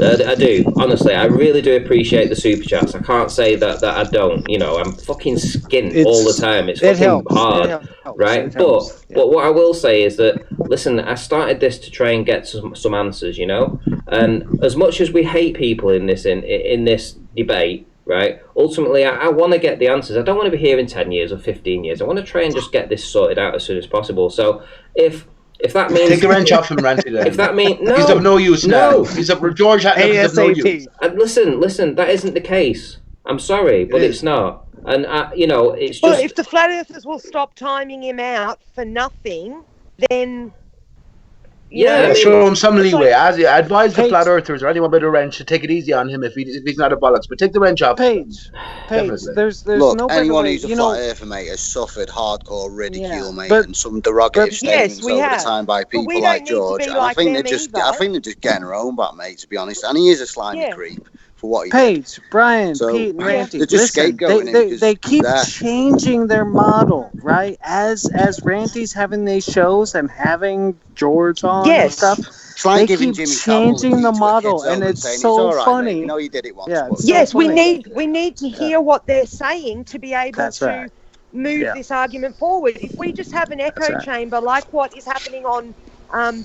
I do, honestly. I really do appreciate the super chats. I can't say that I don't. You know, I'm fucking skint all the time. It's fucking hard, right? But what I will say is that, listen, I started this to try and get some answers. You know, and as much as we hate people in this debate. Right. Ultimately, I want to get the answers. I don't want to be here in 10 years or 15 years. I want to try and just get this sorted out as soon as possible. So if that means take the wrench off him, Ranty. Then. If that means he's of no use now. He's of George Hatton of no use. And listen, that isn't the case. I'm sorry, but it's not. And you know, it's just. Well, if the flat earthers will stop timing him out for nothing, then Yeah, I mean, show him some it's leeway. like- Advise the Paige. flat earthers or anyone with a wrench to take it easy on him if he's not a bollocks. But take the wrench off. Paige, Definitely. there's Look, no better anyone way. who's a You flat know, earther, mate, has suffered hardcore ridicule, Yeah, mate, but- and some derogative but- Yes, statements we over have. the time by But we people don't like need to George. be And I like think them they're just, either. I think they're just getting her own back, mate. To be honest, and he is a slimy Yeah. creep for what he did. Paige, Brian, So, Pete, and yeah, Randy. they're just Listen, scapegoating him they 'cause they keep they're- changing their model, right? As Randy's having these shows and having George on and Yes. stuff. It's like They giving keep Jimmy Savile changing key the to a model, kid's home and it's saying, so all right, funny. Mate. You know you did it once. Yeah, but it's so Yes, we funny. need to hear what they're saying to be able That's to right. move Yeah. this argument forward. If we just have an echo That's right. chamber like what is happening on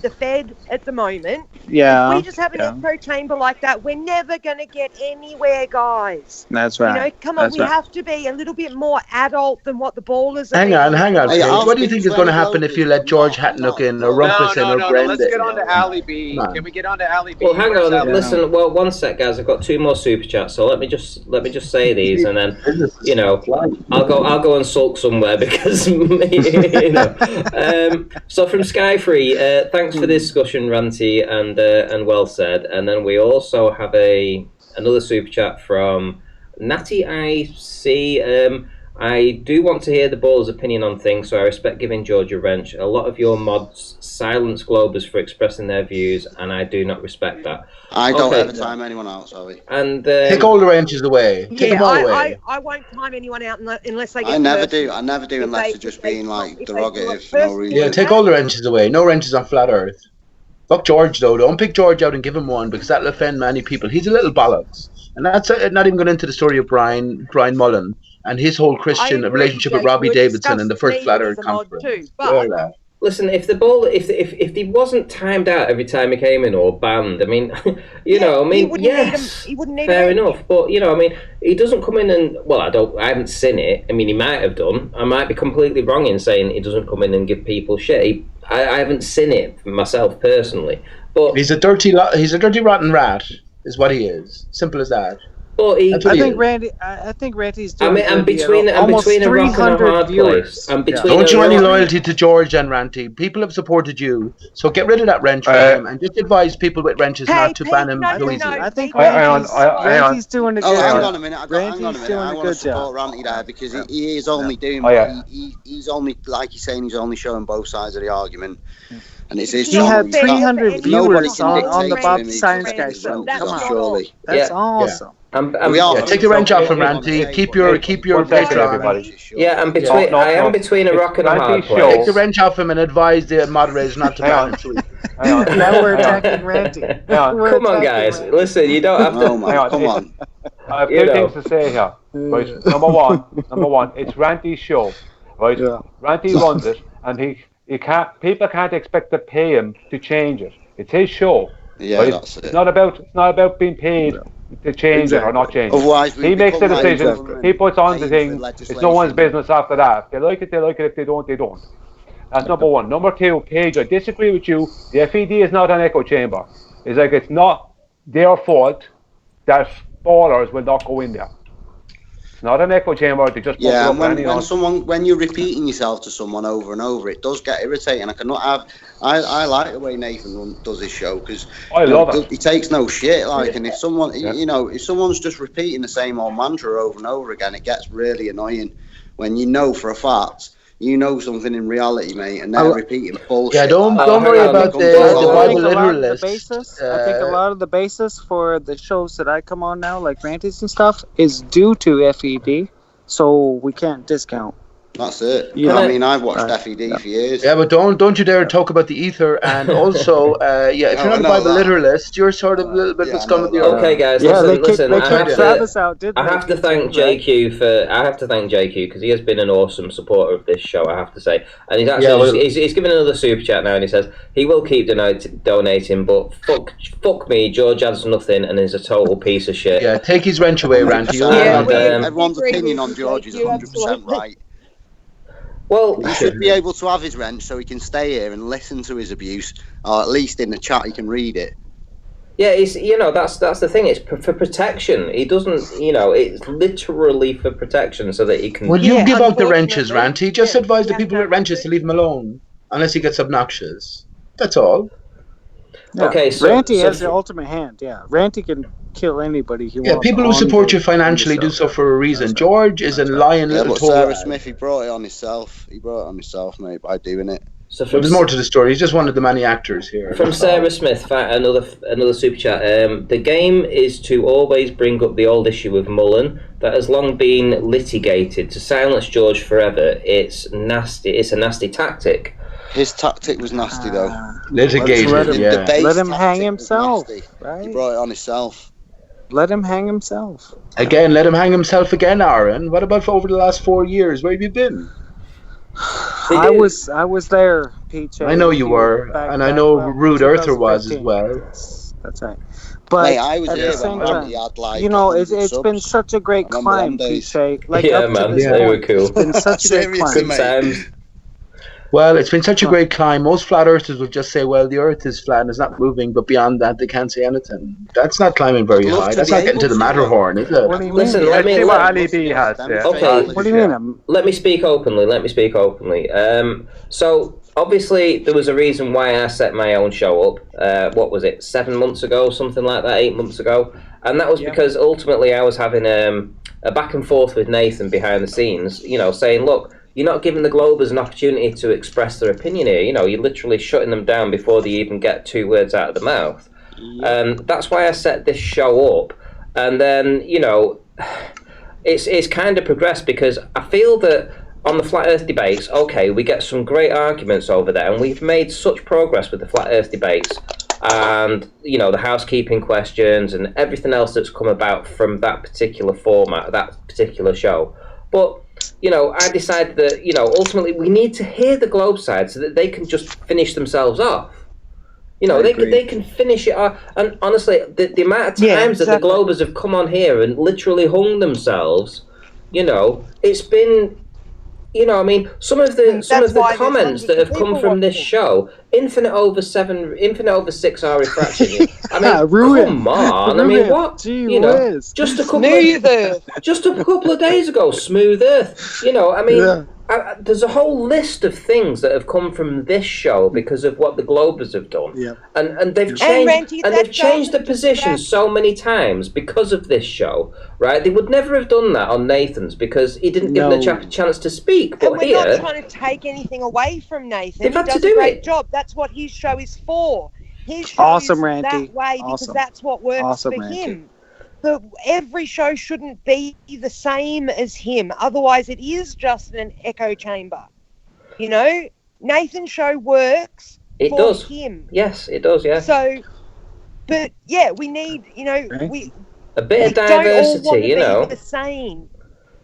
the Fed at the moment, Yeah, if we just have an yeah. echo chamber like that, we're never going to get anywhere, guys. That's You right. know, come on, That's we right. have to be a little bit more adult than what the ballers are. Hang on, Hey, Paige. I'll What do you speak think to is going to any happen bloke if you who's let George not- Hatnock in, not- or Rumpus in, or No. Brenda? Let's get on to Ali B. Come on. Can we get on to Ali B? Well, hang Where's on. Ali? Listen. Well, one sec, guys. I've got 2 more super chats, so let me just say these, and then you know, I'll go and sulk somewhere because you know. So from Skyfree, thanks for the discussion, Ranty, and well said. And then we also have another super chat from Natty IC. I do want to hear the baller's opinion on things, so I respect giving George a wrench. A lot of your mods silence Globers for expressing their views, and I do not respect that. I don't Okay. ever time anyone out, sorry. And Take all the wrenches away. Take them all away. I won't time anyone out unless they get I never personal. do. I never do If unless they- they're just if they being talk- like if they derogative talk for no personal, reason. Yeah, take all the wrenches away. No wrenches on flat Earth. Fuck George though. Don't pick George out and give him one because that'll offend many people. He's a little bollocks, and that's not even going into the story of Brian Mullen and his whole Christian I agree, relationship with Jake, Robbie we'll Davidson in the discuss first me Flat as Earth a mod conference. too, but- Sure, lad. listen, if the ball, if he wasn't timed out every time he came in or banned, I mean, you know, I mean, yes, he wouldn't need fair a wrench. enough, but you know, I mean, he doesn't come in and I haven't seen it. I mean, he might have done. I might be completely wrong in saying he doesn't come in and give people shit. I haven't seen it myself personally, but He's a dirty rotten rat, is what he is. Simple as that. but he, That's what I he think is. Randy's I doing. mean, I'm good, you know, between almost a rock and a 300 hard viewers. place. I'm between Don't a show any rock- loyalty to George and Ranty. People have supported you, so get rid of that wrench for him and just advise people with wrenches Hey, not to Pete, ban him no, so no, easily. I think Hang on, Randy's doing a good Oh, hang job. on a minute. Hang on a Randy's minute. doing I a want to good job. support Ranty there because he is only doing. Oh, yeah. He's only, like he's saying, he's only showing both sides of the argument, and it's his He had channel. 300 Nobody viewers can on dictate the to Bob him. He's Science just Guy his show. own That's design, not surely. That's Yeah. awesome. We are. Take the wrench off from Yeah, Ranty. Keep but- your One second, paper on. everybody. Yeah, I'm between. No, I am no. between a It's rock and a hard Randy's place. show. Take the wrench off him and advise the moderators not to Hang ban on. him so easily. Hang on. Now we're Hang on. attacking Randy. Hang on. We're Come on, attacking guys. Randy. Listen, you don't have to. Oh Hang man, on, come on. I have You two know. things to say here. Right. Number one, it's Ranty's show. Right? Yeah. Ranty runs it, and people can't expect to pay him to change it. It's his show. Yeah, right? that's it. It's not about being paid to change it or not change it. Otherwise, we He makes the become like decisions. government He puts on the paying thing. for It's no one's legislation. business after that. If they like it, they like it. If they don't, they don't. That's number one. Number two, Paige, I disagree with you. The FED is not an echo chamber. It's like it's not their fault that ballers will not go in there. It's not an echo chamber. They just Yeah, and anyone. when you're repeating yourself to someone over and over, it does get irritating. I cannot have. I like the way Nathan does his show because I love it. he takes no shit. Like, and if someone, Yeah. if someone's just repeating the same old mantra over and over again, it gets really annoying. When you know for a fact. You know something in reality, mate, and they're repeating bullshit. Yeah, don't Oh, worry hang on, about come the on. I Bible think a lot of the literalists. basis. I think a lot of the basis for the shows that I come on now, like Ranty's and stuff, is due to FED. So we can't discount. That's it. Yeah. I mean, I've watched Right. FED for years. Yeah, but don't you dare talk about the ether. And also, if No, you're not I a know Bible that. literalist, you're sort of a little bit Yeah, the I scum know of the that. earth. Okay, guys, Yeah, they listen. kicked I have Travis out, didn't I they? have to thank JQ because he has been an awesome supporter of this show. I have to say, and he's actually he's given another super chat now, and he says he will keep donating, but fuck me, George adds nothing and is a total piece of shit. Yeah, take his wrench away, Ranty. Yeah, And, we- Everyone's agree opinion with on you, George is Jake, you 100% absolutely. right. Well, He should be able to have his wrench so he can stay here and listen to his abuse, or at least in the chat he can read it. yeah, it's that's the thing. It's for protection. He doesn't, it's literally for protection so that he can. will you Yeah, give out the wrenches, unfortunately, Ranty? Just yeah, advise the yeah, people with that's wrenches it. to leave him alone, unless he gets obnoxious. That's all. Yeah. Okay, so Ranty so has the ultimate hand. Yeah, Ranty can kill anybody he Yeah, wants. people who on support the- you financially on the do so show. for a reason. That's right. George is a That's right. lying Yeah, little but tool. Sarah Smith, he brought it on himself. He brought it on himself, mate, by doing it. So Well, from there's more to the story. He's just one of the many actors here. From That's all. Sarah Smith, another super chat. The game is to always bring up the old issue of Mullen that has long been litigated to silence George forever. It's nasty. It's a nasty tactic. His tactic was nasty, though. Litigated, Let him- yeah. base Let him tactic hang was himself, nasty. He right? brought it on himself. Let him hang himself. Again, let him hang himself again, Aaron. What about for over the last 4 years? Where have you been? I was there, Peach. I know you were, and I know Rude Earther was as 2015. well. Yes, that's right. But Mate, I was at here the same when time, Randy had like you know, 100 it's been subs. such a great I remember climb, them days. Peach. Like Yeah, up man, to this they were point, cool. it's been such a great Seriously, climb. Good mate. times. Well, it's been such a great climb. Most flat earthers will just say, well, the earth is flat and it's not moving, but beyond that, they can't say anything. That's not climbing very I'd love high. to That's be not getting able to the to, Matterhorn, is it? What do you Listen, mean? let me See what let, Ali B has there. Okay. What do you mean? let me speak openly. So obviously there was a reason why I set my own show up. What was it? 7 months ago, something like that. 8 months ago, and that was because ultimately I was having a back and forth with Nathan behind the scenes. You know, saying, look, you're not giving the Globers an opportunity to express their opinion here. You know, you're literally shutting them down before they even get 2 words out of the mouth. And that's why I set this show up. And then, you know, it's kind of progressed because I feel that on the Flat Earth debates, okay, we get some great arguments over there, and we've made such progress with the Flat Earth debates and, you know, the housekeeping questions and everything else that's come about from that particular format, that particular show. But, you know, I decided that, you know, ultimately we need to hear the Globe side so that they can just finish themselves off. You know, they can finish it off. And honestly, the amount of times that the Globers have come on here and literally hung themselves, you know, it's been, you know, I mean, some of the comments that have come from this show, infinite over 6 hour refraction. I mean, come on. I mean, what? You know, just a couple of days ago, Smooth Earth. You know, I mean, there's a whole list of things that have come from this show because of what the Globers have done. Yeah. And they've changed the position so many times because of this show, right? They would never have done that on Nathan's because he didn't give them a chance to speak. But and we're not trying to take anything away from Nathan. They've had he does to do a great it. job. That's what his show is for. His show is that way because that's what works for him. But every show shouldn't be the same as him. Otherwise, it is just an echo chamber. You know, Nathan's show works for him. Yes, it does, yeah. So, but yeah, we need, you know, a bit of diversity, you know. The same.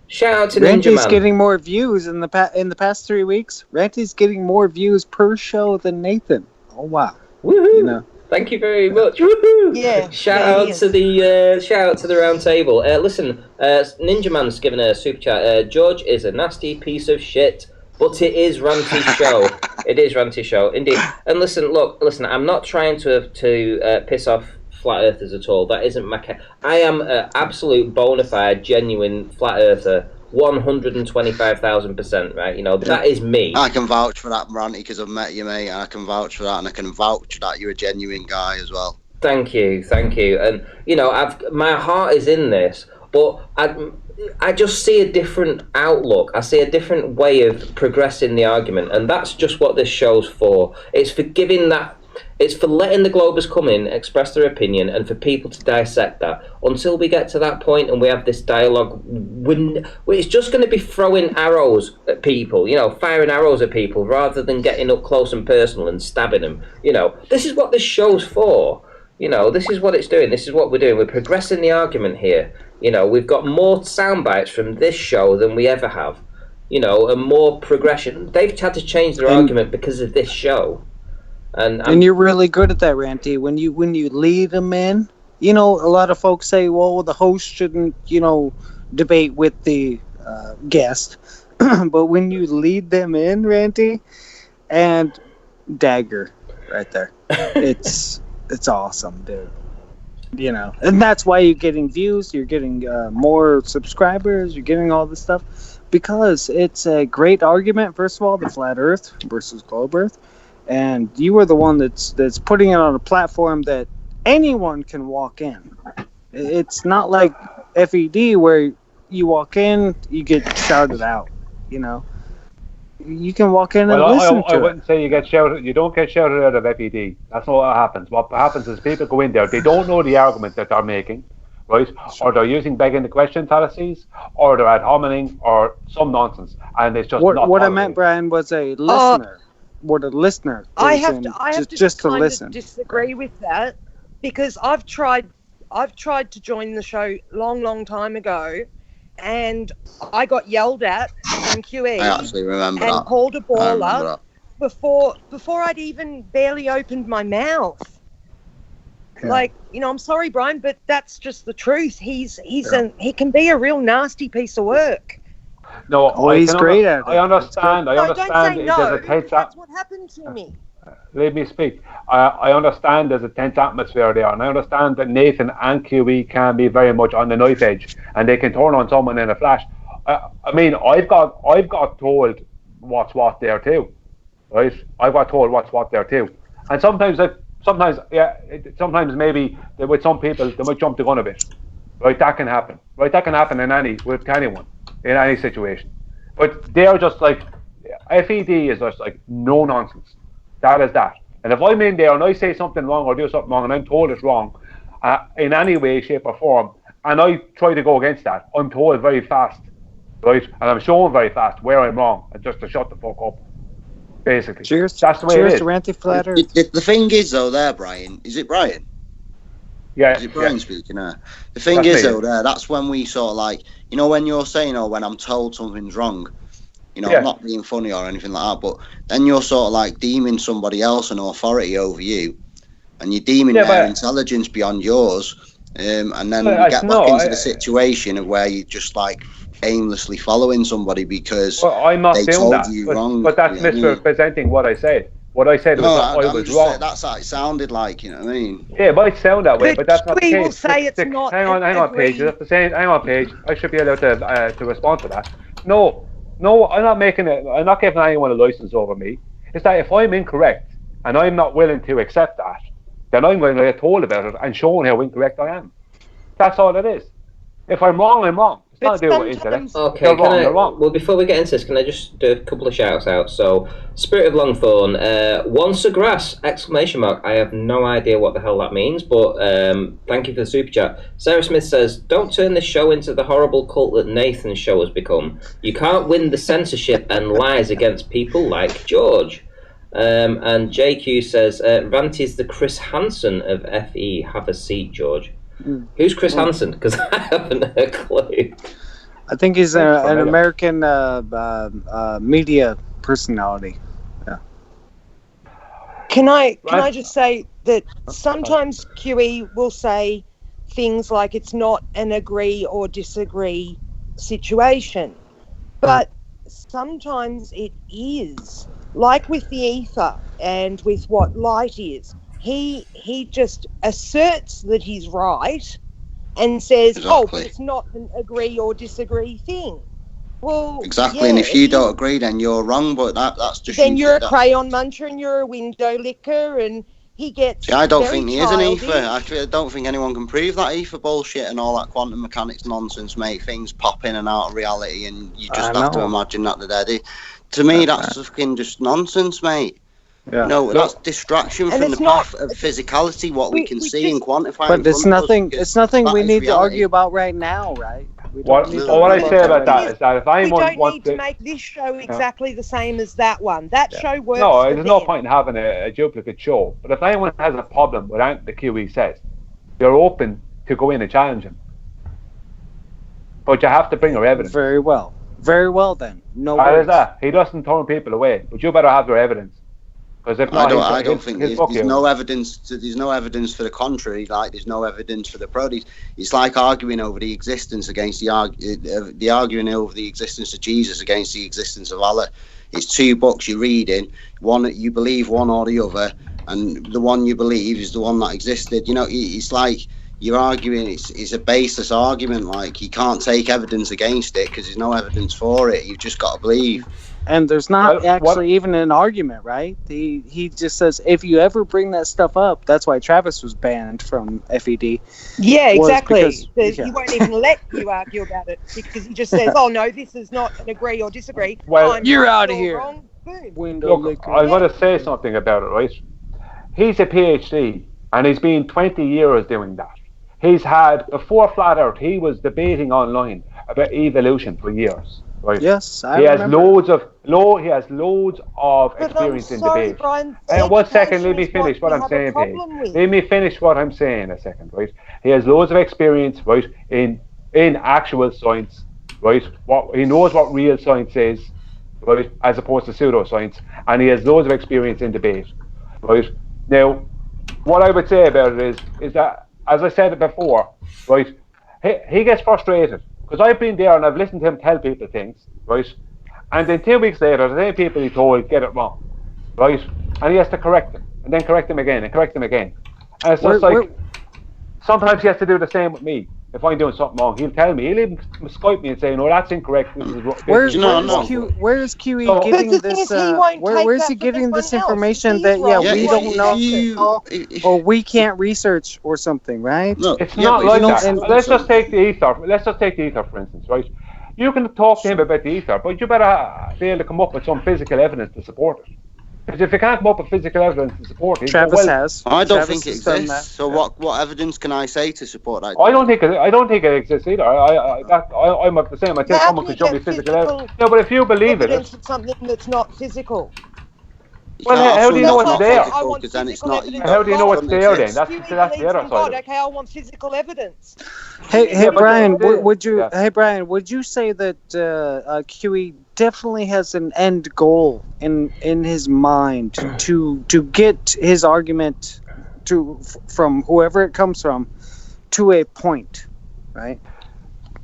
Shout out to Ninja Ranty's Man. getting more views in the past 3 weeks. Ranty's getting more views per show than Nathan. Oh wow! Woohoo! You know. Thank you very much. Woohoo! Yeah. Shout out to the round table. Listen, Ninja Man's given a super chat. George is a nasty piece of shit, but it is Ranty's show. It is Ranty's show, indeed. And listen, I'm not trying to piss off flat earthers at all. That isn't my I am an absolute bona fide, genuine flat earther. 125,000%, right? You know, that is me. I can vouch for that, Ranty, because I've met you, mate. I can vouch for that, and I can vouch that you're a genuine guy as well. Thank you. And you know, my heart is in this, but I just see a different outlook. I see a different way of progressing the argument, and that's just what this show's for. It's for giving that. It's for letting the Globers come in, express their opinion, and for people to dissect that. Until we get to that point and we have this dialogue, it's just going to be throwing arrows at people, you know, firing arrows at people, rather than getting up close and personal and stabbing them. You know, this is what this show's for. You know, this is what it's doing. This is what we're doing. We're progressing the argument here. You know, we've got more sound bites from this show than we ever have. You know, and more progression. They've had to change their argument because of this show. And you're really good at that, Ranty. When you lead them in, you know, a lot of folks say, well, the host shouldn't, you know, debate with the guest. But when you lead them in, Ranty, and dagger right there, it's awesome, dude. You know, and that's why you're getting views, you're getting more subscribers, you're getting all this stuff, because it's a great argument. First of all, the flat Earth versus globe Earth. and you were the one that's putting it on a platform that anyone can walk in. It's not like FED where you walk in, you get shouted out. You know, you can walk in and listen I to wouldn't say you get shouted. You don't get shouted out of FED. That's not what happens. What happens is people go in there. They don't know the argument that they're making, right? Or they're using begging the question fallacies, or they're ad hominem, or some nonsense, and it's just not. What I meant, Brian, was a listener. What a listener goes in just to listen. Disagree with that, because I've tried to join the show long time ago, and I got yelled at from QE. I actually remember and that. called a baller before I'd even barely opened my mouth. Yeah. Like, I'm sorry, Brian, but that's just the truth. He can be a real nasty piece of work. No, he's great at it. I understand. I No, understand. don't say no. There's a tense That's what happened to me. Let me speak. I understand there's a tense atmosphere there, and I understand that Nathan and QE can be very much on the knife edge, and they can turn on someone in a flash. I mean, I've got told what's what there too, right? I've got told what's what there too, and sometimes maybe with some people they might jump the gun a bit, right? That can happen, right? That can happen with anyone in any situation, but they're just like FED is just like no nonsense. That is that. And if I'm in there and I say something wrong or do something wrong and I'm told it's wrong in any way, shape or form, and I try to go against that, I'm told very fast, right? And I'm shown very fast where I'm wrong and just to shut the fuck up, basically. Cheers. That's the way cheers it is. to Ranty Flatter. The thing is, though, there, Brian, is it Brian? Yeah. Is it Brian speaking there? The thing is, though, that's when we sort of like, when you're saying, when I'm told something's wrong, I'm not being funny or anything like that, but then you're sort of like deeming somebody else an authority over you, and you're deeming their intelligence beyond yours, and then you get back into the situation of where you're just like aimlessly following somebody because I'm not they saying told that, you wrong. But that's misrepresenting what I said. What I said was that I was wrong. That's how it sounded like, you know what I mean? Yeah, it might sound that way, but that's not the case. We will say it's not. Hang on, Paige. Hang on, Paige. I should be allowed to respond to that. No, I'm not making it. I'm not giving anyone a license over me. It's that if I'm incorrect and I'm not willing to accept that, then I'm going to get told about it and shown how incorrect I am. That's all it is. If I'm wrong, I'm wrong. It's not to do with intellect. Okay, they're wrong. Well, before we get into this, can I just do a couple of shouts out? So, Spirit of Longthorn, once a grass, ! I have no idea what the hell that means, but thank you for the super chat. Sarah Smith says, don't turn this show into the horrible cult that Nathan's show has become. You can't win the censorship and lies against people like George. And JQ says, Ranty's the Chris Hansen of FE. Have a seat, George. Who's Chris Hansen? Because I haven't a clue. I think he's an American media personality. Yeah. Can I just say that sometimes QE will say things like it's not an agree or disagree situation, but sometimes it is. Like with the ether and with what light is. He just asserts that he's right and says, but it's not an agree or disagree thing. Well, exactly, and if you don't agree, then you're wrong, but that's just... Then you're a crayon muncher and you're a window licker, and he gets... See, I don't think he is an ether. I don't think anyone can prove that ether bullshit and all that quantum mechanics nonsense, mate. Things pop in and out of reality, and you just have to imagine that they're dead. To me, that's fucking just nonsense, mate. Yeah. No, that's distraction from the path of physicality, what we can see and quantify. But it's nothing we need to argue about right now, right? What I say about that is that if anyone wants to make this show exactly the same as that one, that show works. No, there's no point in having a duplicate show. But if anyone has a problem with anything the QE says, they're open to go in and challenge him. But you have to bring your evidence. Very well then. No worries. How is that? He doesn't turn people away, but you better have your evidence. Because if not, I don't think there's no evidence. There's no evidence for the contrary. Like there's no evidence for the produce. It's like arguing over the existence against the arguing over the existence of Jesus against the existence of Allah. It's two books you're reading. One you believe one or the other, and the one you believe is the one that existed. You know, it's like you're arguing it's a baseless argument. Like, you can't take evidence against it because there's no evidence for it. You've just got to believe. And there's not even an argument, right? He just says, if you ever bring that stuff up, that's why Travis was banned from FED. Yeah, exactly. Because, He won't even let you argue about it because he just says, "Oh no, this is not an agree or disagree." Well, you're right, out of you're here. wrong. Boom. Window Look, liquor. I'm going to say something about it, right? He's a PhD, and he's been 20 years doing that. He's had, before Flat Earth, he was debating online about evolution for years. Right? Yes, he has loads of experience in debate. Brian, And 1 second, let me finish what I'm saying, Paige. Let me finish what I'm saying a second, right? He has loads of experience, right, in actual science, right? He knows what real science is, right, as opposed to pseudoscience, and he has loads of experience in debate, right? Now, what I would say about it is that, as I said it before, right, he gets frustrated. Because I've been there and I've listened to him tell people things, right? And then 2 weeks later, the same people he told get it wrong, right? And he has to correct them, and then correct them again, and correct them again. And it's just sometimes he has to do the same with me. If I'm doing something wrong, he'll tell me. He'll even Skype me and say, "No, that's incorrect. This is where is QE giving this? Where is he getting this information that we don't know, or we can't research or something, right? No, it's not like that. Let's just take the ether. Let's just take the ether, for instance, right? You can talk to him about the ether, but you better be able to come up with some physical evidence to support it. Because if you can't come up with physical evidence to support it, Travis has. I don't think it exists. So what evidence can I say to support that? I don't think it exists either. I'm the same. I think someone could show me physical evidence. No, but if you believe it, it's something that's not physical. Well, how do you know it's there? How do you know it's there then? That's the other side. Okay, I want physical evidence. Hey, Brian, would you? Hey, Brian, would you say that QE definitely has an end goal in his mind to get his argument from whoever it comes from to a point, right?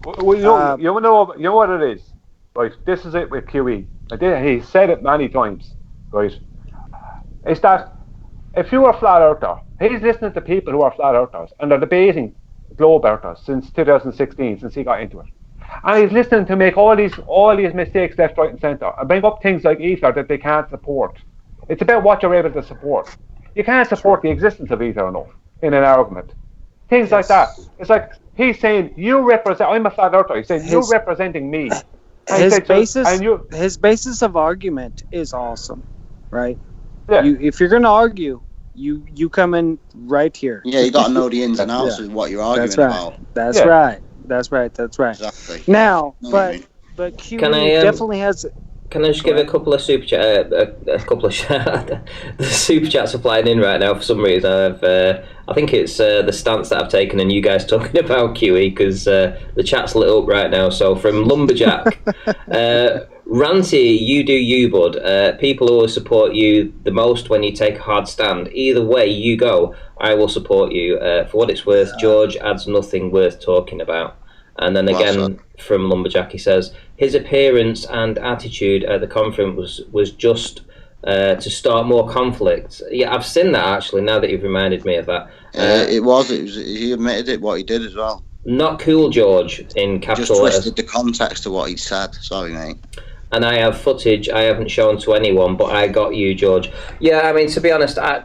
Well, you know what it is, right? This is it with QE. He said it many times, right? Is that if you are a flat earther, he's listening to people who are flat earthers and they're debating globe earthers since 2016, since he got into it. And he's listening to make all these mistakes left, right, and centre, and bring up things like ether that they can't support. It's about what you're able to support. You can't support the existence of ether enough in an argument. Things like that. It's like he's saying, you represent. I'm a flat earther. He's saying you're representing me. His basis of argument is awesome, right? Yeah. If you're going to argue, you come in right here. Yeah, you got to know the ins and outs of what you're arguing about. That's right. Exactly. Now, but QE definitely has. Can I just give a couple of super chat? A couple of the super chats are flying in right now for some reason. I think it's the stance that I've taken, and you guys talking about QE because the chat's lit up right now. So from Lumberjack, Ranty, you do you, bud. People always support you the most when you take a hard stand. Either way you go, I will support you. For what it's worth, George adds nothing worth talking about. And then again, from Lumberjack, he says, his appearance and attitude at the conference was just to start more conflict. Yeah, I've seen that actually, now that you've reminded me of that. It was, he admitted it, what he did as well. Not cool, George, in capital letters. Just twisted the context of what he said. Sorry, mate. And I have footage I haven't shown to anyone, but I got you, George. Yeah, I mean, to be honest, I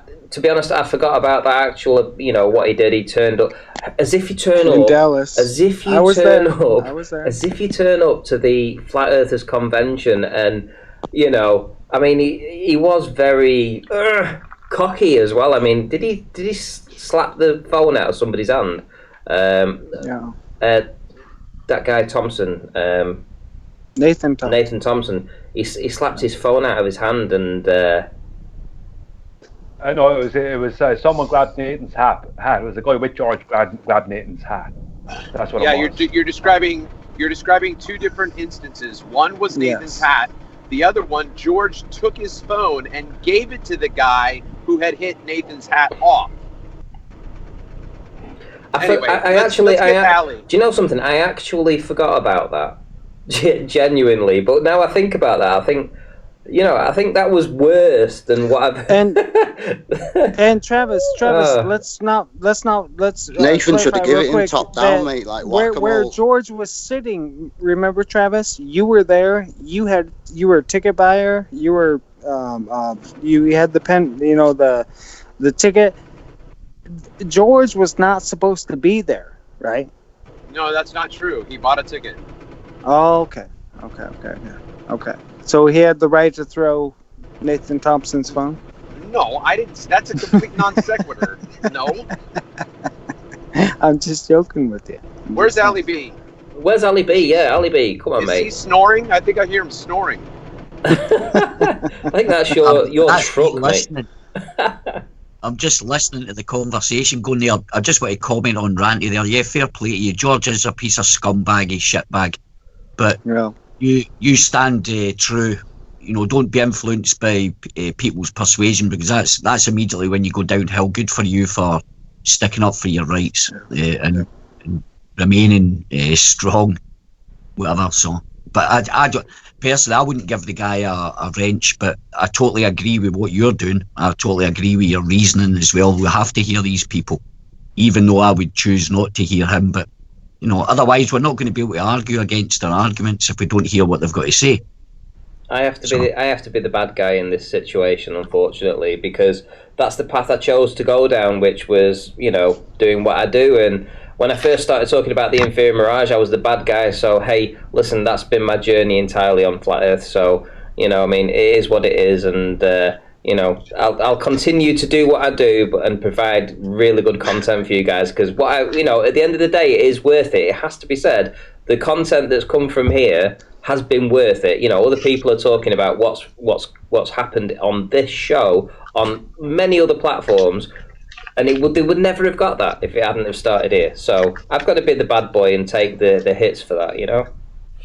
forgot about that actual, what he did. He turned up as if you turn up, Dallas. as if you turn up, as if you turn up to the Flat Earthers convention, and I mean, he was very cocky as well. I mean, did he slap the phone out of somebody's hand? Yeah. That guy Thompson. Nathan Thompson. He slapped his phone out of his hand and. I know it was someone grabbed Nathan's hat. It was a guy with George grabbed Nathan's hat. That's what. Yeah, it was. you're describing two different instances. One was Nathan's hat. The other one, George took his phone and gave it to the guy who had hit Nathan's hat off. Anyway, let's get do you know something? I actually forgot about that. Genuinely, but now I think about that, I think You know, I think that was worse than what I've. And Travis, let's Nathan should have given him top down, mate, like where George was sitting. Remember, Travis, you were there. You were a ticket buyer. You were you had the pen. You know the ticket. George was not supposed to be there, right? No, that's not true. He bought a ticket. Oh, okay. So he had the right to throw Nathan Thompson's phone? No, I didn't. That's a complete non sequitur. No. I'm just joking with you. Where's Ali B? Where's Ali B? Yeah, Ali B. Come on, Is mate. he snoring? I think I hear him snoring. I think that's your truck, mate. I'm just listening to the conversation going there. I just want to comment on Ranty there. Yeah, fair play to you. George is a piece of scumbaggy shitbag. But you stand true. You know, don't be influenced by people's persuasion, because that's immediately when you go downhill. Good for you for sticking up for your rights and remaining strong, whatever. So, but I don't personally. I wouldn't give the guy a wrench, but I totally agree with what you're doing. I totally agree with your reasoning as well. We have to hear these people, even though I would choose not to hear him. But you know, otherwise we're not going to be able to argue against their arguments if we don't hear what they've got to say. I have to be the bad guy in this situation, unfortunately, because that's the path I chose to go down, which was, you know, doing what I do. And when I first started talking about the Inferior Mirage, I was the bad guy. So, hey, listen, that's been my journey entirely on Flat Earth. So, you know, I mean, it is what it is. And, you know, I'll continue to do what I do and provide really good content for you guys. Because, at the end of the day, it is worth it. It has to be said. The content that's come from here has been worth it. You know, other people are talking about what's happened on this show on many other platforms, and they would never have got that if it hadn't have started here. So I've got to be the bad boy and take the hits for that. You know.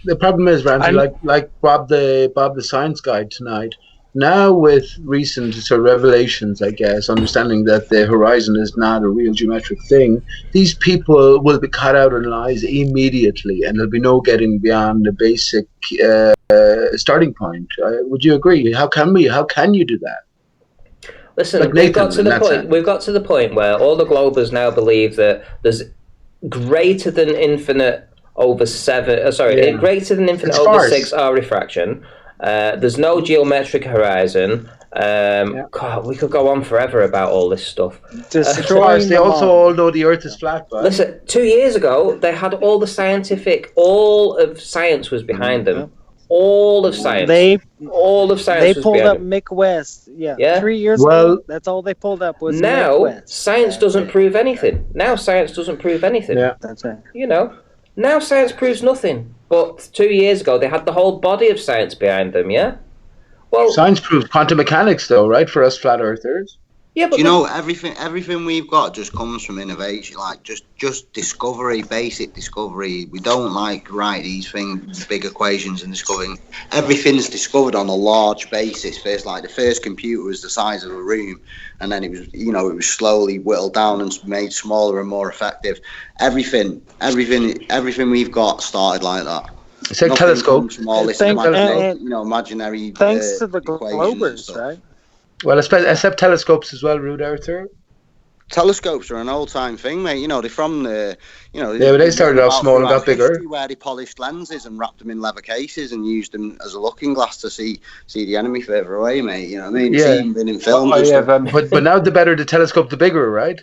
The problem is, Randy, like Bob the Science Guy tonight. Now, with recent sort of revelations, I guess, understanding that the horizon is not a real geometric thing, these people will be cut out in lies immediately, and there'll be no getting beyond the basic starting point. Would you agree? How can you do that? Listen, like we've got to the point where all the Globers now believe that there's greater than infinite over 7. Greater than infinite over 6 R refraction. There's no geometric horizon. God, we could go on forever about all this stuff. They also all know the Earth is flat. But listen, 2 years ago, they had all of science was behind them. All of science. They pulled up Mick West. Yeah. 3 years ago, that's all they pulled up was now, Mick West. Science doesn't prove anything. Yeah, that's right. You know, now science proves nothing. But 2 years ago, they had the whole body of science behind them, yeah? Well, science proves quantum mechanics, though, right, for us flat earthers? Yeah, but you know, everything we've got just comes from innovation, like just discovery, basic discovery. We don't write these things, big equations and discovering. Everything's discovered on a large basis. First, like the first computer was the size of a room, and then it was slowly whittled down and made smaller and more effective. Everything we've got started like that. It's like telescopes. From all this imaginary. Thanks to the Globers, right? Well, except telescopes as well, Rude Arthur. Telescopes are an old-time thing, mate. You know, they're from the, but they started off small and got bigger. Where they polished lenses and wrapped them in leather cases and used them as a looking glass to see the enemy further away, mate. You know what I mean? Yeah. It's even been in films. But now the better the telescope, the bigger, right?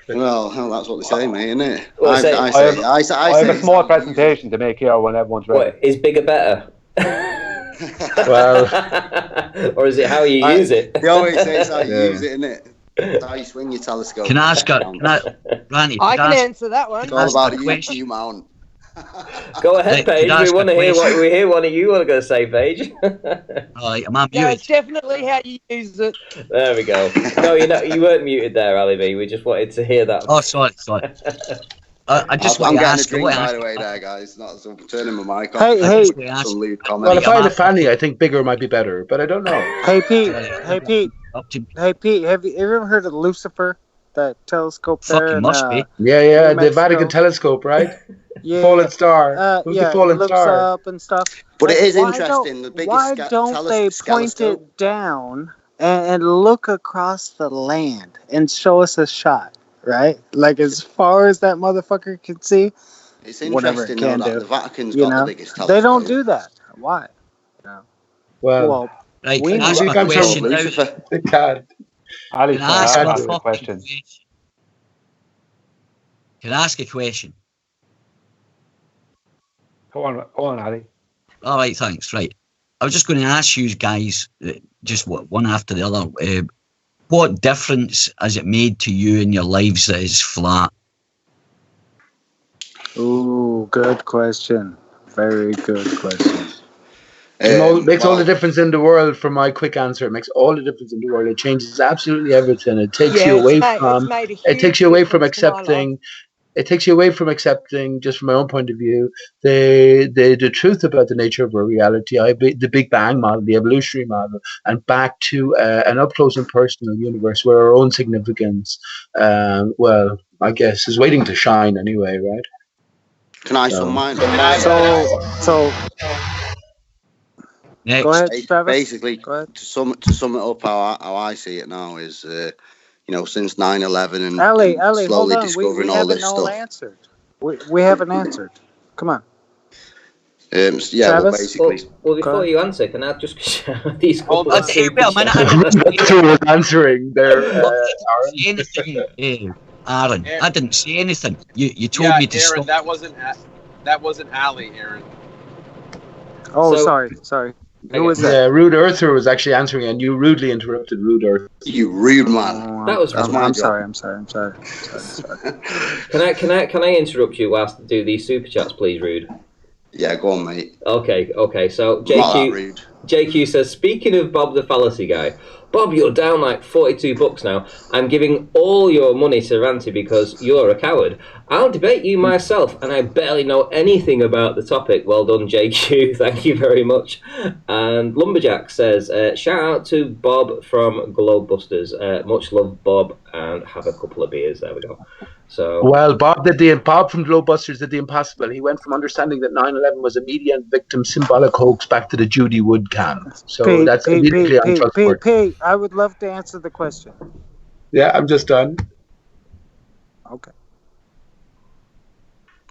Well, that's what they say, mate, isn't it? I have a small presentation to make here when everyone's ready. What, is bigger better? Well, or is it how you use it? They always say it's how you use it, isn't it? It's how you swing your telescope. Can I ask Randy? I can answer that one. It's all about the mount. Go ahead, Paige. We want to hear what you want to say, Paige. Alright, am I muted? That's definitely how you use it. There we go. No, you weren't muted there, Ali B. We just wanted to hear that. Oh, sorry. I just want to ask. I'm getting a drink, by the way, there, guys. Not so I'm turning my mic off. Hey. Some lewd comment. Well, if I had a fanny, I think bigger might be better, but I don't know. Hey, Pete. Have you ever heard of Lucifer? that telescope there. Fucking must be. Yeah, the Mexico. Vatican telescope, right? Yeah, Fallen star. Who's the fallen it looks star? up and stuff. But it is why interesting. The biggest Why don't they point telescope. it down and look across the land and show us a shot, right? Like as far as that motherfucker can see. It's Whatever interesting it can though that do, the Vatican's you got know? the biggest telescope. They don't do that. Why? Well, Right, we can I ask know. my becomes question now? Lucifer. they can't. Ali, Can I ask I'll my ask a fucking question. question? Can I ask a question? Go on, Ali. All right, thanks. Right. I was just going to ask you guys, just one after the other, what difference has it made to you in your lives that it's flat? Ooh, good question. Very good question. It makes all the difference in the world. For my quick answer, it makes all the difference in the world. It changes absolutely everything. It takes you away from. It's made a It takes huge you away from difference to my life. accepting. It takes you away from accepting, just from my own point of view, the truth about the nature of our reality, the Big Bang model, the evolutionary model, and back to an up close and personal universe where our own significance, well, I guess, is waiting to shine anyway, right? Can I sum mine? So Next. go ahead, Travis. Basically, Go ahead. to sum it up, how I see it now is, since 9/11 and Ellie, slowly hold on. discovering We all haven't this all stuff. answered. We haven't answered. Come on. Well, Travis? basically, Well, before you answer, can I just shout these Hold couple on. of Okay, super wait a minute. chats? That's who was answering there, I didn't say anything, Aaron. I didn't say anything. You told me to Aaron, stop. that wasn't Ali, Aaron. Oh, So- sorry. Who was that? Yeah, Rude Earther was actually answering, and you rudely interrupted Rude Earther. you rude man. That was That's fun. my I'm job. sorry. Can I interrupt you whilst I do these super chats, please, Rude? Yeah, go on, mate. Okay. So Not that JQ rude. JQ says, speaking of Bob the fallacy guy, Bob, you're down like $42 now. I'm giving all your money to Ranty because you're a coward. I'll debate you myself, and I barely know anything about the topic. Well done, JQ. Thank you very much. And Lumberjack says, shout out to Bob from Globebusters. Much love, Bob, and have a couple of beers. There we go. So Well, Bob from Globebusters did the impossible. He went from understanding that 9/11 was a media and victim symbolic hoax back to the Judy Wood camp. So that's immediately untrustworthy. Pete, I would love to answer the question. Yeah, I'm just done. Okay.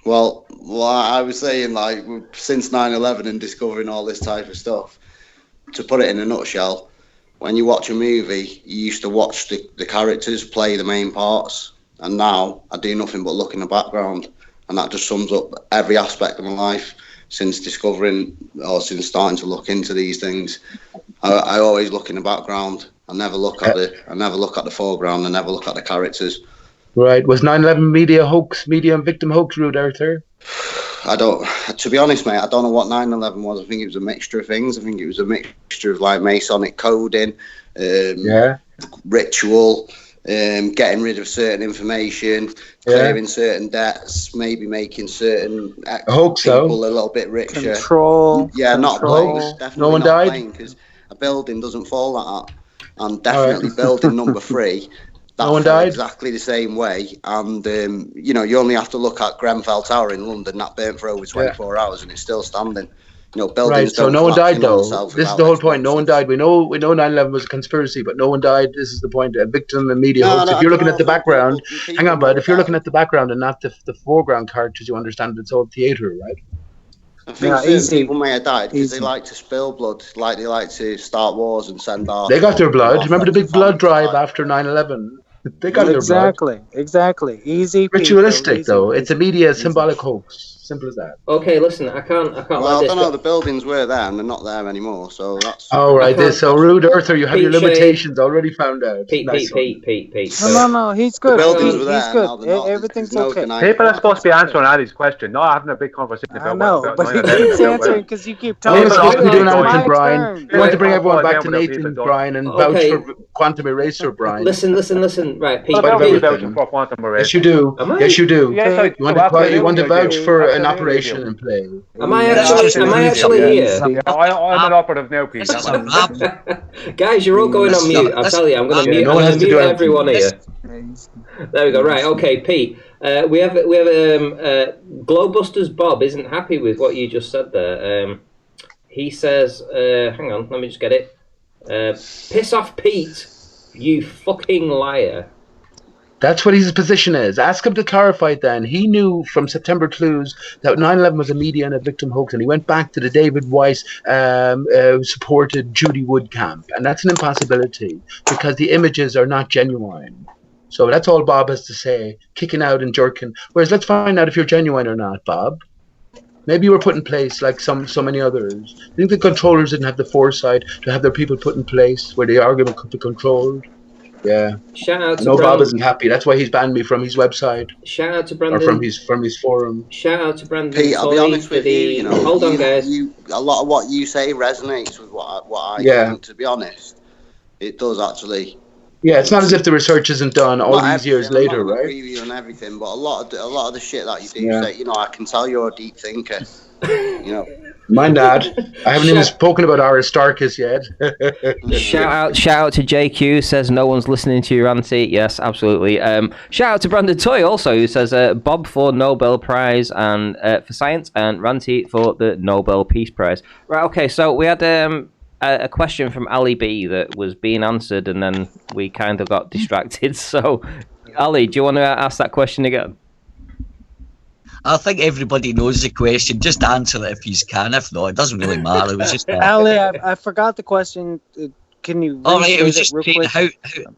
Well, I was saying, like, since 9/11 and discovering all this type of stuff, to put it in a nutshell, when you watch a movie, you used to watch the characters play the main parts, and now I do nothing but look in the background, and that just sums up every aspect of my life since discovering or since starting to look into these things. I always look in the background. I never look at the foreground. I never look at the characters. Right. Was 9/11 media and victim hoax, Rude Earther? To be honest, mate, I don't know what 9/11 was. I think it was a mixture of things. I think it was a mixture of like Masonic coding, ritual, getting rid of certain information, clearing certain debts, maybe making certain people a little bit richer. Control. Not plain. Definitely no one not died? plain, because a building doesn't fall like that. And definitely building number 3, that no one fell died? exactly the same way. And, you only have to look at Grenfell Tower in London. That burnt for over 24 hours and it's still standing. Buildings right, so don't no one collapse died, in though. themselves This is without the whole point. No one explosives. died. We know 9/11 was a conspiracy, but no one died. This is the point. A victim and media hoax. No, If you're looking at the background, people hang on, bud. If you're know looking at the background and not the foreground characters, you understand it's all theater, right? I think certain people may have died because they like to spill blood, like they like to start wars and send off. They got their blood. Remember the big blood drive like, after 9/11? They got their blood. Exactly. Easy. Ritualistic, though. Easy. It's a media symbolic hoax. Simple as that. okay, listen, I can't Well, let I this don't go. know. The buildings were there and they're not there anymore. So that's. All right. So Rude Earther, you have Pete your limitations already found out. Pete. No, he's good. The buildings were He's there. good. Now they're not. Everything's There's no okay. denying People are that. supposed to be answering Ali's question, not having a big conversation I about know, what but he 9/11 keeps about answering because you keep No, telling we're him. supposed to be doing It's anything, my Brian. turn. We want to bring everyone Well, back now to we know people Nathan, don't. Brian, and Okay. vouch for Quantum Eraser, Brian. Listen. Right, Pete. Well, Quite a nobody bit vouching of for Quantum Erasure. Yes, you do. Am I? Yes, you do. Yes, I You want absolutely to vouch do. for an Absolutely operation do. in play. Am I actually here? Yeah, I'm an operative now, Pete. This is a rap. Guys, you're all going on mute. I'm telling you, I'm going to mute. no I'm one going has to to mute do anything. everyone here. Nice. There we go. Right. Okay, Pete. We have Glowbusters Bob isn't happy with what you just said there. He says, hang on, let me just get it. Piss off, Pete, you fucking liar. That's what his position is. Ask him to clarify it then. He knew from September clues that 9/11 was a media and a victim hoax, and he went back to the David Weiss supported Judy Wood camp. And that's an impossibility because the images are not genuine. So that's all Bob has to say, kicking out and jerking. Whereas let's find out if you're genuine or not, Bob. Maybe you were put in place like so many others. I think the controllers didn't have the foresight to have their people put in place where the argument could be controlled. Yeah. Shout out to Bob Brandon. isn't happy. That's why he's banned me from his website. Shout out to Brandon. Or from his forum. Shout out to Brandon. Pete, I'll be honest with you. Hold on, guys. A lot of what you say resonates with what I think. To be honest, it does actually. Yeah, it's not as if the research isn't done all these years later, right? I agree with you on everything, but a lot of the shit that you do say, I can tell you're a deep thinker. My dad. I haven't even spoken about Aristarchus yet. Shout out to JQ, says no one's listening to your auntie. Yes, absolutely. Shout out to Brandon Toy also, who says Bob for Nobel Prize and for science, and Ranty for the Nobel Peace Prize. Right. Okay. So we had a question from Ali B that was being answered, and then we kind of got distracted. So, Ali, do you want to ask that question again? I think everybody knows the question. Just answer it if you can. If not, it doesn't really matter. It was just Ali, I forgot the question. Can you? All right, it was just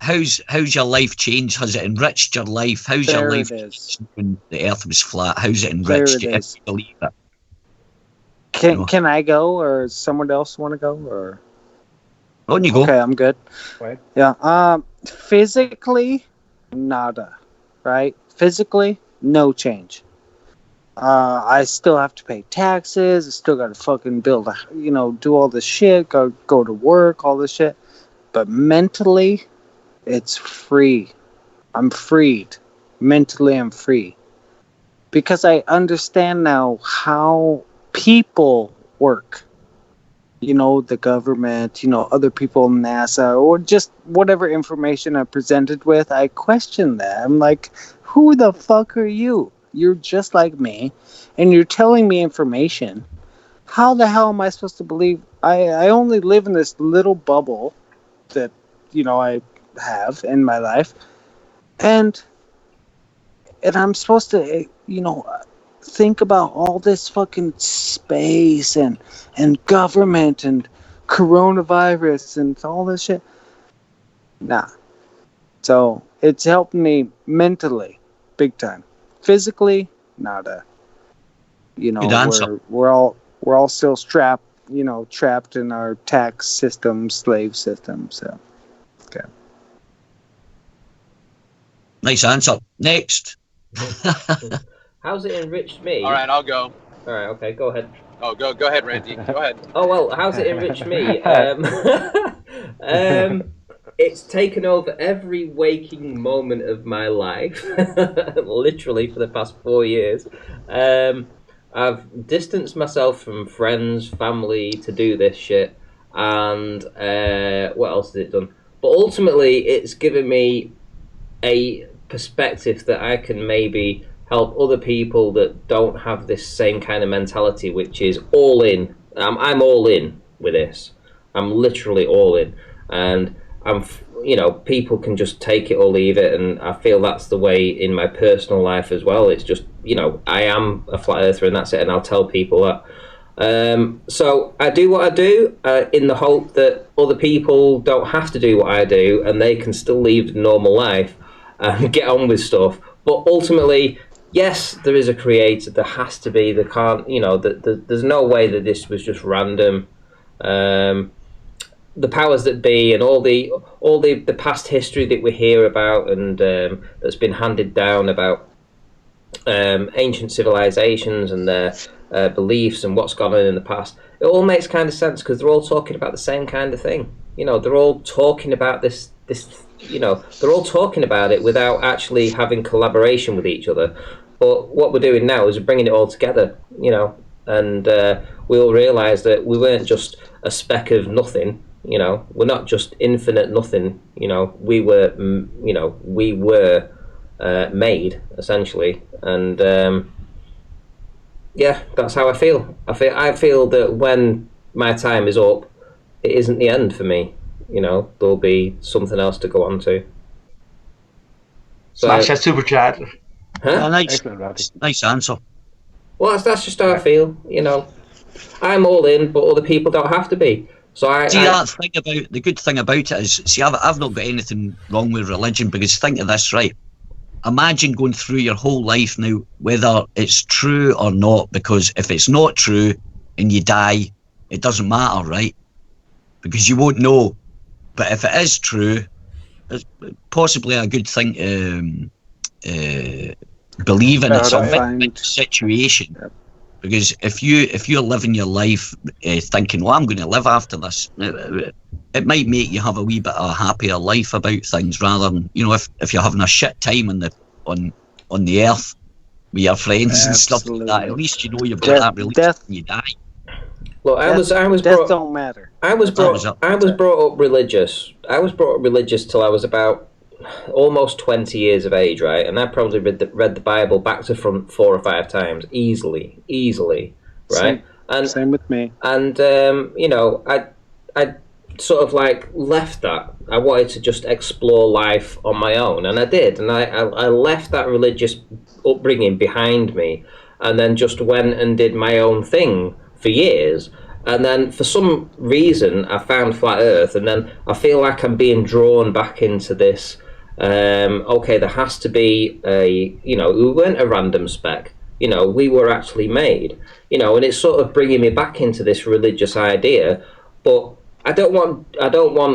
how's your life changed? Has it enriched your life? How's your life changed when the Earth was flat? How's it enriched you? If you believe it. Can I go, or someone else want to go, or? On you go. Okay, I'm good. Right. Yeah. Physically, nada. Right. Physically, no change. I still have to pay taxes. I still got to fucking build do all this shit, go to work, all this shit. But mentally, it's free. I'm freed. Mentally, I'm free. Because I understand now how people work. The government, other people in NASA, or just whatever information I'm presented with, I question that. I'm like, who the fuck are you? You're just like me, and you're telling me information. How the hell am I supposed to believe? I only live in this little bubble that, I have in my life. And I'm supposed to, think about all this fucking space and government and coronavirus and all this shit. Nah. So it's helped me mentally, big time. Physically, nada. We're all still trapped in our tax system, slave system. So, okay. Nice answer. Next. How's it enriched me? All right, I'll go. All right, okay, go ahead. Oh, go ahead, Randy. Go ahead. Oh well, how's it enriched me? It's taken over every waking moment of my life, literally for the past 4 years. I've distanced myself from friends, family to do this shit, and what else has it done? But ultimately, it's given me a perspective that I can maybe help other people that don't have this same kind of mentality, which is all in. I'm all in with this. I'm literally all in, and people can just take it or leave it, and I feel that's the way in my personal life as well. It's just, I am a flat earther, and that's it, and I'll tell people that. So I do what I do in the hope that other people don't have to do what I do, and they can still lead a normal life and get on with stuff. But ultimately, yes, there is a creator. There has to be. There can't. There's no way that this was just random. The powers that be and all the past history that we hear about and that's been handed down about ancient civilizations and their beliefs and what's gone on in the past, it all makes kind of sense because they're all talking about the same kind of thing. They're all talking about this. They're all talking about it without actually having collaboration with each other. But what we're doing now is we're bringing it all together. And we all realise that we weren't just a speck of nothing. You know, we're not just infinite nothing. You know, we were made essentially, and yeah, that's how I feel. I feel that when my time is up, it isn't the end for me. You know, there'll be something else to go on to. So, Smash that super chat. huh? Nice, Excellent, Randy. nice answer. Well, that's just how I feel. You know, I'm all in, but other people don't have to be. So That thing about the good thing about it is, see, I've not got anything wrong with religion, because think of this, right? Imagine going through your whole life now, whether it's true or not, because if it's not true and you die, it doesn't matter, right? Because you won't know. But if it is true, it's possibly a good thing to believe in. It's a win-win situation. Yep. Because if you're living your life thinking, well, I'm going to live after this, it might make you have a wee bit of a happier life about things, rather than, you know, if you're having a shit time on the earth with your friends and stuff like that. At least you know you've got that release when you die. Look, I was death don't matter. I was brought up religious. I was brought up religious till I was about almost 20 years of age, right? And I probably read the Bible back to front 4 or 5 times, easily, right? Same with me. And you know, I sort of like left that. I wanted to just explore life on my own, and I did. And I left that religious upbringing behind me, and then just went and did my own thing for years. And then for some reason I found flat earth, and then I feel like I'm being drawn back into this. Okay, there has to be we weren't a random speck. You know, we were actually made. You know, and it's sort of bringing me back into this religious idea. But I don't want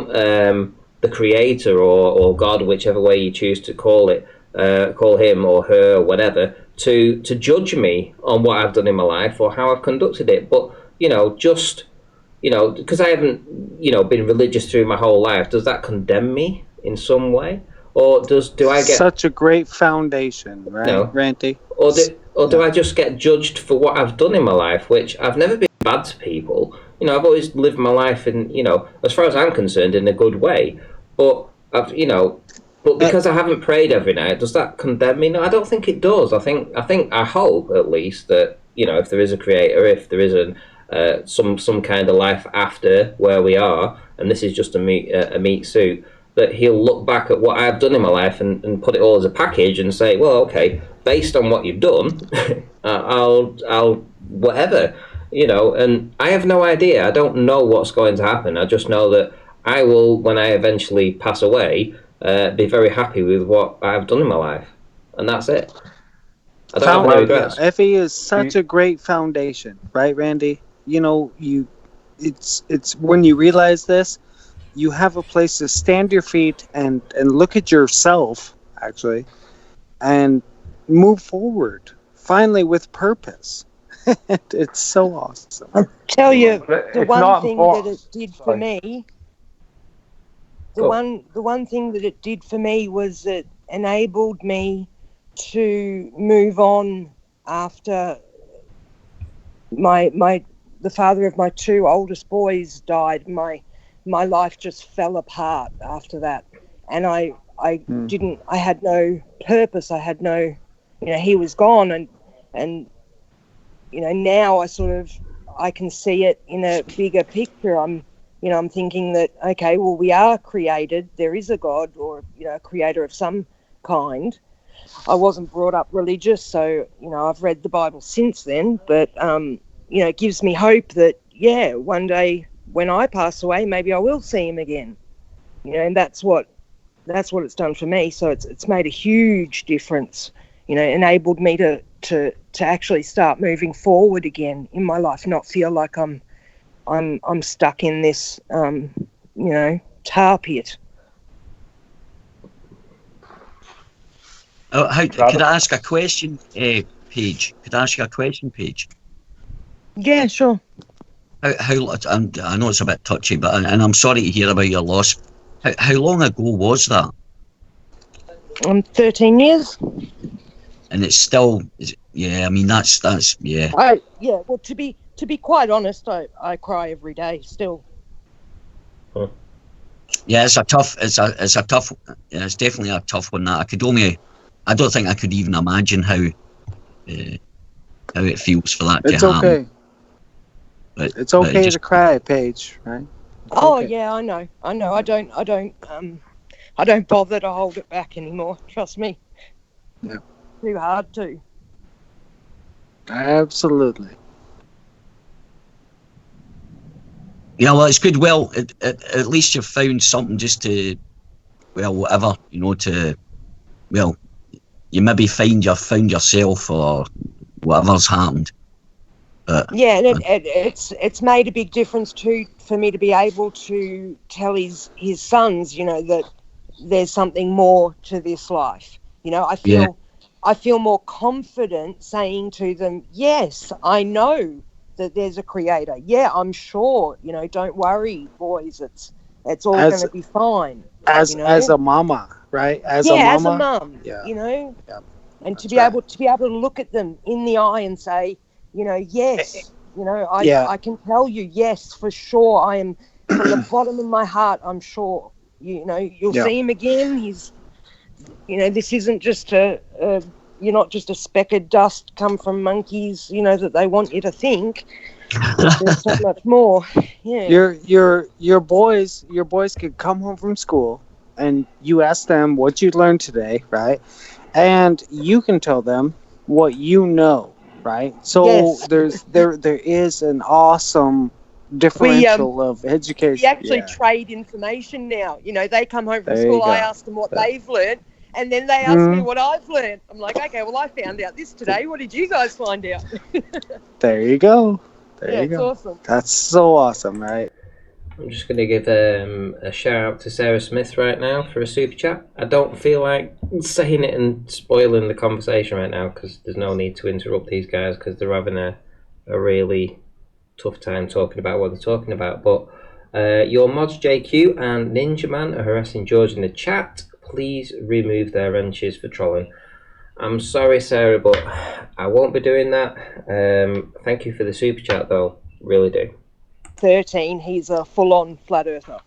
the Creator or God, whichever way you choose to call it, call him or her or whatever, to judge me on what I've done in my life or how I've conducted it. But you know, just because I haven't been religious through my whole life, does that condemn me in some way? Or do I get such a great foundation, right, Ranty? Or do I just get judged for what I've done in my life, which I've never been bad to people. You know, I've always lived my life in, as far as I'm concerned, in a good way. But but because I haven't prayed every night, does that condemn me? No, I don't think it does. I hope at least that, if there is a creator, if there is some kind of life after where we are, and this is just a meat suit, that he'll look back at what I've done in my life and put it all as a package and say, well, okay, based on what you've done, I'll whatever, and I have no idea. I don't know what's going to happen. I just know that I will, when I eventually pass away, be very happy with what I've done in my life, and that's it. I don't have any regrets. Effie is such a great foundation, right, Randy? It's when you realize this, you have a place to stand your feet and look at yourself, actually, and move forward, finally with purpose. It's so awesome. I'll tell you, the one thing that it did for me, the one thing that it did for me was it enabled me to move on after the father of my 2 oldest boys died. My life just fell apart after that, and I had no purpose. I had no, he was gone, and now I can see it in a bigger picture. I'm thinking that, okay, well, we are created. There is a God, or a creator of some kind. I wasn't brought up religious, so I've read the Bible since then, but it gives me hope that one day when I pass away, maybe I will see him again. And that's what it's done for me. So it's made a huge difference. Enabled me to actually start moving forward again in my life, not feel like I'm stuck in this tar pit. Could I ask a question, Paige? Could I ask you a question, Paige? Yeah, sure. I know it's a bit touchy, but and I'm sorry to hear about your loss. How long ago was that? 13 years. And it's still, yeah. I mean, that's yeah. Well, to be quite honest, I cry every day still. Yeah, it's definitely a tough one. That I don't think I could even imagine how it feels for that It's to happen. okay. But It's okay just, to cry, Paige, right? It's Oh okay. yeah, I know. I don't bother to hold it back anymore. Trust me. Yeah. Too hard to. Absolutely. yeah, well, it's good. Well, at least you've found something just to, well, whatever, you maybe found yourself or whatever's happened. Yeah, and it's made a big difference too for me to be able to tell his sons, that there's something more to this life. I feel more confident saying to them, yes, I know that there's a creator. Yeah, I'm sure. Don't worry, boys. It's all going to be fine. As a mama, right? As a mum. Yeah. And That's to be able to look at them in the eye and say, yes, I can tell you, yes, for sure. I am from the bottom of my heart. I'm sure. You'll see him again. He's, this isn't just you're not just a speck of dust come from monkeys, that they want you to think. There's so much more. Yeah. Your boys could come home from school and you ask them what you learned today, right? And you can tell them what you know, right? So there is an awesome differential of education. We actually trade information now. They come home from school, I ask them what they've learned, and then they ask me what I've learned. I'm like, okay, well, I found out this today. What did you guys find out? There you go. There you go. It's awesome. That's so awesome, right? I'm just going to give a shout out to Sarah Smith right now for a super chat. I don't feel like saying it and spoiling the conversation right now because there's no need to interrupt these guys because they're having a really tough time talking about what they're talking about. But your mods JQ and Ninja Man are harassing George in the chat. Please remove their wrenches for trolling. I'm sorry, Sarah, but I won't be doing that. Thank you for the super chat, though. Really do. 13, he's a full-on flat earther.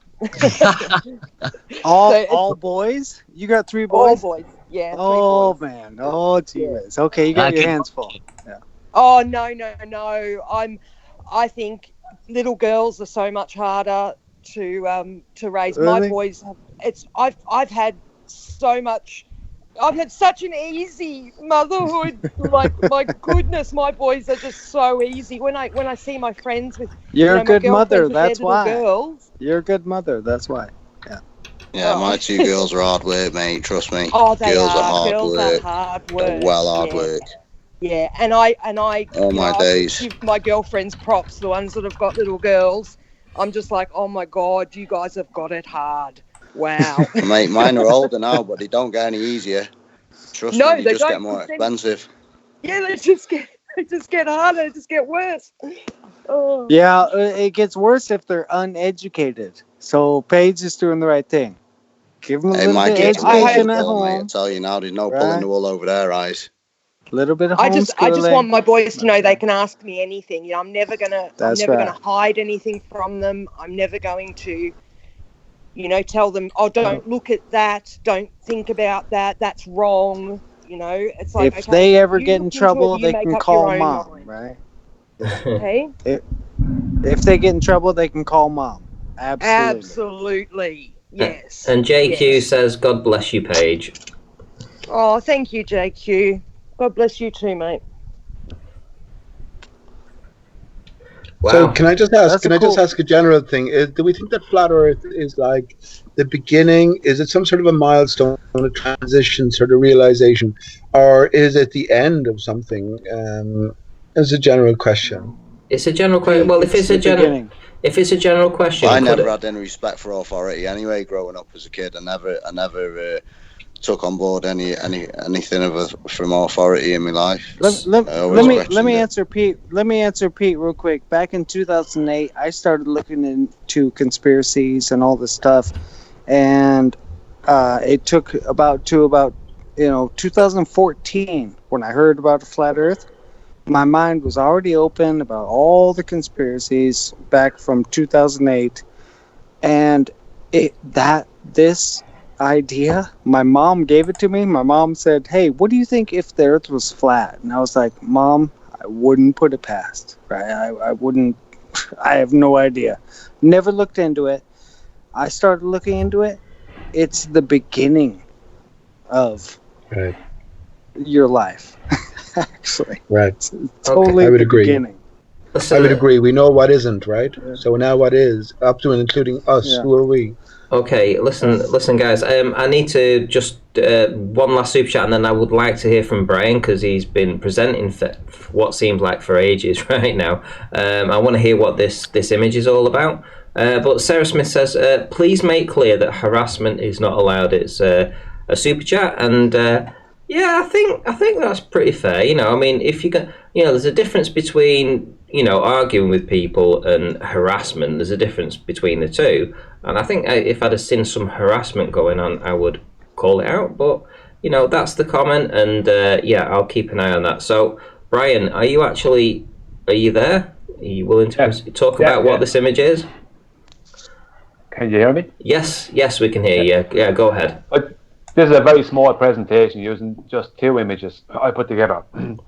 all boys? You got 3 boys? All boys, yeah. Oh, 3 boys. man. Oh, geez. Yeah. Okay, you got your hands full. Yeah. Oh, no. I think little girls are so much harder to raise. Really? My boys, I've had such an easy motherhood. Like, my goodness, my boys are just so easy. When I see my friends with you're a good mother, that's why. Girls, you're a good mother, that's why. Yeah, my 2 girls are hard work, mate. Trust me. Oh, they girls are. are hard girls work. Are hard work. Hard work. Yeah, and I all my days. give my girlfriends props, the ones that have got little girls. I'm just like, oh my God, you guys have got it hard. Wow. Mate, mine are older now, but they don't get any easier. Trust me, they just get more expensive. Yeah, they just get harder, they just get worse. Oh. Yeah, it gets worse if they're uneducated. So Paige is doing the right thing. Give them a little bit of education at home. Mate, I tell you now, there's no pulling the wool over their eyes. A little bit of I just want my boys to know they can ask me anything. I'm never gonna hide anything from them. I'm never going to, tell them, oh, don't look at that, don't think about that, that's wrong. It's like if they ever get in trouble, they can call mom, right? Hey? If they get in trouble, they can call mom. Absolutely. Yes. And JQ says, God bless you, Paige. Oh, thank you, JQ. God bless you too, mate. Wow. So can I just ask? Just ask a general thing? Do we think that flat Earth is like the beginning? Is it some sort of a milestone, a transition, sort of realization, or is it the end of something? As a general question. It's a general question. Well, if it's a general question, I never had any respect for authority anyway. Growing up as a kid, I never took on board anything from authority in my life. Let me answer Pete. Let me answer Pete real quick. Back in 2008, I started looking into conspiracies and all this stuff, and it took about 2014 when I heard about the flat Earth. My mind was already open about all the conspiracies back from 2008. And this idea, my mom gave it to me. My mom said, "Hey, what do you think if the Earth was flat?" And I was like, "Mom, I wouldn't put it past. Right? I wouldn't. I have no idea. Never looked into it. I started looking into it. It's the beginning of Right. your life, actually. Right. It's totally I would the agree. beginning. I would agree. We know what isn't, right? So now what is, up to and including us? Yeah. Who are we? Okay, listen, guys. I need to just one last super chat, and then I would like to hear from Brian because he's been presenting for what seems like for ages right now. I want to hear what this image is all about. But Sarah Smith says, please make clear that harassment is not allowed. It's a super chat, and yeah, I think that's pretty fair. You know, I mean, if you can, you know, there's a difference between, you know, arguing with people and harassment. There's a difference between the two. And I think if I'd have seen some harassment going on, I would call it out. But, you know, that's the comment. And, yeah, I'll keep an eye on that. So, Brian, are you there? Are you willing to talk about what this image is? Can you hear me? Yes, we can hear you. Yeah, go ahead. This is a very small presentation using just two images I put together.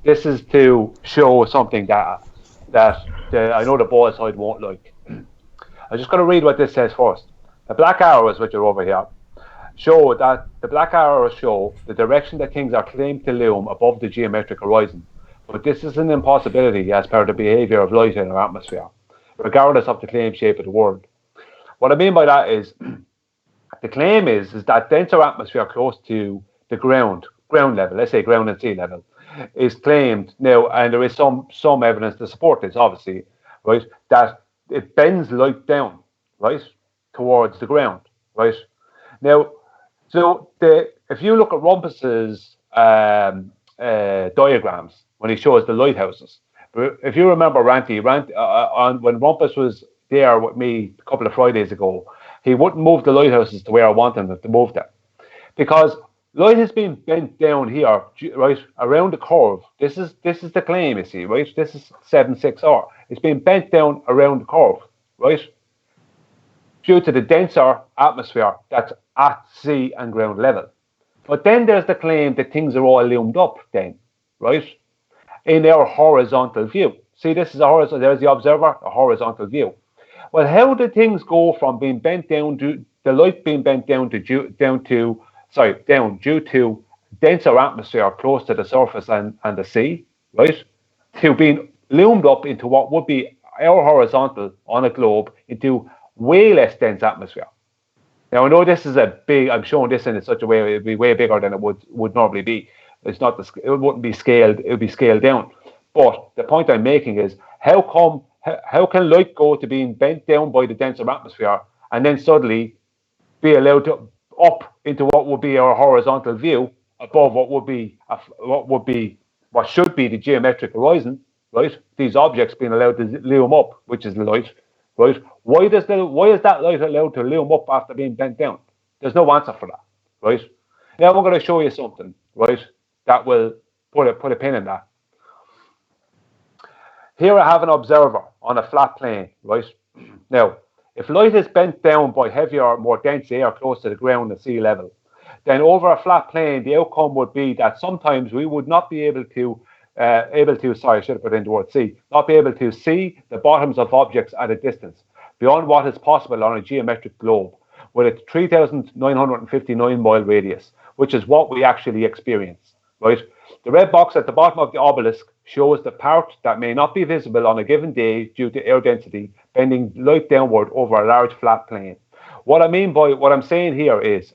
This is to show something that I know the boys side won't like. I'm just going to read what this says first. The black arrows, which are over here, show that the black arrows show the direction that things are claimed to loom above the geometric horizon. But this is an impossibility as per the behavior of light in our atmosphere, regardless of the claimed shape of the world. What I mean by that is, the claim is that denser atmosphere close to the ground level, let's say ground and sea level, is claimed now, and there is some evidence to support this, obviously, right, that it bends light down, right, towards the ground, right. Now, so if you look at Rumpus's diagrams when he shows the lighthouses, if you remember when Rumpus was there with me a couple of Fridays ago, he wouldn't move the lighthouses to where I wanted him to move them, because light has been bent down here, right, around the curve. This is the claim, you see, right? This is 7/6R. It's been bent down around the curve, right? Due to the denser atmosphere that's at sea and ground level. But then there's the claim that things are all loomed up then, right? In our horizontal view. See, this is there's the observer, a horizontal view. Well, how did things go from being bent down to the light being bent down due to denser atmosphere close to the surface and the sea, right, to being loomed up into what would be our horizontal on a globe into way less dense atmosphere? Now, I know this is I'm showing this in such a way it would be way bigger than it would normally be. It wouldn't be scaled, it would be scaled down. But the point I'm making is, how can light go to being bent down by the denser atmosphere and then suddenly be allowed to up into what would be our horizontal view above what should be the geometric horizon, right? These objects being allowed to loom up, which is the light, right? Why is that light allowed to loom up after being bent down? There's no answer for that, right? Now I'm going to show you something, right, that will put a pin in that. Here I have an observer on a flat plane, right? Now, if light is bent down by heavier, more dense air close to the ground at sea level, then over a flat plane, the outcome would be that sometimes we would not be able to not be able to see the bottoms of objects at a distance beyond what is possible on a geometric globe with a 3,959 mile radius, which is what we actually experience, right? The red box at the bottom of the obelisk shows the part that may not be visible on a given day due to air density bending light downward over a large flat plane. What I'm saying here is,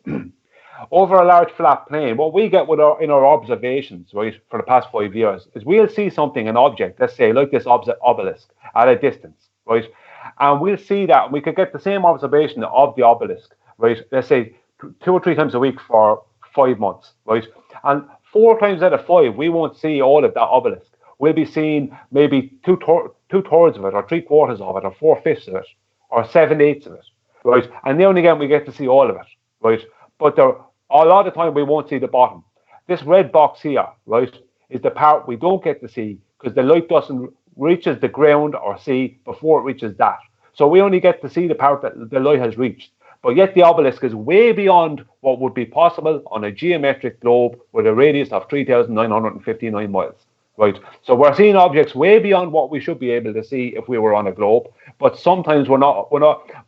over a large flat plane, what we get in our observations, right, for the past 5 years, is we'll see something, an object, let's say like this obelisk at a distance, right, and we'll see that, and we could get the same observation of the obelisk, right, let's say 2 or 3 times a week for 5 months, right, and 4 times out of 5 we won't see all of that obelisk. We'll be seeing maybe two-thirds of it, or 3/4 of it, or 4/5 of it, or 7/8 of it, right, and then again we get to see all of it, right, but a lot of the time we won't see the bottom. This red box here, right, is the part we don't get to see because the light doesn't reaches the ground or sea before it reaches that. So we only get to see the part that the light has reached. But yet the obelisk is way beyond what would be possible on a geometric globe with a radius of 3,959 miles. Right. So we're seeing objects way beyond what we should be able to see if we were on a globe. But sometimes we're not.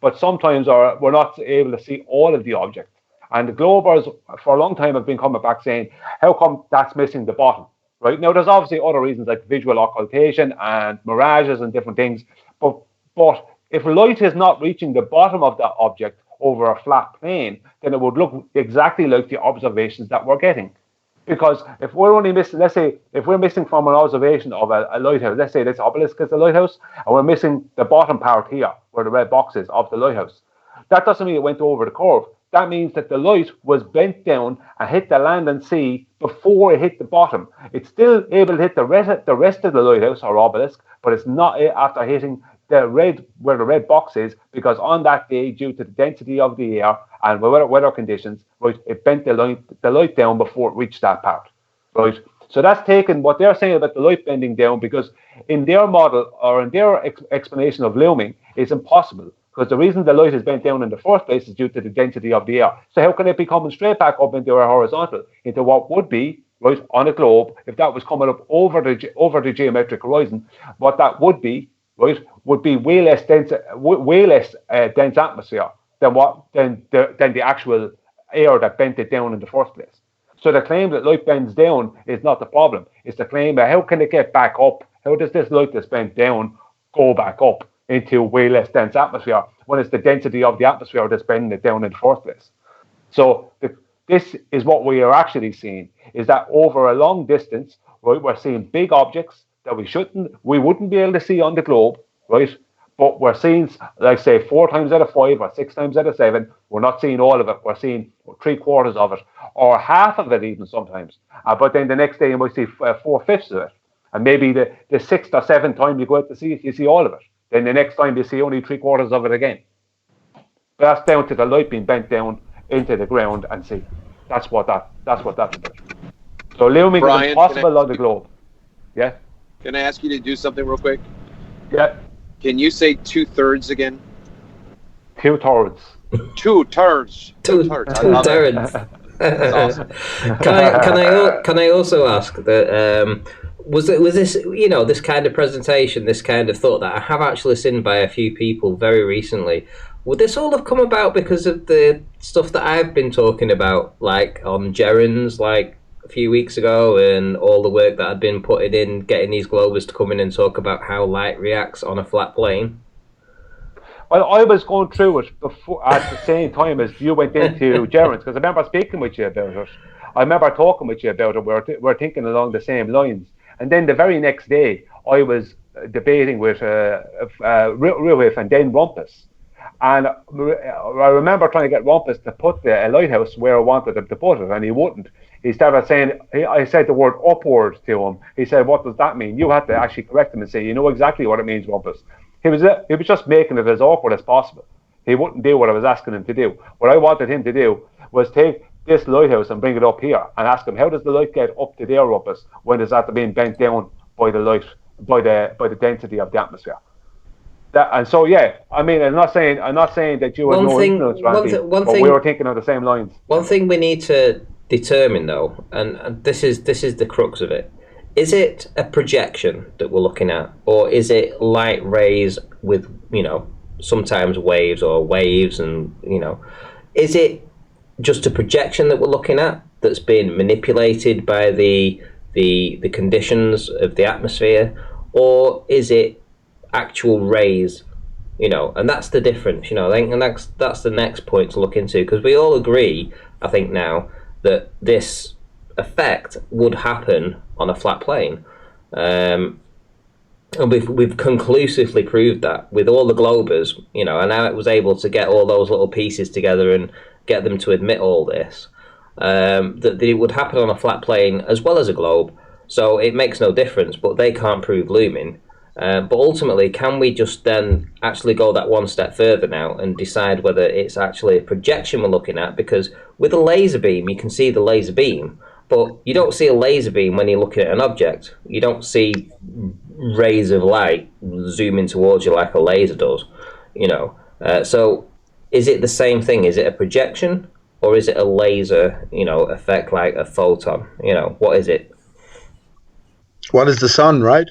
But sometimes we're not able to see all of the objects. And the globers for a long time have been coming back saying, how come that's missing the bottom? Right. Now there's obviously other reasons like visual occultation and mirages and different things. But if light is not reaching the bottom of that object over a flat plane, then it would look exactly like the observations that we're getting. Because if we're only missing, let's say, if we're missing from an observation of a lighthouse, let's say this obelisk is the lighthouse, and we're missing the bottom part here, where the red box is, of the lighthouse, that doesn't mean it went over the curve. That means that the light was bent down and hit the land and sea before it hit the bottom. It's still able to hit the rest of the lighthouse or obelisk, but it's not after hitting where the red box is, because on that day, due to the density of the air and weather conditions, right, it bent the light down before it reached that part, right? So that's taken what they're saying about the light bending down, because in their model or in their explanation of looming, it's impossible, because the reason the light is bent down in the first place is due to the density of the air. So how can it be coming straight back up into a horizontal, into what would be, right, on a globe, if that was coming up over the geometric horizon, what that would be, right, would be way less dense atmosphere than the actual air that bent it down in the first place. So the claim that light bends down is not the problem. It's the claim that how can it get back up? How does this light that's bent down go back up into way less dense atmosphere when it's the density of the atmosphere that's bending it down in the first place? So this is what we are actually seeing, is that over a long distance, right, we're seeing big objects that we wouldn't be able to see on the globe, right? But we're seeing, like say, 4 times out of 5 or 6 times out of 7, we're not seeing all of it. We're seeing 3/4 of it, or half of it even sometimes. But then the next day you might see 4/5 of it. And maybe the 6th or 7th time you go out to see it, you see all of it. Then the next time you see only 3/4 of it again. But that's down to the light being bent down into the ground and see. That's what that's about. So looming is impossible on the globe. Yeah. Can I ask you to do something real quick? Yeah. Can you say 2/3 again? 2/3. 2/3. 2/3. 2/3. That's awesome. Can I also ask that was this, you know, this kind of presentation, this kind of thought that I have actually seen by a few people very recently, would this all have come about because of the stuff that I've been talking about, like on Gerrans, like a few weeks ago, and all the work that I'd been putting in getting these globers to come in and talk about how light reacts on a flat plane? Well, I was going through it before at the same time as you went into Gerrans, because I remember speaking with you about it. I remember talking with you about it. We're thinking along the same lines. And then the very next day, I was debating with Ruhif and then Rumpus. And I remember trying to get Rumpus to put a lighthouse where I wanted him to put it, and he wouldn't. He started saying, I said the word upward to him. He said, what does that mean? You had to actually correct him and say, you know exactly what it means, Rumpus. He was just making it as awkward as possible. He wouldn't do what I was asking him to do. What I wanted him to do was take this lighthouse and bring it up here and ask him, how does the light get up to there, Rumpus, when it's after being bent down by the light, by the density of the atmosphere? And so, yeah, I mean, I'm not saying that you had no influence, Randy, but we were thinking on the same lines. One thing we need to determine, though, and this is the crux of it, is it a projection that we're looking at, or is it light rays with, you know, sometimes waves or waves, and, you know, is it just a projection that we're looking at that's been manipulated by the conditions of the atmosphere, or is it actual rays, you know? And that's the difference, you know. And that's the next point to look into, because we all agree, I think now, that this effect would happen on a flat plane, and we've conclusively proved that with all the globers, you know. And now it was able to get all those little pieces together and get them to admit all this, that it would happen on a flat plane as well as a globe. So it makes no difference, but they can't prove looming. But ultimately, can we just then actually go that one step further now and decide whether it's actually a projection we're looking at? Because with a laser beam, you can see the laser beam, but you don't see a laser beam when you're looking at an object. You don't see rays of light zooming towards you like a laser does. So is it the same thing? Is it a projection, or is it a laser, effect like a photon? What is it? What is the sun, right?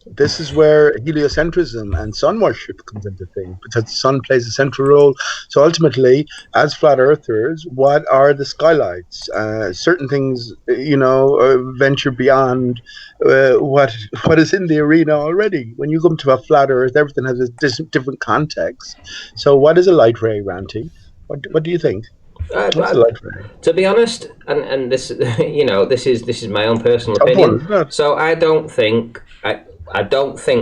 This is where heliocentrism and sun worship comes into thing, because the sun plays a central role. So ultimately, as flat earthers, what are the skylights? Certain things, venture beyond what is in the arena already. When you come to a flat earth, everything has a different context. So what is a light ray, Ranty? What do you think? What's a light ray? To be honest, and this, this is my own personal Tough opinion. one, isn't it? So I don't think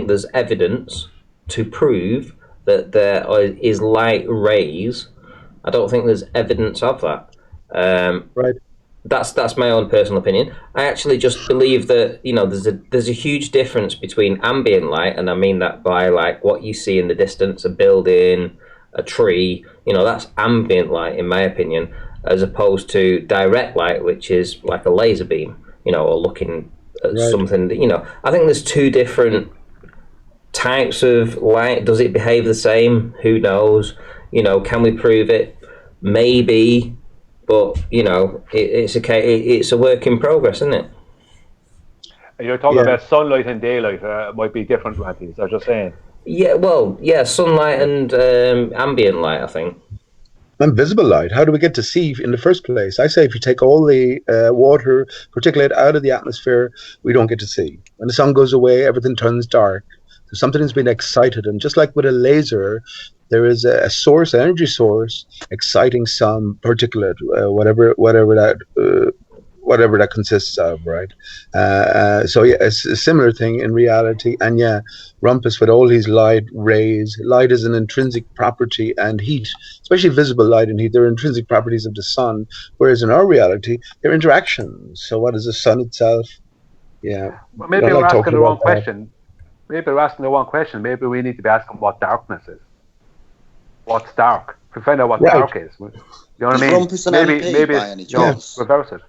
there's evidence to prove that there is light rays. I don't think there's evidence of that. Right. That's my own personal opinion. I actually just believe that there's a huge difference between ambient light, and I mean that by like what you see in the distance, a building, a tree. That's ambient light in my opinion, as opposed to direct light, which is like a laser beam. Or looking at something. I think there's two different types of light. Does it behave the same? Who knows? Can we prove it? Maybe. But it's a work in progress, isn't it? You're talking about sunlight and daylight. Might be different, Ranty. Is that just saying? Yeah, sunlight and ambient light, I think. And visible light. How do we get to see in the first place? I say if you take all the water particulate out of the atmosphere, we don't get to see. When the sun goes away, everything turns dark. So something has been excited, and just like with a laser, there is a source, an energy source, exciting some particulate, whatever that consists of, right? So yeah, it's a similar thing in reality. And yeah, Rumpus with all these light rays. Light is an intrinsic property, and heat, especially visible light and heat, they're intrinsic properties of the sun. Whereas in our reality, they're interactions. So what is the sun itself? Yeah. Well, maybe we're asking the wrong question. Maybe we're asking the wrong question. Maybe we need to be asking what darkness is. What's dark? To find out what dark is. You know what I mean? Rumpus maybe by any chance? Reverse it.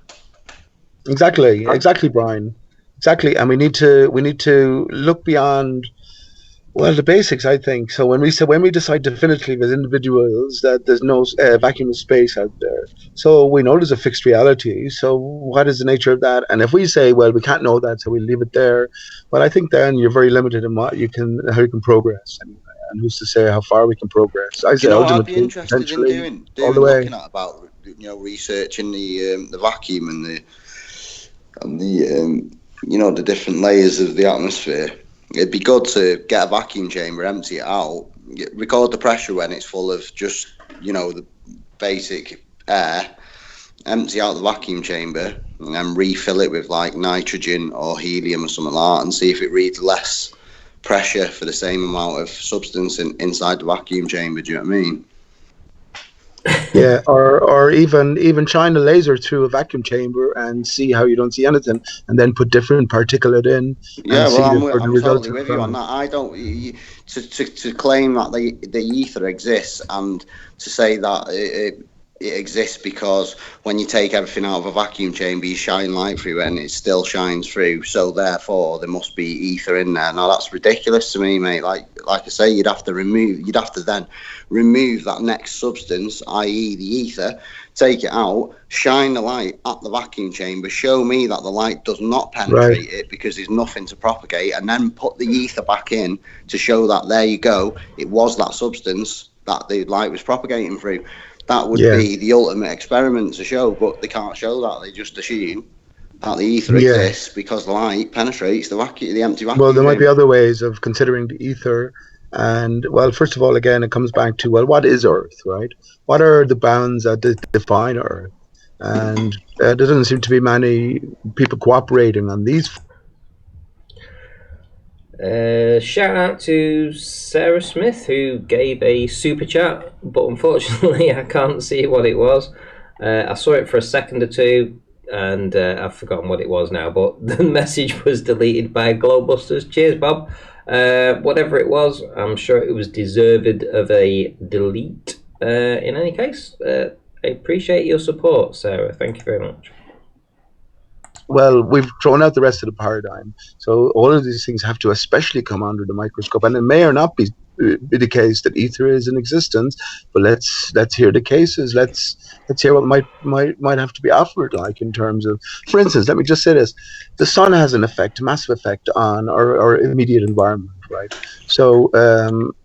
Exactly, Brian. Exactly, and we need to look beyond, well, the basics, I think. So when we decide definitively as individuals that there's no vacuum of space out there, so we know there's a fixed reality. So what is the nature of that? And if we say, well, we can't know that, so we leave it there, well, I think then you're very limited in how you can progress. And who's to say how far we can progress? I say ultimately, I'd be interested in doing all the way. Looking at about researching the vacuum and the different layers of the atmosphere. It'd be good to get a vacuum chamber, empty it out, record the pressure when it's full of just the basic air, empty out the vacuum chamber, and then refill it with like nitrogen or helium or something like that, and see if it reads less pressure for the same amount of substance inside the vacuum chamber. Do you know what I mean? Yeah, or even shine a laser through a vacuum chamber and see how you don't see anything, and then put different particulate in. Yeah, well, I'm totally with you on that. I don't to claim that the ether exists and to say that it exists because when you take everything out of a vacuum chamber, you shine light through it and it still shines through. So therefore, there must be ether in there. Now that's ridiculous to me, mate. Like I say, you'd have to then remove that next substance, i.e. the ether, take it out, shine the light at the vacuum chamber, show me that the light does not penetrate it because there's nothing to propagate, and then put the ether back in to show that there you go, it was that substance that the light was propagating through. That would be the ultimate experiment to show, but they can't show that. They just assume that the ether exists because the light penetrates the empty vacuum. Well, there might be other ways of considering the ether. And, well, first of all, again, it comes back to, well, what is Earth, right? What are the bounds that define Earth? And there doesn't seem to be many people cooperating on these. Shout out to Sarah Smith, who gave a super chat, but unfortunately I can't see what it was. I saw it for a second or two, and I've forgotten what it was now, but the message was deleted by Globusters. Cheers, Bob. Whatever it was, I'm sure it was deserved of a delete. In any case, I appreciate your support, Sarah. Thank you very much. Well, we've thrown out the rest of the paradigm. So all of these things have to especially come under the microscope, and it may or not be be the case that ether is in existence, but let's hear the cases. Let's hear what might have to be offered, like in terms of, for instance, let me just say this: the sun has an effect, a massive effect on our immediate environment, right? So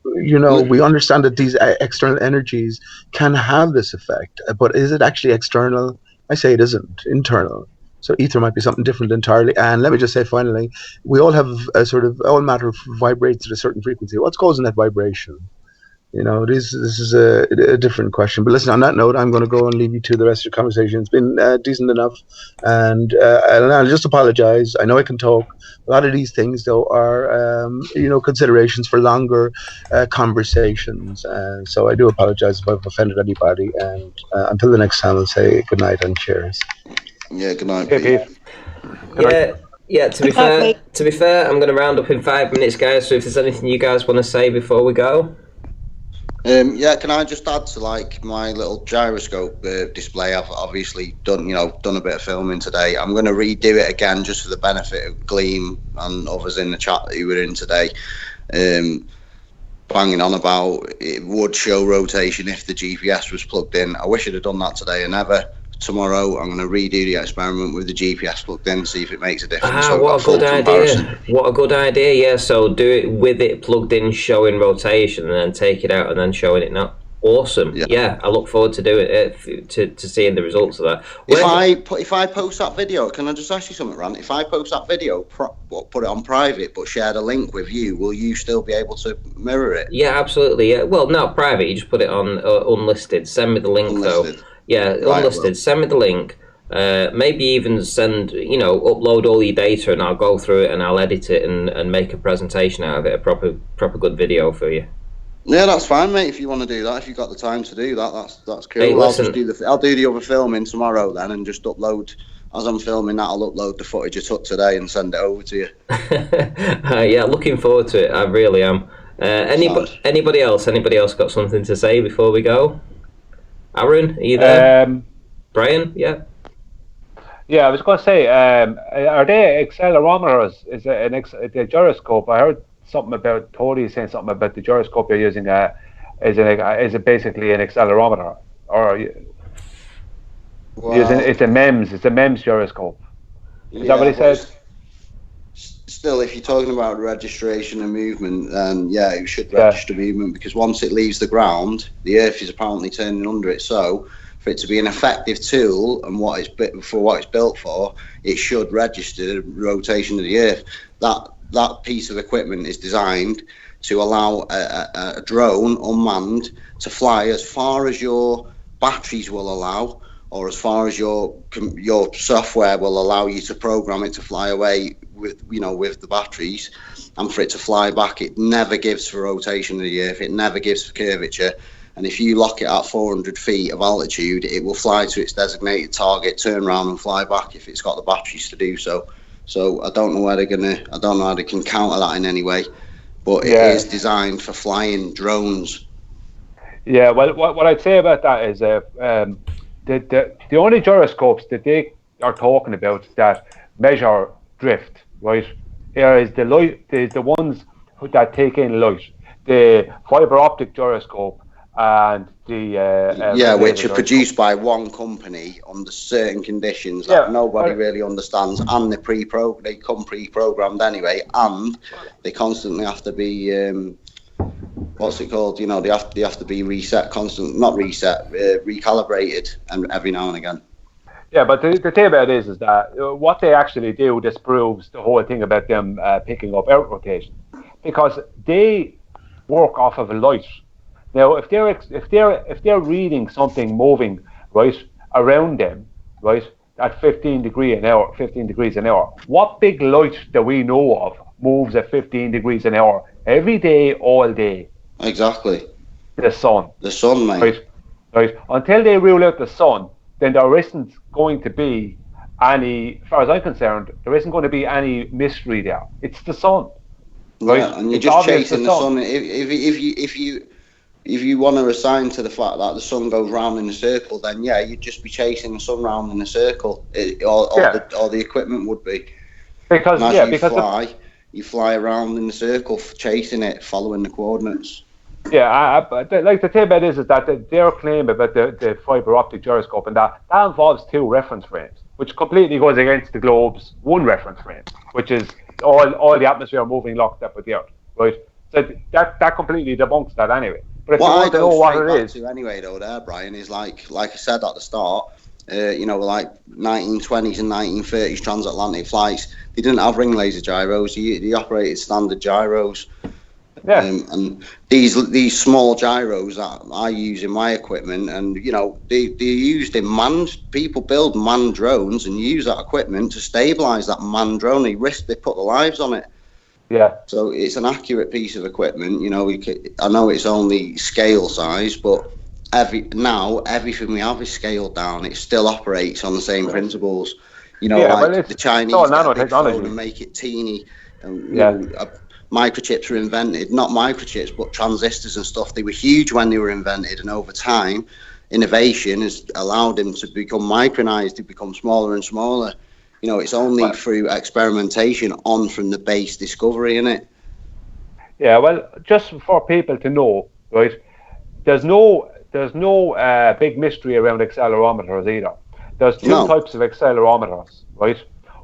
we understand that these external energies can have this effect, but is it actually external? I say it isn't. Internal. So ether might be something different entirely. And let me just say finally, we all have a sort of, all matter vibrates at a certain frequency. What's causing that vibration? This is a different question. But listen, on that note, I'm going to go and leave you to the rest of your conversation. It's been decent enough. And I'll just apologize. I know I can talk. A lot of these things, though, are, considerations for longer conversations. And so I do apologize if I've offended anybody. And until the next time, I'll say good night and cheers. Yeah, good night, Pete. Yeah. To be fair, I'm going to round up in 5 minutes, guys. So if there's anything you guys want to say before we go. Can I just add to my little gyroscope display? I've obviously done a bit of filming today. I'm going to redo it again just for the benefit of Gleam and others in the chat who were in today. Banging on about it would show rotation if the GPS was plugged in. I wish I'd have done that today and never. Tomorrow I'm going to redo the experiment with the GPS plugged in, see if it makes a difference. What a good idea. What a good idea, yeah. So do it with it plugged in, showing rotation, and then take it out and then showing it not. Awesome. Yeah, I look forward to doing it, to seeing the results of that. If I post that video, can I just ask you something, Rand? If I post that video, put it on private, but share the link with you, will you still be able to mirror it? Yeah, absolutely. Yeah. Well, not private. You just put it on unlisted. Send me the link though. Yeah, unlisted. Well. Send me the link. Maybe even send, upload all your data, and I'll go through it and I'll edit it and make a presentation out of it, a proper good video for you. Yeah, that's fine, mate. If you want to do that, if you've got the time to do that, that's cool. Hey, I'll do the other filming tomorrow then, and just upload. As I'm filming that, I'll upload the footage I took today and send it over to you. Yeah, looking forward to it. I really am. Anybody else got something to say before we go? Aaron, are you there? Brian, yeah. Yeah, I was going to say, are they accelerometers? Is it the gyroscope? I heard something about Tony saying something about the gyroscope you're using. Is it basically an accelerometer, or it's a MEMS? It's a MEMS gyroscope. Is that what he said? Still, if you're talking about registration and movement, then yeah, it should register movement, because once it leaves the ground, the Earth is apparently turning under it. So, for it to be an effective tool and what it's built for, it should register the rotation of the Earth. That piece of equipment is designed to allow a drone unmanned to fly as far as your batteries will allow, or as far as your software will allow you to program it to fly away with the batteries, and for it to fly back. It never gives for rotation of the Earth. It never gives for curvature. And if you lock it at 400 feet of altitude, it will fly to its designated target, turn around and fly back if it's got the batteries to do so. So I don't know how they can counter that in any way, but it is designed for flying drones. Yeah, well, what I'd say about that is the only gyroscopes that they are talking about that measure drift, right, is the light, the ones that take in light, the fiber optic gyroscope and the which are produced by one company under certain conditions that nobody really understands, and they come pre-programmed anyway, and they constantly have to be what's it called? They have to be reset, recalibrated, and every now and again. Yeah, but the thing about it is that what they actually do disproves the whole thing about them picking up Earth rotation, because they work off of a light. Now, if they're reading something moving right around them, right, at 15 degrees an hour, what big light that we know of moves at 15 degrees an hour every day, all day? Exactly. The sun. The sun, mate. Right. Until they rule out the sun, then there isn't going to be any, as far as I'm concerned, there isn't going to be any mystery there. It's the sun. Right? Yeah, and you're just chasing the sun. If you want to assign to the fact that the sun goes round in a circle, then yeah, you'd just be chasing the sun round in a circle. All the equipment would be. Because you fly around in a circle, chasing it, following the coordinates. Yeah, like the thing about it is that their claim about the fiber optic gyroscope and that involves 2 reference frames, which completely goes against the globe's 1 reference frame, which is all the atmosphere moving lockstep with the Earth, right? So that completely debunks that anyway. But if you want to know what it is, anyway, though, there, Brian, is like I said at the start, like 1920s and 1930s transatlantic flights, they didn't have ring laser gyros. They operated standard gyros. Yeah. And these small gyros that I use in my equipment, and they're used in people build manned drones and use that equipment to stabilize that manned drone. They put their lives on it. Yeah. So it's an accurate piece of equipment. I know it's only scale size, but everything we have is scaled down. It still operates on the same principles. Like the Chinese get a big phone and make it teeny. Microchips were invented, not microchips, but transistors and stuff. They were huge when they were invented, and over time, innovation has allowed them to become micronized, to become smaller and smaller. It's only through experimentation on from the base discovery, innit? Yeah, well, just for people to know, right? There's no big mystery around accelerometers either. There's 2 types of accelerometers, right?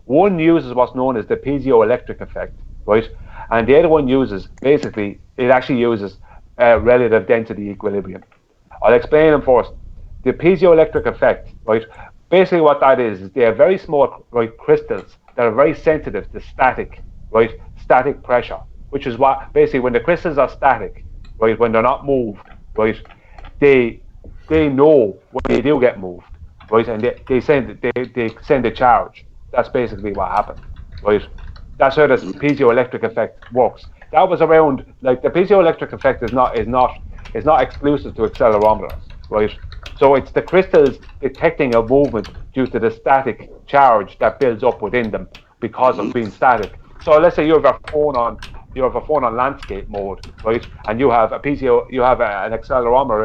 One uses what's known as the piezoelectric effect, right? And the other one uses, basically, it actually uses relative density equilibrium. I'll explain them first. The piezoelectric effect, right? Basically what that is they are very small, right, crystals that are very sensitive to static pressure, which is what, basically, when the crystals are static, right, when they're not moved, right, they know when they do get moved, right, and they send a charge. That's basically what happened, right? That's how the piezoelectric effect works. That was around, like, the piezoelectric effect is not exclusive to accelerometers, right? So it's the crystals detecting a movement due to the static charge that builds up within them because of being static. So let's say you have a phone on landscape mode, right? And you have an accelerometer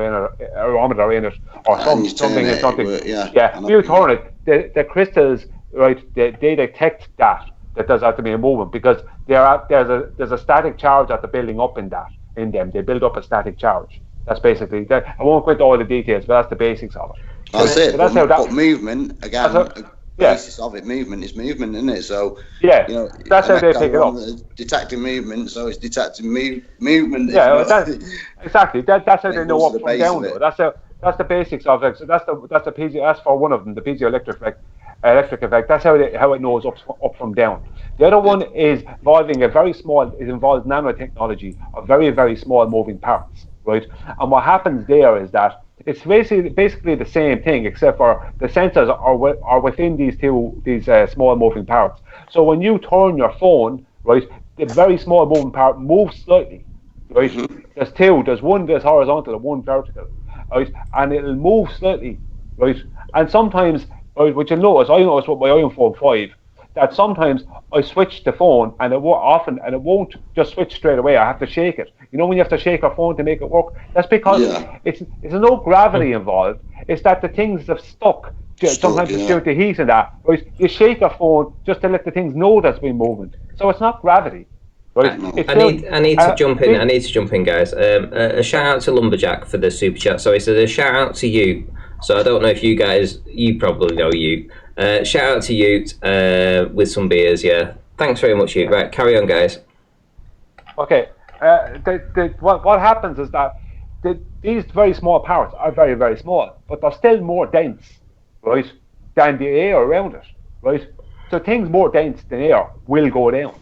in it, or something. Yeah. If you turn it, the crystals, right? They detect that does have to be a movement because there's a static charge that they're building up in them. They build up a static charge. That's basically that. I won't go into all the details, but that's the basics of it. That's it. But movement, again, the basis of it, movement is movement, isn't it? So that's how they pick it up. Detecting movement, so it's detecting movement. Yeah, exactly. That's how they know up from down. That's the basics of it. So that's for one of them, the piezoelectric effect. That's how it knows up from down. The other one is involving it involves nanotechnology of very, very small moving parts, right? And what happens there is that it's basically the same thing, except for the sensors are within these small moving parts. So when you turn your phone, right, the very small moving part moves slightly, right? There's 2. There's one that's horizontal and one vertical, right? And it'll move slightly, right? And sometimes, right, which I noticed with my iPhone 5, that sometimes I switch the phone and it won't just switch straight away. I have to shake it. You know when you have to shake your phone to make it work? That's because it's no gravity involved. It's that the things have stuck. Sometimes it's due to heat and that. Right? You shake your phone just to let the things know that's been moving. So it's not gravity. Right? I need to jump in. I need to jump in, guys. A shout out to Lumberjack for the super chat. So he says a shout out to you. So I don't know if you probably know you. Shout out to Ute with some beers, yeah. Thanks very much, Ute. Right, carry on, guys. Okay. What happens is that these very small parts are very, very small, but they're still more dense, right, than the air around it, right? So things more dense than air will go down.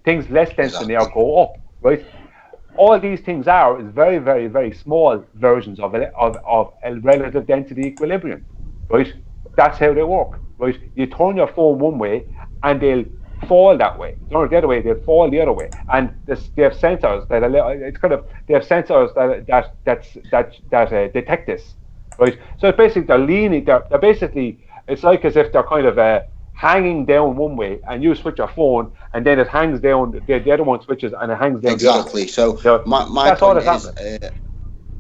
Things less dense than air go up, right? All these things is very, very, very small versions of a relative density equilibrium, right? That's how they work, right? You turn your phone one way and they'll fall that way. Turn it the other way, they'll fall the other way. And they have sensors that detect this, right? So it's basically they're leaning. They're basically, it's like as if they're kind of hanging down one way, and you switch your phone, and then it hangs down. The other one switches, and it hangs down. Exactly. The other way. So my point is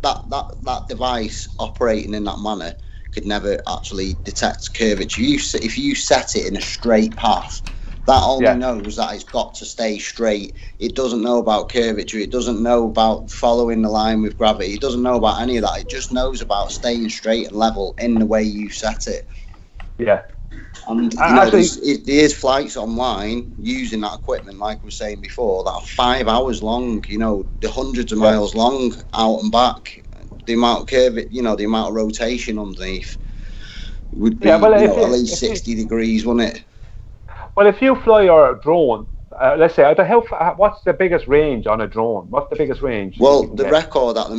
that device operating in that manner could never actually detect curvature. If you set it in a straight path, That only knows that it's got to stay straight. It doesn't know about curvature. It doesn't know about following the line with gravity. It doesn't know about any of that. It just knows about staying straight and level in the way you set it. Yeah. And, you know, there's flights online using that equipment, like we were saying before, that are 5 hours long, you know, the hundreds of miles long out and back. The amount of curve, you know, the amount of rotation underneath would be, at least 60 degrees, wouldn't it? Well, if you fly your drone, let's say, what's the biggest range on a drone? What's the biggest range? Well, the record at the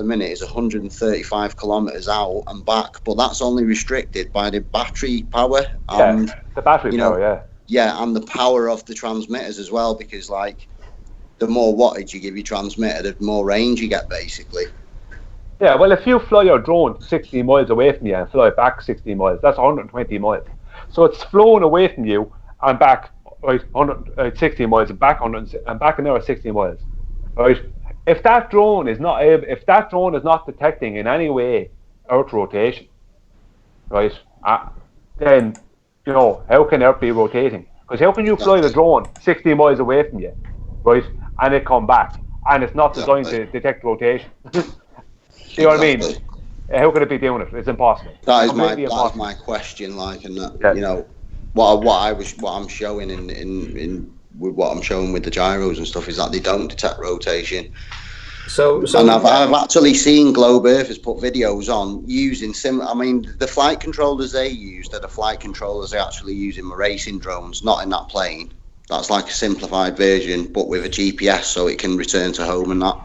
minute is 135 kilometers out and back, but that's only restricted by the battery power and the battery power, and the power of the transmitters as well, because like the more wattage you give your transmitter, the more range you get, basically. Yeah, well, if you fly your drone 60 miles away from you and fly back 60 miles, that's 120 miles. So it's flown away from you and back, right, 160 miles and back another 60 miles, right? If that drone is not detecting in any way Earth rotation, right, then you know how can Earth be rotating? Because how can you fly the drone 60 miles away from you, right, and it come back and it's not designed to detect rotation? You know what I mean? How could it be doing it? It's impossible. That is my question. Like, and that, you know, what I'm showing in with what I'm showing with the gyros and stuff is that they don't detect rotation. So and I've actually seen Globe Earthers put videos on using I mean, the flight controllers they used are the flight controllers they actually use in my racing drones, not in that plane. That's like a simplified version, but with a GPS so it can return to home and that.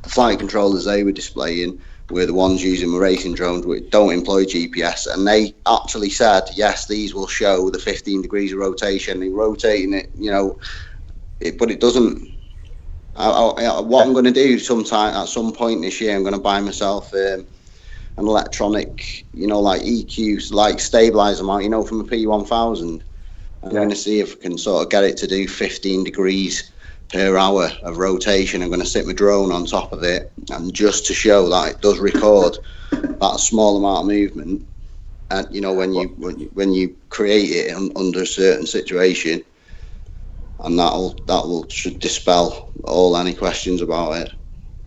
The flight controllers they were displaying were the ones using my racing drones which don't employ GPS, and they actually said, yes, these will show the 15 degrees of rotation. They're rotating it, you know, but it doesn't. What I'm going to do at some point this year, I'm going to buy myself an electronic, you know, like EQ, like stabilizer mount, you know, from a P1000. I'm going to see if I can sort of get it to do 15 degrees per hour of rotation. I'm going to sit my drone on top of it, and just to show that it does record that small amount of movement, and you know when you create it under a certain situation, and that should dispel any questions about it.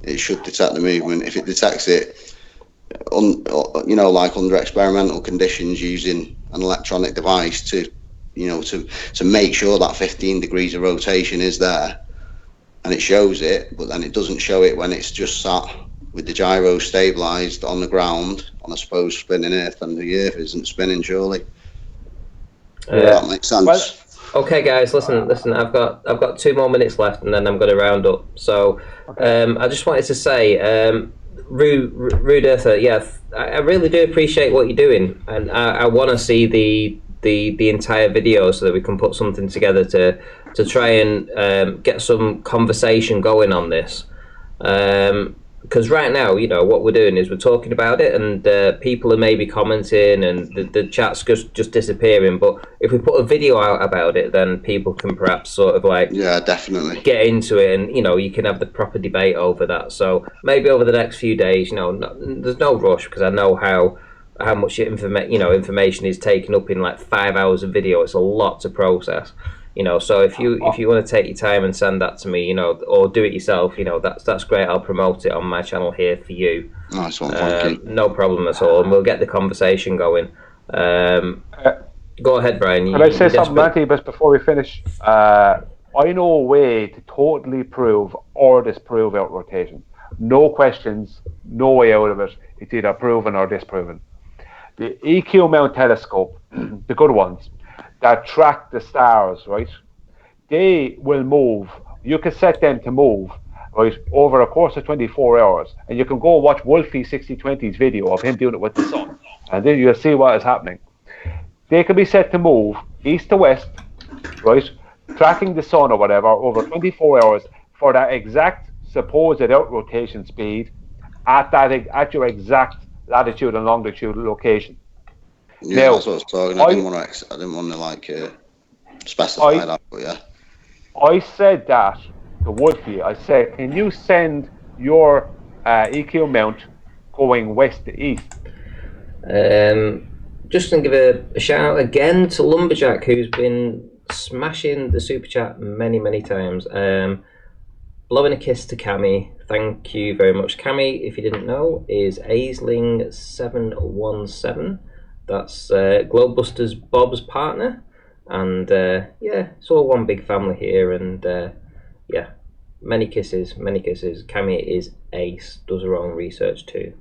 It should detect the movement. If it detects it, you know, like under experimental conditions, using an electronic device to, you know, to make sure that 15 degrees of rotation is there. And it shows it, but then it doesn't show it when it's just sat with the gyro stabilised on the ground on a supposed spinning Earth, and the Earth isn't spinning, surely. That makes sense. Well, okay, guys, listen. I've got 2 more minutes left, and then I'm going to round up. So, I just wanted to say, Rude Earther, I really do appreciate what you're doing, and I want to see the entire video so that we can put something together to try and get some conversation going on this, because right now, you know, what we're doing is we're talking about it, and people are maybe commenting, and the chat's just disappearing. But if we put a video out about it, then people can perhaps sort of like definitely get into it, and you know, you can have the proper debate over that. So maybe over the next few days, you know, there's no rush, because I know how much information is taken up in like 5 hours of video. It's a lot to process, you know. So if you want to take your time and send that to me, you know, or do it yourself, you know, that's great. I'll promote it on my channel here for you. Nice one, thank you. No problem at all, and we'll get the conversation going. Go ahead, Brian. Can I say something, Matty, but before we finish? I know a way to totally prove or disprove Earth rotation. No questions, no way out of it. It's either proven or disproven. The EQ mount telescope, the good ones, that track the stars, right? They will move. You can set them to move, right, over a course of 24 hours. And you can go watch Wolfie 6020's video of him doing it with the sun. And then you'll see what is happening. They can be set to move east to west, right, tracking the sun or whatever over 24 hours for that exact supposed out rotation speed at your exact latitude and longitude location. Yeah, that's what I was talking. I didn't want to like specify that, but yeah. I said that to Wolfie. I said, can you send your EQ mount going west to east? just going to give a shout out again to Lumberjack, who's been smashing the super chat many times. Blowing a kiss to Cammy. Thank you very much. Cammy, if you didn't know, is Aisling717. That's Globebusters Bob's partner. And yeah, it's all one big family here. And yeah, many kisses. Cammy is ace, does her own research too.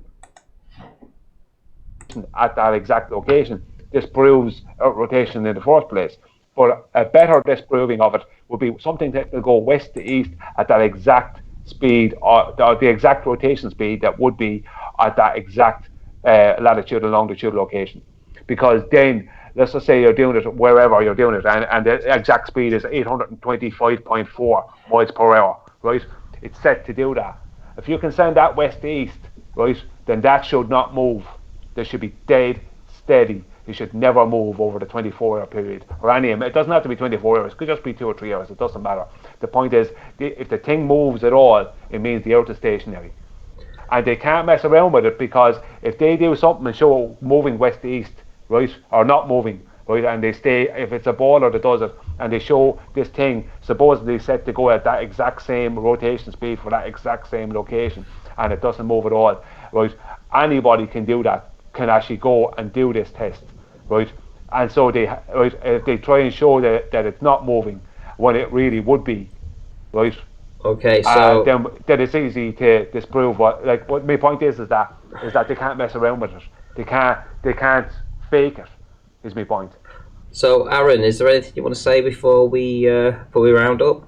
At that exact location disproves rotation in the first place. But a better disproving of it would be something that will go west to east at that exact speed, or the exact rotation speed that would be at that exact latitude and longitude location. Because then, let's just say you're doing it wherever you're doing it, and the exact speed is 825.4 miles per hour, right? It's set to do that. If you can send that west to east, right, then that should not move. They should be dead steady. You should never move over the 24-hour period or any. It doesn't have to be 24 hours. It could just be 2 or 3 hours. It doesn't matter. The point is, if the thing moves at all, it means the Earth is stationary, and they can't mess around with it, because if they do something and show moving west to east, right, or not moving, right, and they stay, if it's a baller that does it, and they show this thing supposedly set to go at that exact same rotation speed for that exact same location, and it doesn't move at all, right, anybody can do that. Can actually go and do this test, right? And so they, right, if they try and show that it's not moving when it really would be, right? Okay, so then it's easy to disprove what. Like, what my point is that they can't mess around with it. They can't fake it. Is my point. So, Aaron, is there anything you want to say before we round up?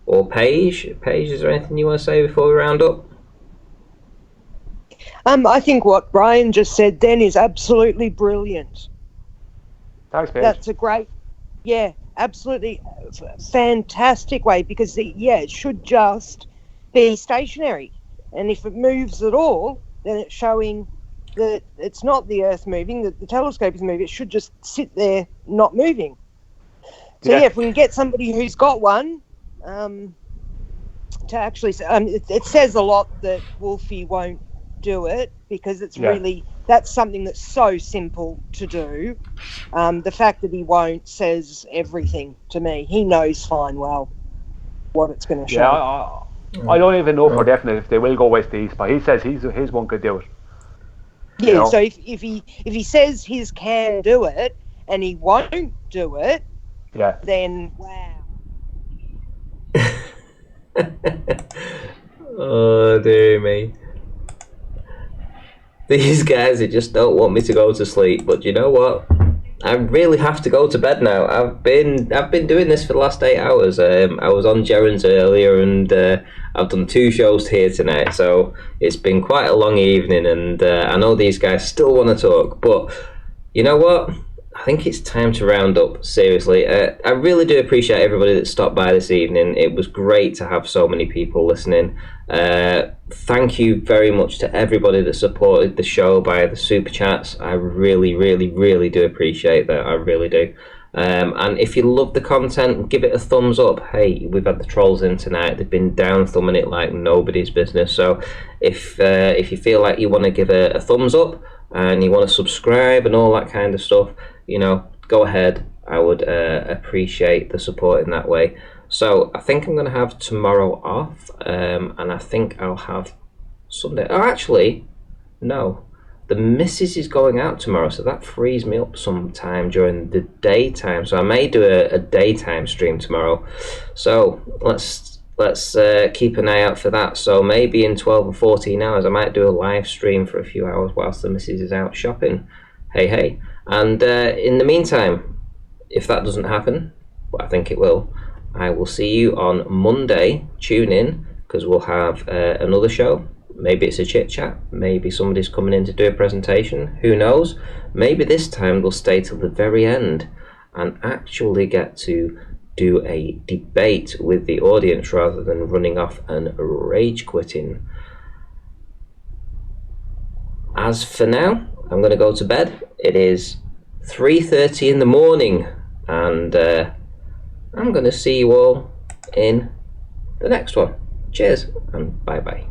Or Paige, is there anything you want to say before we round up? I think what Brian just said then is absolutely brilliant. Thanks, Paige. That's a great, yeah, absolutely fantastic way, because it should just be stationary, and if it moves at all, then it's showing that it's not the Earth moving, that the telescope is moving. It should just sit there, not moving. So yeah, if we can get somebody who's got one. To actually, it says a lot that Wolfie won't do it, because it's really, that's something that's so simple to do. The fact that he won't says everything to me. He knows fine well what it's going to show. I don't even know for definite if they will go west to east, but he says his one could do it. Yeah, you know? So if he says his can do it and he won't do it, then wow. Oh dear me. These guys, they just don't want me to go to sleep, but you know what? I really have to go to bed now. I've been doing this for the last 8 hours. I was on Gerrans earlier, and I've done 2 shows here tonight, so it's been quite a long evening, and I know these guys still want to talk, but you know what? I think it's time to round up, seriously. I really do appreciate everybody that stopped by this evening. It was great to have so many people listening. Thank you very much to everybody that supported the show by the super chats. I really do appreciate that. I really do. And if you love the content, give it a thumbs up. Hey, we've had the trolls in tonight. They've been down thumbing it like nobody's business. So if you feel like you want to give a thumbs up and you want to subscribe and all that kind of stuff, you know, go ahead. I would appreciate the support in that way. So I think I'm going to have tomorrow off, and I think I'll have Sunday. Oh, actually, no. The missus is going out tomorrow, so that frees me up sometime during the daytime. So I may do a daytime stream tomorrow. So let's keep an eye out for that. So maybe in 12 or 14 hours, I might do a live stream for a few hours whilst the missus is out shopping. Hey. And in the meantime, if that doesn't happen, well, I think it will, I will see you on Monday. Tune in, because we'll have another show. Maybe it's a chit chat. Maybe somebody's coming in to do a presentation. Who knows? Maybe this time they'll stay till the very end and actually get to do a debate with the audience rather than running off and rage quitting. As for now, I'm going to go to bed. It is 3:30 in the morning, and I'm going to see you all in the next one. Cheers and bye bye.